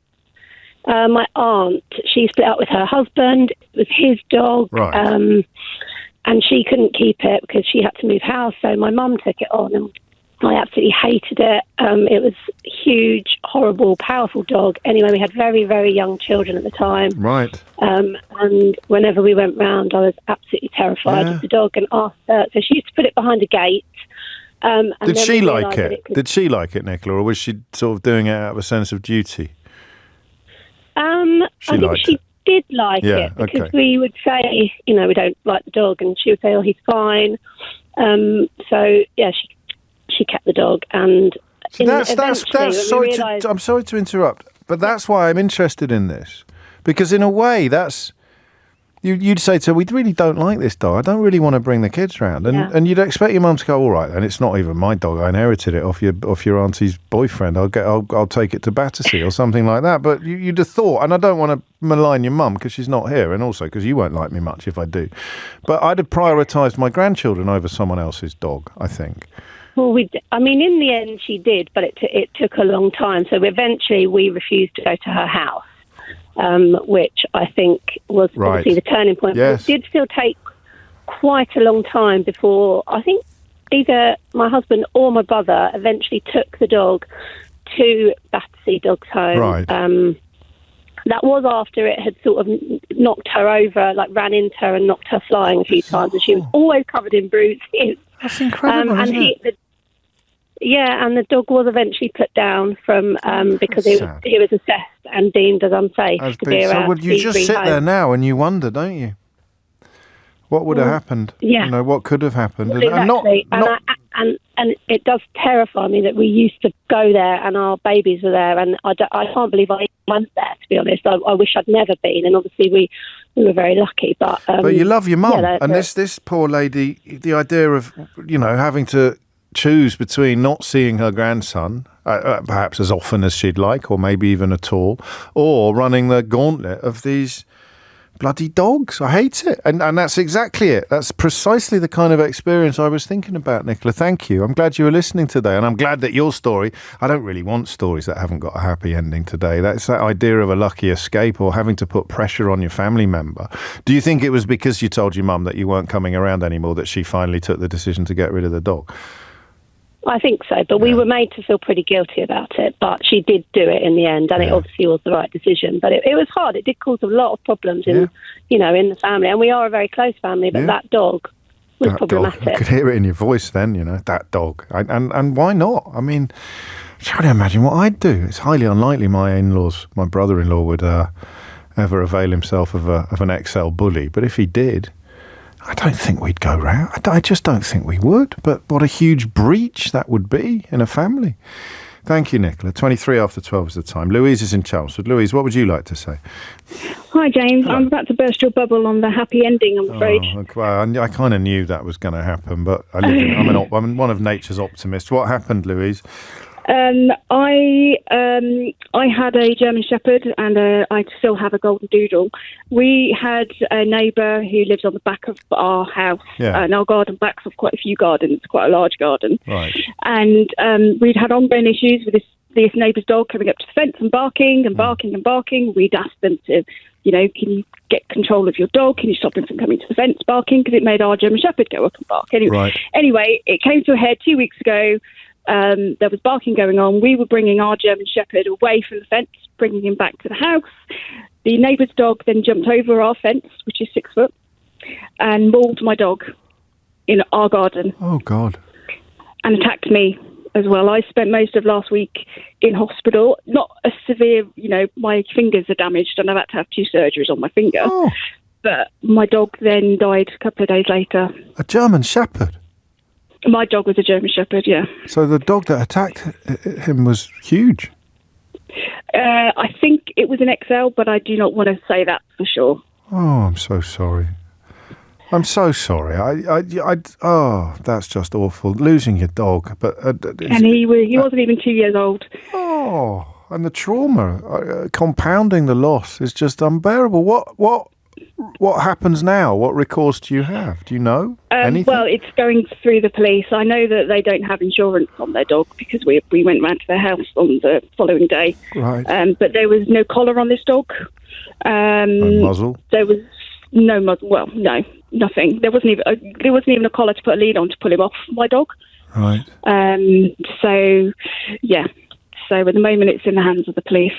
my aunt, she split up with her husband. It was his dog. Right. And she couldn't keep it because she had to move house, so my mum took it on, and I absolutely hated it. It was a huge, horrible, powerful dog. Anyway, we had very, very young children at the time. Right. And whenever we went round, I was absolutely terrified of the dog and asked her. So she used to put it behind a gate. And Did then she we like realised it? Did she like it, Nicola, or was she sort of doing it out of a sense of duty? I think she did like it because we would say, we don't like the dog, and she would say, oh, he's fine. She kept the dog, and I'm sorry to interrupt, but that's why I'm interested in this, because in a way that's you'd say to her, we really don't like this dog, I don't really want to bring the kids round, and you'd expect your mum to go, all right, and it's not even my dog, I inherited it off your auntie's boyfriend, I'll take it to Battersea or something like that. But you'd have thought, and I don't want to malign your mum because she's not here, and also because you won't like me much if I do, but I'd have prioritised my grandchildren over someone else's dog, I think. Well, in the end she did, but it took a long time. So eventually we refused to go to her house, which I think was obviously the turning point. Yes. But it did still take quite a long time before I think either my husband or my brother eventually took the dog to Battersea Dogs Home. Right. That was after it had sort of knocked her over, ran into her and knocked her flying a few times, and she was always covered in bruises. That's incredible, isn't it? And the dog was eventually put down from because he was assessed and deemed as unsafe to be around. So would you just sit there now and you wonder, don't you? What would have happened? Yeah. What could have happened? Well, exactly. And it does terrify me that we used to go there and our babies were there, and I can't believe I went there, to be honest. I wish I'd never been, and obviously we were very lucky. But you love your mum, and this poor lady, the idea of having to choose between not seeing her grandson, perhaps as often as she'd like, or maybe even at all, or running the gauntlet of these bloody dogs. I hate it. And that's exactly it. That's precisely the kind of experience I was thinking about, Nicola. Thank you. I'm glad you were listening today, and I'm glad that your story, I don't really want stories that haven't got a happy ending today. That's that idea of a lucky escape or having to put pressure on your family member. Do you think it was because you told your mum that you weren't coming around anymore that she finally took the decision to get rid of the dog? I think so, but we were made to feel pretty guilty about it, but she did do it in the end, and it obviously was the right decision. But it was hard. It did cause a lot of problems in the family, and we are a very close family, but that dog was problematic. I could hear it in your voice then, that dog. And why not? I mean, I'm trying to imagine what I'd do. It's highly unlikely my brother-in-law would ever avail himself of an XL bully. But if he did, I don't think we'd go round. I just don't think we would. But what a huge breach that would be in a family. Thank you, Nicola. 23 after 12 is the time. Louise is in Chelmsford. Louise, what would you like to say? Hi, James. Hello. I'm about to burst your bubble on the happy ending, I'm afraid. Well, I kind of knew that was going to happen, but I'm one of nature's optimists. What happened, Louise? I had a German Shepherd and I still have a Golden Doodle. We had a neighbour who lives on the back of our house, and our garden backs off quite a few gardens, quite a large garden. Right. And we'd had ongoing issues with this neighbour's dog coming up to the fence and barking and barking and barking. We'd asked them to, can you get control of your dog? Can you stop him from coming to the fence barking? Because it made our German Shepherd go up and bark. Anyway, it came to a head 2 weeks ago. There was barking going on. We were bringing our German Shepherd away from the fence, bringing him back to the house. The neighbour's dog then jumped over our fence, which is 6 foot, and mauled my dog in our garden. Oh, God. And attacked me as well. I spent most of last week in hospital. Not a severe, my fingers are damaged and I've had to have 2 surgeries on my finger. Oh. But my dog then died a couple of days later. A German Shepherd? My dog was a German Shepherd, yeah. So the dog that attacked him was huge? I think it was an XL, but I do not want to say that for sure. Oh, I'm so sorry. I'm so sorry. That's just awful. Losing your dog. And he wasn't even 2 years old. Oh, and the trauma, compounding the loss is just unbearable. What happens now? What recourse do you have? Do you know anything? Well, it's going through the police. I know that they don't have insurance on their dog because we went round to their house on the following day. Right. But there was no collar on this dog. No muzzle? There was no muzzle. Well, no, nothing. There wasn't even a collar to put a lead on to pull him off my dog. Right. So, yeah. So at the moment, it's in the hands of the police.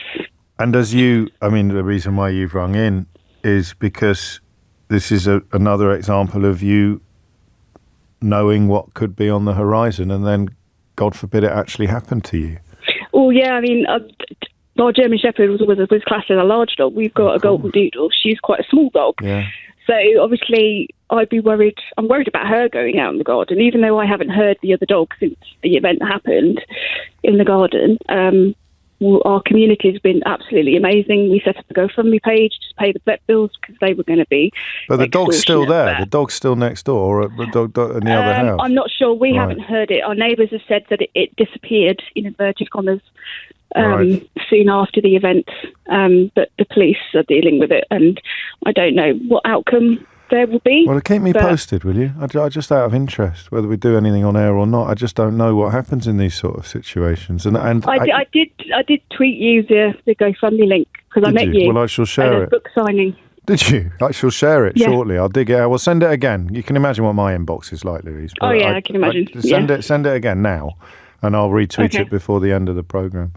And the reason why you've rung in is because this is another example of you knowing what could be on the horizon and then, God forbid, it actually happened to you. Well, yeah, our German Shepherd was classed as a large dog. We've got a Golden Doodle. She's quite a small dog. Yeah. So, obviously, I'd be worried. I'm worried about her going out in the garden, even though I haven't heard the other dog since the event happened in the garden. Our community has been absolutely amazing. We set up a GoFundMe page to pay the vet bills because they were going to be. But the dog's still there. The dog's still next door, or the dog in the other house. I'm not sure. We haven't heard it. Our neighbours have said that it disappeared, in inverted commas, soon after the event. But the police are dealing with it, and I don't know what outcome there will be. Well, keep me posted, will you? I just out of interest, whether we do anything on air or not. I just don't know what happens in these sort of situations. And I did tweet you the GoFundMe link because I met you. Well, I shall share it. Book signing. Did you? I shall share it shortly. I'll dig it out. We'll send it again. You can imagine what my inbox is like, Louise. Oh yeah, I can imagine. Send it again now, and I'll retweet it before the end of the programme.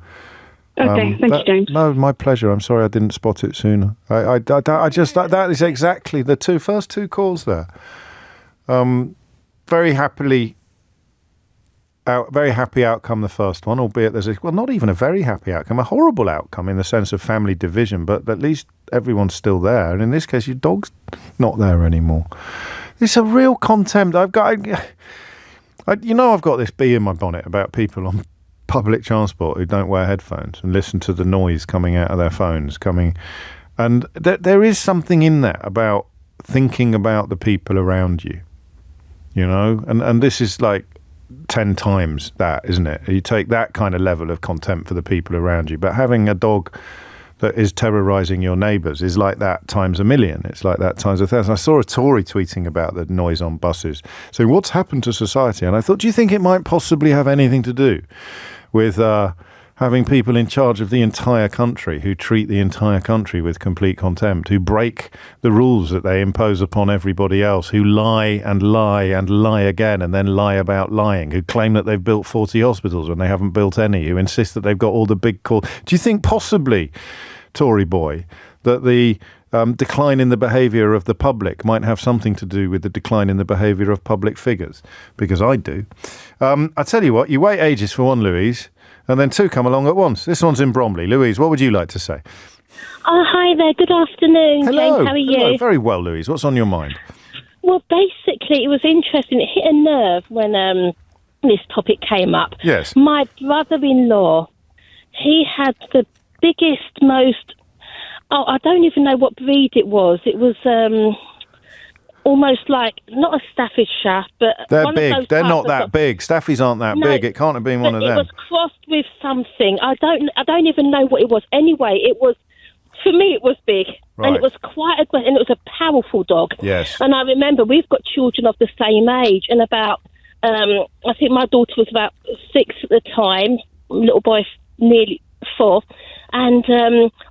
Okay, thank you, James. No, my pleasure. I'm sorry I didn't spot it sooner. That is exactly the first two calls there. Very happy outcome, the first one, albeit not even a very happy outcome, a horrible outcome in the sense of family division, but at least everyone's still there. And in this case, your dog's not there anymore. It's a real contempt. I've got this bee in my bonnet about people on public transport who don't wear headphones and listen to the noise coming out of their phones and there is something in that about thinking about the people around you, and this is like 10 times that, isn't it? You take that kind of level of contempt for the people around you, but having a dog that is terrorising your neighbours is like that times a million. It's like that times 1,000. I saw a Tory tweeting about the noise on buses, saying, what's happened to society? And I thought, do you think it might possibly have anything to do with having people in charge of the entire country who treat the entire country with complete contempt, who break the rules that they impose upon everybody else, who lie and lie and lie again and then lie about lying, who claim that they've built 40 hospitals when they haven't built any, who insist that they've got all the big calls? Do you think possibly, Tory boy, that the decline in the behaviour of the public might have something to do with the decline in the behaviour of public figures, because I do. I tell you what, you wait ages for one, Louise, and then two come along at once. This one's in Bromley. Louise, what would you like to say? Oh, hi there. Good afternoon, Hello. James. How are you? Hello. Very well, Louise. What's on your mind? Well, basically, it was interesting. It hit a nerve when this topic came up. Yes. My brother-in-law, he had the biggest, most... Oh, I don't even know what breed it was. It was almost like, not a Staffordshire, but... They're one big. Of those They're types not that big. Staffies aren't that big. It can't have been one of them. It was crossed with something. I don't even know what it was. Anyway, it was... For me, it was big, Right. and it was quite aggressive, and it was a powerful dog. Yes. And I remember we've got children of the same age, and about, I think my daughter was about 6 at the time, little boy nearly 4, and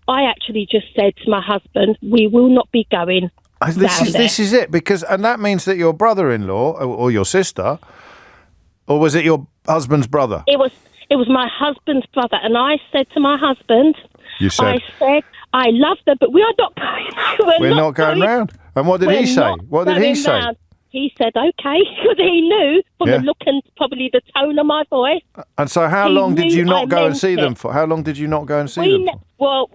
I actually just said to my husband, we will not be going This is it, and that means that your brother-in-law or your sister, or was it your husband's brother? It was my husband's brother, and I said to my husband, I love them, but we are not going. We're not going round. And what did he say? What did he say? Round. He said, okay, because he knew from the look and probably the tone of my voice. And so how long did you not go and see them for? How long did you not go and see them for?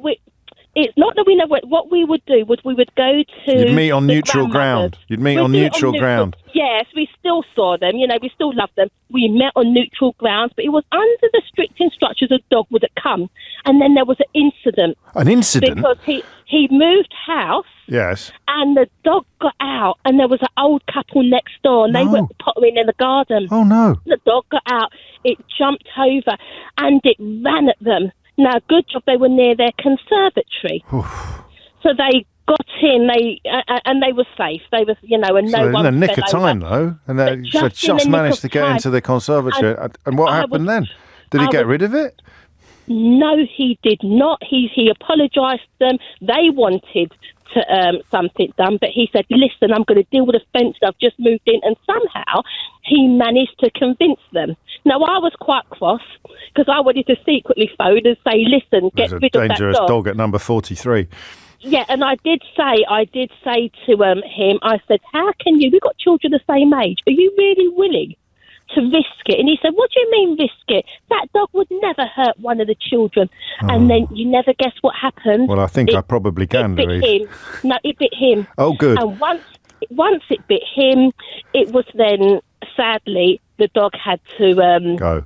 It's not that we know what we would do was we would go to... You'd meet on neutral ground. You'd meet on neutral ground. Yes, we still saw them. We still loved them. We met on neutral grounds, but it was under the strict instructions a dog wouldn't come. And then there was an incident. An incident? Because he moved house. Yes. And the dog got out, and there was an old couple next door, and they were pottering in the garden. Oh, no. The dog got out. It jumped over, and it ran at them. Now, good job they were near their conservatory. So they got in, and they were safe. They were, and no one... in the nick of time, though. And they just managed to get into the conservatory. And what happened then? Did he get rid of it? No, he did not. He apologised to them. They wanted to something done, but he said, listen, I'm going to deal with the fence. I've just moved in. And somehow he managed to convince them. Now, I was quite cross because I wanted to secretly phone and say, listen, get rid of that dog. There's a dangerous dog at number 43. Yeah, and I did say to him, I said, how can you, we've got children the same age, are you really willing to risk it? And he said, what do you mean risk it? That dog would never hurt one of the children. And then you never guess what happened. Well, I think I probably can, Louise. It bit him. No, it bit him. Oh, good. And once it bit him, it was then, sadly, the dog had to go.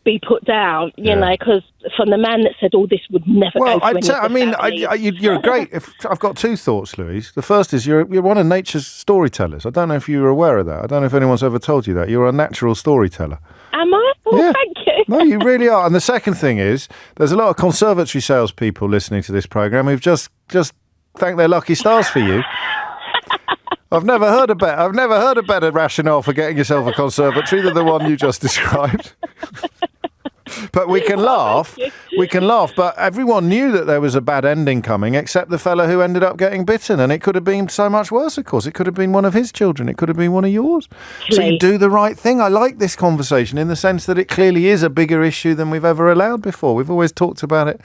Be put down, you know, because from the man that said all this would never go for you're great. I've got two thoughts, Louise. The first is you're one of nature's storytellers. I don't know if you were aware of that. I don't know if anyone's ever told you that. You're a natural storyteller. Am I? Well, thank you. No, you really are. And the second thing is there's a lot of conservatory salespeople listening to this programme who've just thanked their lucky stars for you. I've never heard a better rationale for getting yourself a conservatory than the one you just described. But we can laugh. But everyone knew that there was a bad ending coming, except the fella who ended up getting bitten. And it could have been so much worse, of course. It could have been one of his children. It could have been one of yours. So you do the right thing. I like this conversation in the sense that it clearly is a bigger issue than we've ever allowed before. We've always talked about it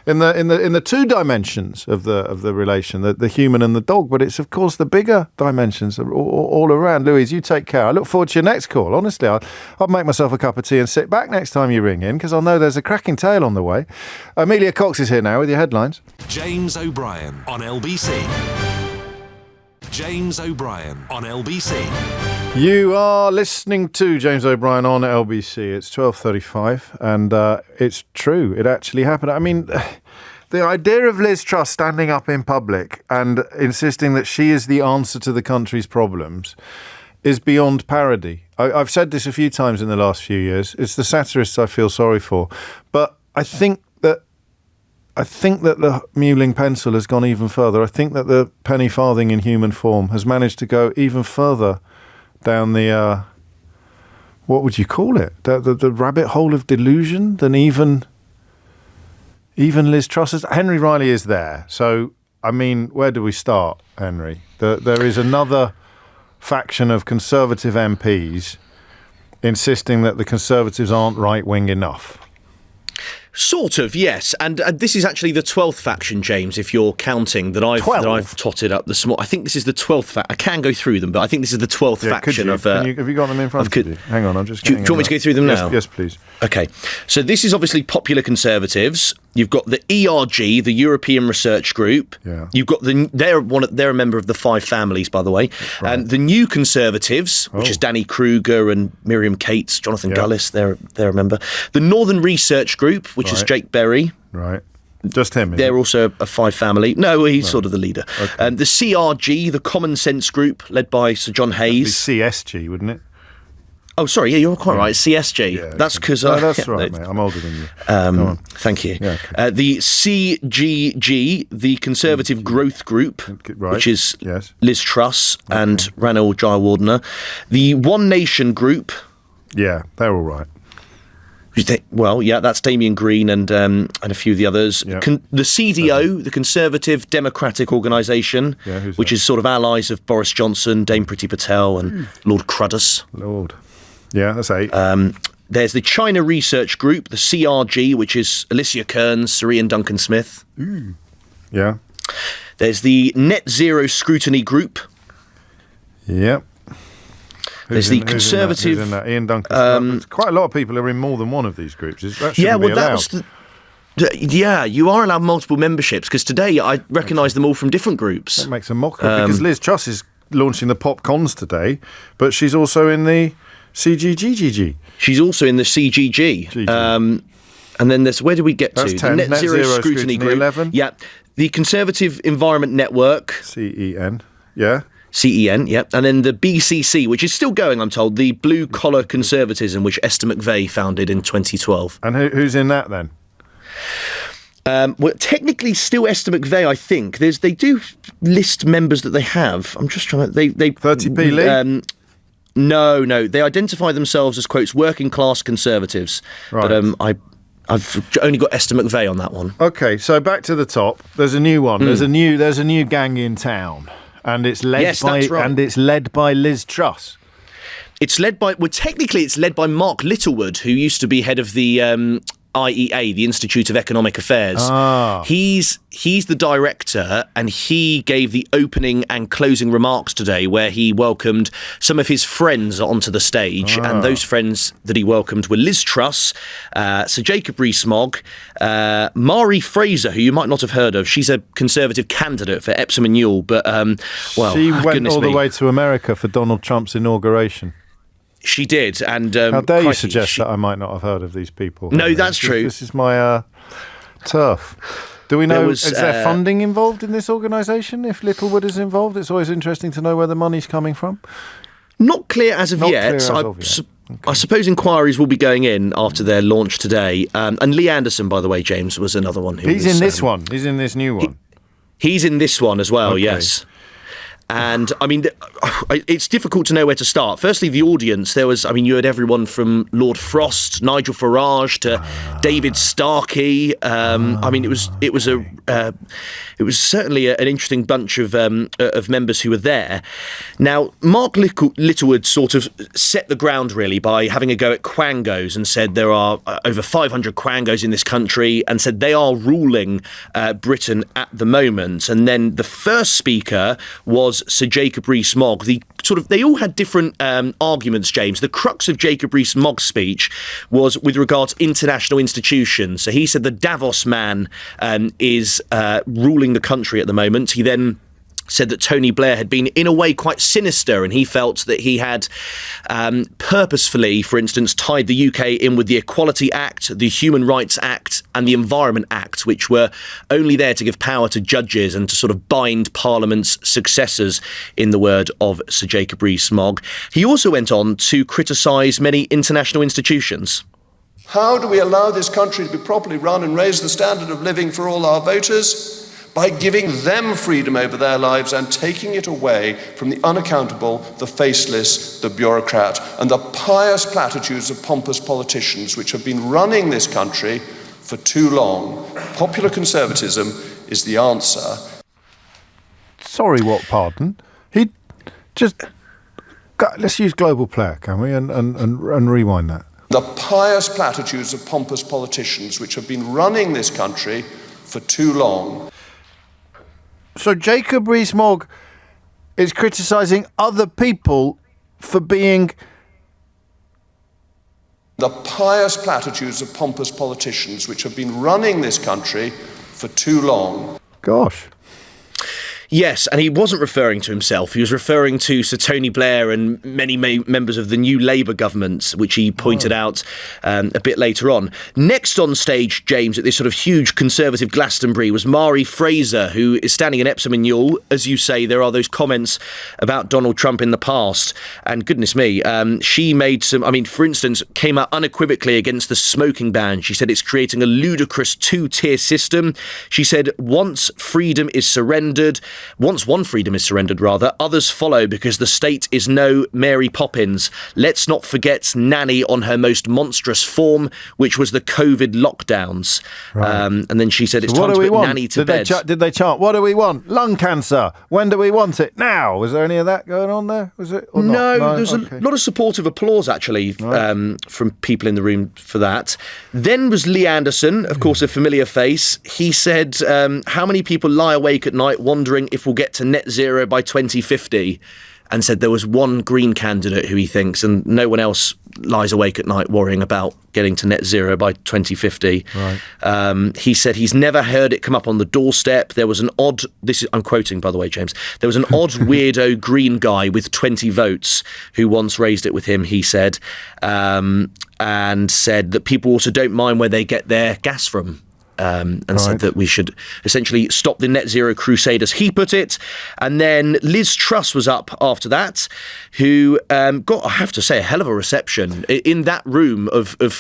in the two dimensions of the relation, the human and the dog. But it's, of course, the bigger dimensions all around. Louise, you take care. I look forward to your next call. Honestly, I'll make myself a cup of tea and sit back next time you ring in, because I'll know there's a cracking tale on the way. Amelia Cox is here now with your headlines. James O'Brien on LBC. James O'Brien on LBC. You are listening to James O'Brien on LBC. It's 12:35, and it's true. It actually happened. I mean, the idea of Liz Truss standing up in public and insisting that she is the answer to the country's problems is beyond parody. I've said this a few times in the last few years. It's the satirists I feel sorry for. But I think that the mewling pencil has gone even further. I think that the penny farthing in human form has managed to go even further down the, what would you call it? The rabbit hole of delusion than even Liz Truss. Henry Riley is there. So, I mean, where do we start, Henry? There is another faction of Conservative MPs insisting that the Conservatives aren't right-wing enough. Sort of, yes. And this is actually the 12th faction, James, if you're counting, that I've totted up this morning. I think this is the 12th faction. I can go through them, but I think this is the 12th faction of... have you got them in front of you? Hang on, I'm just getting... Do you want me to go through them now? Yes, please. OK. So this is obviously Popular Conservatives. You've got the ERG, the European Research Group. Yeah. You've got they're a member of the Five Families, by the way. Right. The New Conservatives, which is Danny Kruger and Miriam Cates, Jonathan Gullis, they're a member. The Northern Research Group, which is Jake Berry. Right. Just him. They're also a Five Family. No, he's sort of the leader. Okay. The CRG, the Common Sense Group, led by Sir John Hayes. That'd be CSG, wouldn't it? Oh, sorry, yeah, you're quite right. CSG. Yeah, that's because that's right, mate. I'm older than you. Thank you. Yeah, okay. The CGG, the Conservative Growth Group, which is Liz Truss and Ranil Jayawardena. The One Nation Group. Yeah, they're all right. Well, yeah, that's Damien Green and a few of the others. Yeah. The CDO, the Conservative Democratic Organisation, which is sort of allies of Boris Johnson, Dame Priti Patel and Lord Cruddas. Lord. Yeah, that's 8. There's the China Research Group, the CRG, which is Alicia Kearns, Sir Ian Duncan Smith. Yeah. There's the Net Zero Scrutiny Group. Yep. There's the Conservative... Who's in that? Ian Duncan. Quite a lot of people are in more than one of these groups. That shouldn't be allowed. Yeah, you are allowed multiple memberships, because today I recognise them all from different groups. That makes a mockery, because Liz Truss is launching the PopCons today, but she's also in the CGGGG. She's also in the CGG. And then there's... Where do we get That's to? 10. The Net Zero Scrutiny Group. 11. Yeah. The Conservative Environment Network. CEN. Yeah. CEN, yep. And then the BCC, which is still going, I'm told, the Blue Collar Conservatism, which Esther McVeigh founded in 2012. And who's in that then? Well, technically still Esther McVeigh, I think. They do list members that they have. I'm just trying to... They 30p Lee? No. They identify themselves as, quotes, working class conservatives. Right. But I've only got Esther McVeigh on that one. OK, so back to the top. There's a new one. There's a new gang in town. And it's led by Liz Truss. It's led by Mark Littlewood, who used to be head of the IEA, the Institute of Economic Affairs. He's the director, and he gave the opening and closing remarks today, where he welcomed some of his friends onto the stage. And those friends that he welcomed were Liz Truss, Sir Jacob Rees-Mogg, Mari Fraser, who you might not have heard of. She's a Conservative candidate for Epsom and Newell, but she went all the way to America for Donald Trump's inauguration. She did, and how dare you suggest that I might not have heard of these people? No, that's true. This is my turf. Do we know, is there funding involved in this organisation? If Littlewood is involved, it's always interesting to know where the money's coming from. Not clear as of yet. I suppose inquiries will be going in after their launch today. And Lee Anderson, by the way, James, was another one. He's in this one. He's in this new one. He's in this one as well, yes. And, I mean, it's difficult to know where to start. Firstly, the audience. You had everyone from Lord Frost, Nigel Farage, to David Starkey. It was certainly an interesting bunch of members who were there. Now, Mark Littlewood sort of set the ground, really, by having a go at Quangos and said there are over 500 Quangos in this country, and said they are ruling Britain at the moment. And then the first speaker was Sir Jacob Rees-Mogg. They all had different arguments, James. The crux of Jacob Rees-Mogg's speech was with regard to international institutions. So he said the Davos man is ruling the country at the moment. He then said that Tony Blair had been, in a way, quite sinister, and he felt that he had purposefully, for instance, tied the UK in with the Equality Act, the Human Rights Act and the Environment Act, which were only there to give power to judges and to sort of bind Parliament's successors, in the word of Sir Jacob Rees-Mogg. He also went on to criticise many international institutions. How do we allow this country to be properly run and raise the standard of living for all our voters? By giving them freedom over their lives and taking it away from the unaccountable, the faceless, the bureaucrat, and the pious platitudes of pompous politicians which have been running this country for too long. Popular conservatism is the answer. Sorry, what pardon? He just... Let's use global player, can we? And rewind that. The pious platitudes of pompous politicians which have been running this country for too long. So Jacob Rees-Mogg is criticising other people for being... The pious platitudes of pompous politicians which have been running this country for too long. Gosh. Yes, and he wasn't referring to himself. He was referring to Sir Tony Blair and many members of the new Labour government, which he pointed out a bit later on. Next on stage, James, at this sort of huge Conservative Glastonbury was Mari Fraser, who is standing in Epsom and Ewell. As you say, there are those comments about Donald Trump in the past. And goodness me, she made some, for instance, came out unequivocally against the smoking ban. She said it's creating a ludicrous two-tier system. She said once one freedom is surrendered, others follow because the state is no Mary Poppins. Let's not forget Nanny on her most monstrous form, which was the COVID lockdowns. Right. And then she said it's time to put Nanny to bed. Did they chant, what do we want? Lung cancer. When do we want it? Now. Was there any of that going on there? Was it? Or no, not? There's a lot of supportive applause, actually, from people in the room for that. Then was Lee Anderson, of course, a familiar face. He said, how many people lie awake at night wondering if we'll get to net zero by 2050, and said there was one Green candidate who he thinks, and no one else lies awake at night worrying about getting to net zero by 2050. Right. He said he's never heard it come up on the doorstep. There was an odd, I'm quoting, by the way, James, there was an odd weirdo Green guy with 20 votes who once raised it with him, he said, and said that people also don't mind where they get their gas from. Said that we should essentially stop the net zero crusade, as he put it. And then Liz Truss was up after that, who got, I have to say, a hell of a reception. In that room of a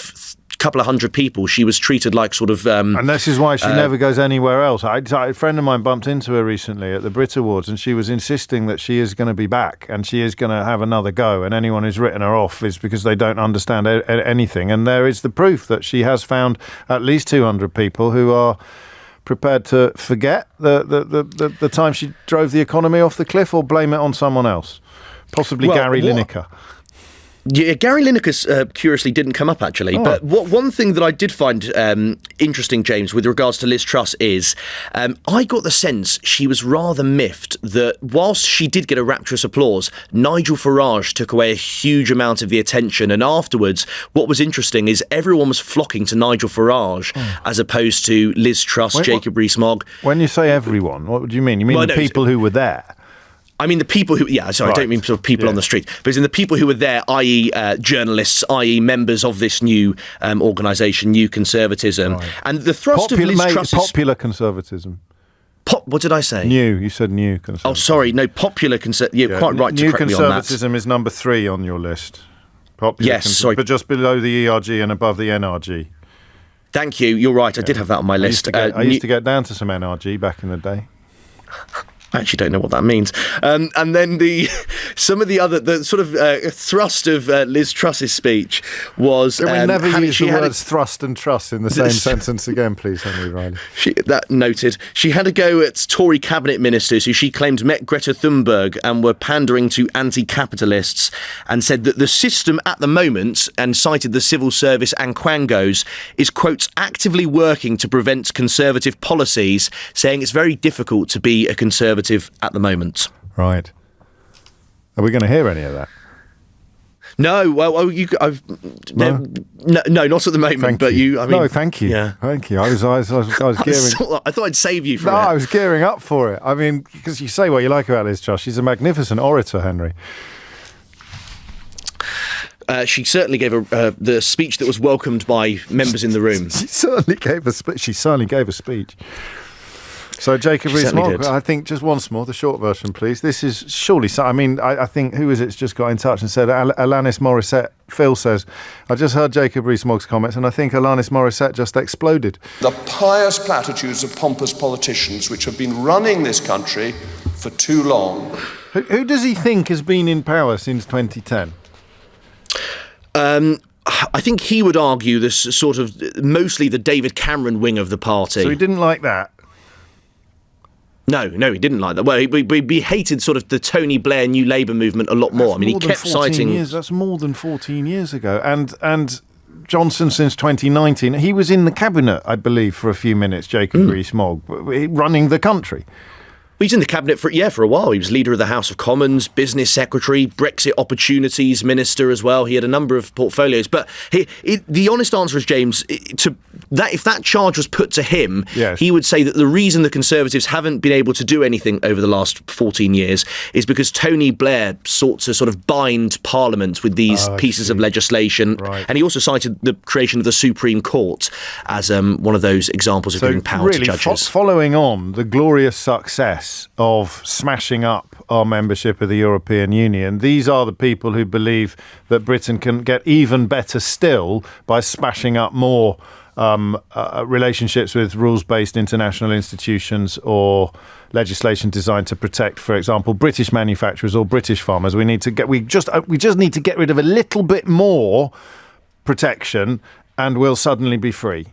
couple of hundred people, she was treated like sort of... and this is why she never goes anywhere else. A friend of mine bumped into her recently at the Brit Awards, and she was insisting that she is going to be back and she is going to have another go, and anyone who's written her off is because they don't understand anything. And there is the proof that she has found at least 200 people who are prepared to forget the time she drove the economy off the cliff or blame it on someone else, possibly Gary Lineker. Yeah, Gary Lineker curiously didn't come up, actually. Oh. But one thing that I did find interesting, James, with regards to Liz Truss is I got the sense she was rather miffed that whilst she did get a rapturous applause, Nigel Farage took away a huge amount of the attention. And afterwards, what was interesting is everyone was flocking to Nigel Farage as opposed to Liz Truss, Jacob Rees-Mogg. When you say everyone, what do you mean? You mean the people who were there? I mean the people who, I don't mean sort of people on the street, but it's in the people who were there, i.e. Journalists, i.e. members of this new organisation, New Conservatism. Right. And the thrust of Liz Truss... Popular Conservatism. What did I say? New, you said New Conservatism. Oh, sorry, no, Popular Conservatism. You're quite right to correct me on that. New Conservatism is number 3 on your list. Popular sorry. But just below the ERG and above the NRG. Thank you, you're right, I did have that on my list. I used to get down to some NRG back in the day. I actually don't know what that means. And then some of the other sort of thrust of Liz Truss's speech was... Can we never use the words thrust and truss in the same sentence again, please, Henry Riley? That noted. She had a go at Tory cabinet ministers who she claimed met Greta Thunberg and were pandering to anti-capitalists, and said that the system at the moment, and cited the civil service and quangos, is, quote, actively working to prevent conservative policies, saying it's very difficult to be a conservative at the moment. Right. Are we going to hear any of that? No, well, no, not at the moment. Thank you. No, thank you. Yeah. Thank you. I was gearing. I thought I'd save you for it. No, I was gearing up for it. I mean, because you say what you like about Liz Truss. She's a magnificent orator, Henry. She certainly gave the speech that was welcomed by members in the room. She certainly gave a speech. So Jacob Rees-Mogg, I think just once more, the short version, please. This is surely... I think, who is it's just got in touch and said, Alanis Morissette, Phil says, I just heard Jacob Rees-Mogg's comments and I think Alanis Morissette just exploded. The pious platitudes of pompous politicians which have been running this country for too long. Who does he think has been in power since 2010? I think he would argue this sort of mostly the David Cameron wing of the party. So he didn't like that? No, he didn't like that. Well, he hated sort of the Tony Blair New Labour movement a lot more. He kept citing... That's more than 14 years ago. And Johnson since 2019. He was in the cabinet, I believe, for a few minutes, Jacob Rees-Mogg, running the country. He's in the cabinet for a while. He was leader of the House of Commons, business secretary, Brexit opportunities minister as well. He had a number of portfolios. But the honest answer is, James, if that charge was put to him, he would say that the reason the Conservatives haven't been able to do anything over the last 14 years is because Tony Blair sought to sort of bind Parliament with these pieces of legislation. Right. And he also cited the creation of the Supreme Court as one of those examples of giving power to judges. Following on the glorious success of smashing up our membership of the European Union, these are the people who believe that Britain can get even better still by smashing up more relationships with rules-based international institutions or legislation designed to protect, for example, British manufacturers or British farmers. We just need to get rid of a little bit more protection, and we'll suddenly be free.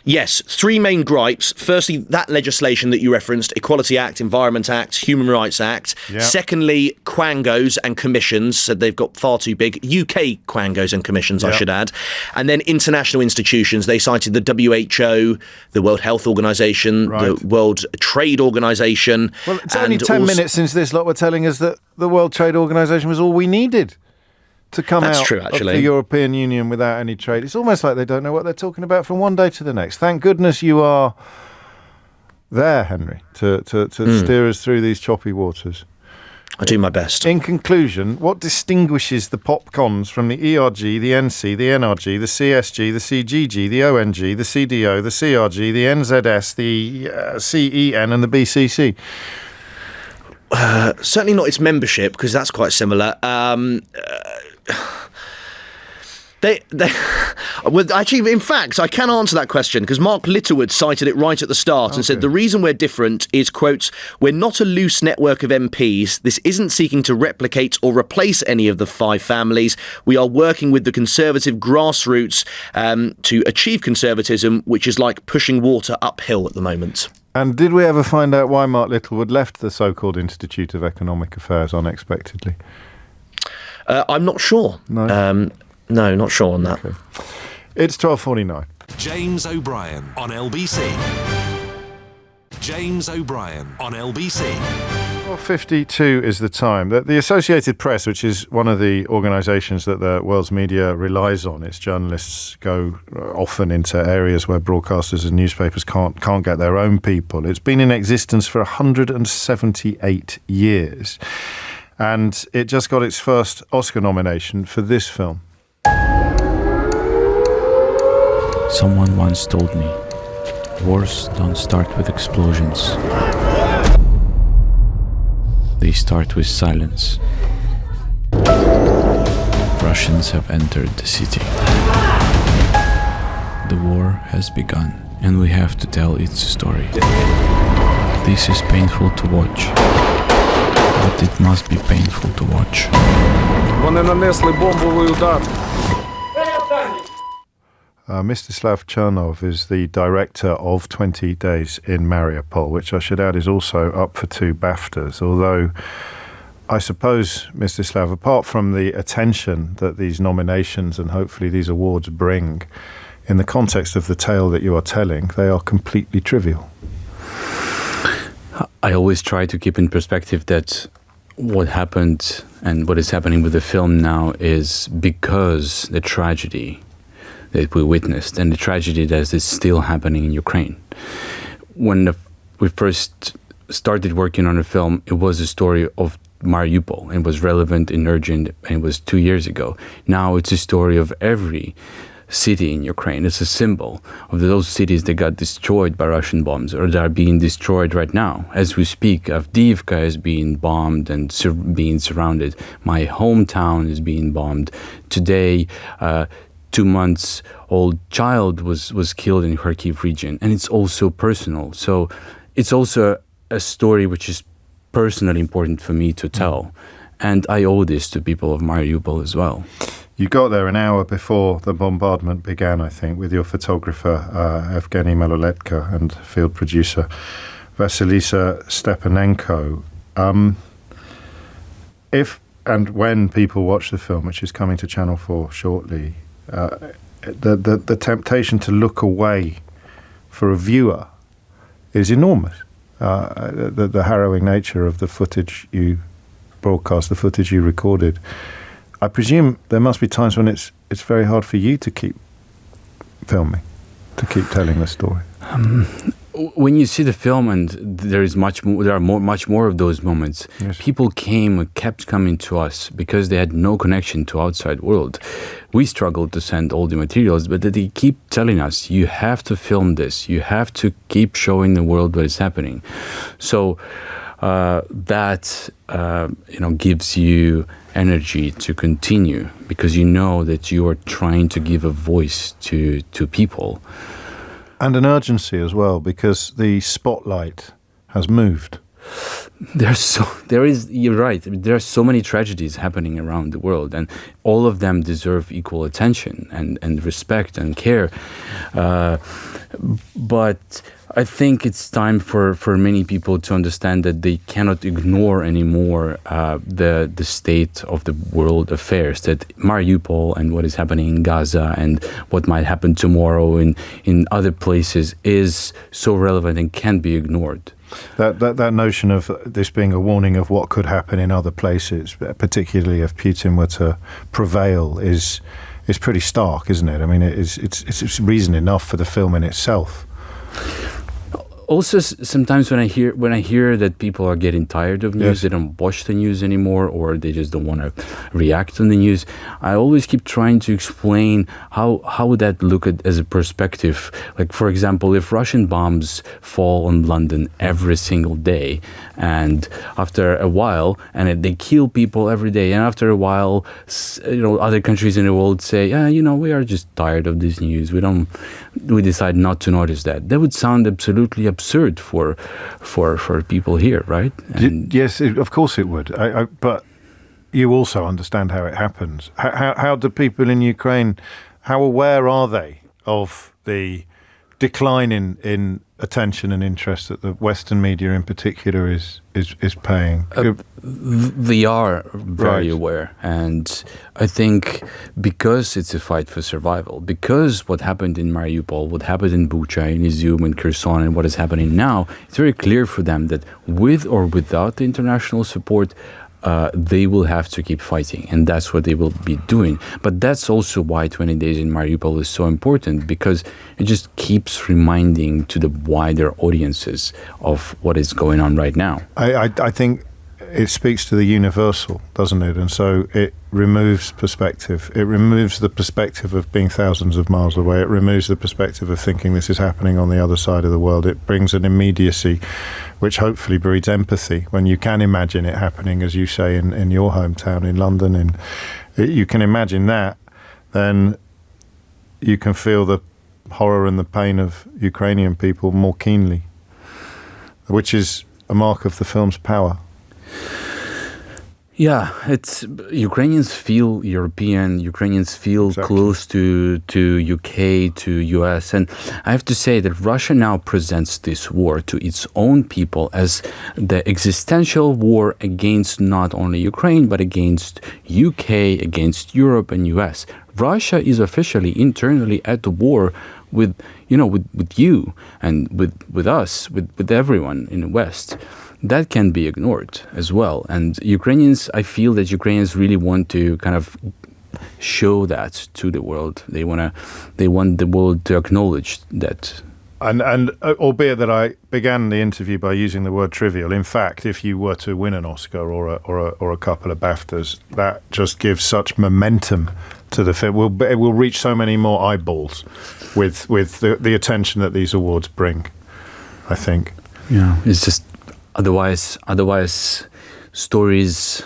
Yes, three main gripes. Firstly, that legislation that you referenced, Equality Act, Environment Act, Human Rights Act. Yep. Secondly, quangos and commissions, said they've got far too big. UK quangos and commissions, I should add. And then international institutions. They cited the WHO, the World Health Organization, the World Trade Organization. Well, it's only 10 minutes since this lot were telling us that the World Trade Organization was all we needed to come out of the European Union without any trade. It's almost like they don't know what they're talking about from one day to the next. Thank goodness you are there, Henry, to steer us through these choppy waters. I do my best. In conclusion, what distinguishes the PopCons from the ERG, the NC, the NRG, the CSG, the CGG, the ONG, the CDO, the CRG, the NZS, the CEN and the BCC? Certainly not its membership, because that's quite similar. Well, actually, in fact, I can answer that question because Mark Littlewood cited it right at the start and said the reason we're different is, quote, we're not a loose network of MPs. This isn't seeking to replicate or replace any of the five families. We are working with the Conservative grassroots to achieve conservatism, which is like pushing water uphill at the moment. And did we ever find out why Mark Littlewood left the so-called Institute of Economic Affairs unexpectedly? I'm not sure. No? No, not sure on that. Okay. It's 12:49. James O'Brien on LBC. James O'Brien on LBC. 12:52 is the time. The Associated Press, which is one of the organisations that the world's media relies on, its journalists go often into areas where broadcasters and newspapers can't get their own people. It's been in existence for 178 years. And it just got its first Oscar nomination for this film. Someone once told me, wars don't start with explosions. They start with silence. Russians have entered the city. The war has begun, and we have to tell its story. This is painful to watch. But it must be painful to watch. Вони нанесли бомбовий удар. Mstislav Chernov is the director of 20 Days in Mariupol, which I should add is also up for 2 BAFTAs, although I suppose, Mstislav, apart from the attention that these nominations and hopefully these awards bring, in the context of the tale that you are telling, they are completely trivial. I always try to keep in perspective that what happened and what is happening with the film now is because the tragedy that we witnessed and the tragedy that is still happening in Ukraine. When we first started working on the film, it was a story of Mariupol and was relevant and urgent, and it was 2 years ago. Now it's a story of every city in Ukraine. It's a symbol of those cities that got destroyed by Russian bombs or that are being destroyed right now. As we speak, Avdiivka is being bombed and being surrounded. My hometown is being bombed. Today, 2 months old child was killed in Kharkiv region, and it's also personal. So it's also a story which is personally important for me to tell, and I owe this to people of Mariupol as well. You got there an hour before the bombardment began, I think, with your photographer Evgeny Maloletka and field producer Vasilisa Stepanenko. If and when people watch the film, which is coming to Channel 4 shortly, the temptation to look away for a viewer is enormous. The harrowing nature of the footage you broadcast, the footage you recorded. I presume there must be times when it's very hard for you to keep filming, to keep telling the story. When you see the film, and there are much more of those moments. Yes. People kept coming to us because they had no connection to outside world. We struggled to send all the materials, but they keep telling us, you have to film this. You have to keep showing the world what is happening. So that gives you energy to continue, because you know that you are trying to give a voice to people. And an urgency as well, because the spotlight has moved. You're right. There are so many tragedies happening around the world, and all of them deserve equal attention and respect and care. But I think it's time for many people to understand that they cannot ignore anymore the state of the world affairs, that Mariupol and what is happening in Gaza and what might happen tomorrow in other places is so relevant and can't be ignored. That notion of this being a warning of what could happen in other places, particularly if Putin were to prevail, is pretty stark, isn't it? I mean, it's reason enough for the film in itself. Also, sometimes when I hear that people are getting tired of news, they don't watch the news anymore, or they just don't want to react on the news, I always keep trying to explain how would that look at as a perspective. Like, for example, if Russian bombs fall on London every single day, and after a while, and they kill people every day, and after a while, other countries in the world say, we are just tired of this news. We decide not to notice that. That would sound absolutely absurd for people here, right? Yes, of course it would. But you also understand how it happens. How do people in Ukraine, how aware are they of the decline in attention and interest that the Western media in particular is paying? They are very aware, and I think because it's a fight for survival, because what happened in Mariupol, what happened in Bucha, in Izium, in Kherson, and what is happening now, it's very clear for them that with or without the international support, they will have to keep fighting, and that's what they will be doing. But that's also why 20 Days in Mariupol is so important, because it just keeps reminding to the wider audiences of what is going on right now. I think it speaks to the universal, doesn't it? And so it removes perspective. It removes the perspective of being thousands of miles away. It removes the perspective of thinking this is happening on the other side of the world. It brings an immediacy which hopefully breeds empathy when you can imagine it happening, as you say, in your hometown in London. And you can imagine that, then you can feel the horror and the pain of Ukrainian people more keenly, which is a mark of the film's power. Yeah, it's Ukrainians feel European. Ukrainians feel close to UK, to US, and I have to say that Russia now presents this war to its own people as the existential war against not only Ukraine but against UK, against Europe and US. Russia is officially internally at war with you and with us, with everyone in the West. That can be ignored as well. And I feel that Ukrainians really want to kind of show that to the world. They want the world to acknowledge that. And albeit that I began the interview by using the word trivial, in fact, if you were to win an Oscar or a couple of BAFTAs, that just gives such momentum to the film. It will reach so many more eyeballs with the attention that these awards bring, I think. Yeah, it's just otherwise stories,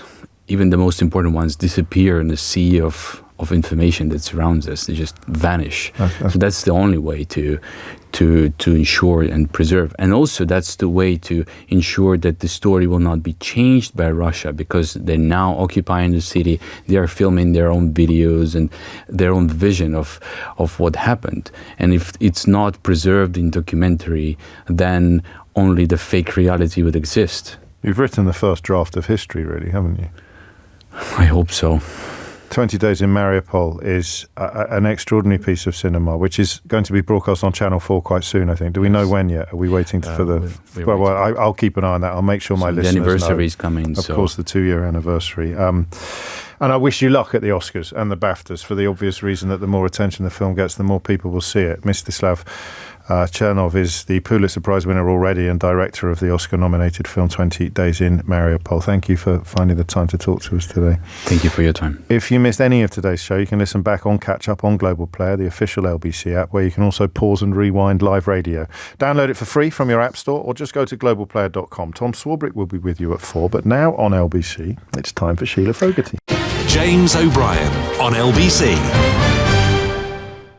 even the most important ones, disappear in the sea of information that surrounds us. They just vanish. So that's the only way to ensure and preserve. And also that's the way to ensure that the story will not be changed by Russia, because they're now occupying the city. They are filming their own videos and their own vision of what happened. And if it's not preserved in documentary, then only the fake reality would exist. You've written the first draft of history, really, haven't you? I hope so. 20 Days in Mariupol is an extraordinary piece of cinema, which is going to be broadcast on Channel 4 quite soon, I think. Do we know when yet? Are we waiting for the... Well, I'll keep an eye on that. I'll make sure my listeners know. The anniversary is coming. Of course, the 2-year anniversary. And I wish you luck at the Oscars and the BAFTAs for the obvious reason that the more attention the film gets, the more people will see it. Mstislav Chernov is the Pulitzer Prize winner already and director of the Oscar-nominated film 20 Days in Mariupol. Thank you for finding the time to talk to us today. Thank you for your time. If you missed any of today's show, you can listen back on Catch Up on Global Player, the official LBC app, where you can also pause and rewind live radio. Download it for free from your app store or just go to globalplayer.com. Tom Swarbrick will be with you at 4, but now on LBC, it's time for Sheila Fogarty. James O'Brien on LBC.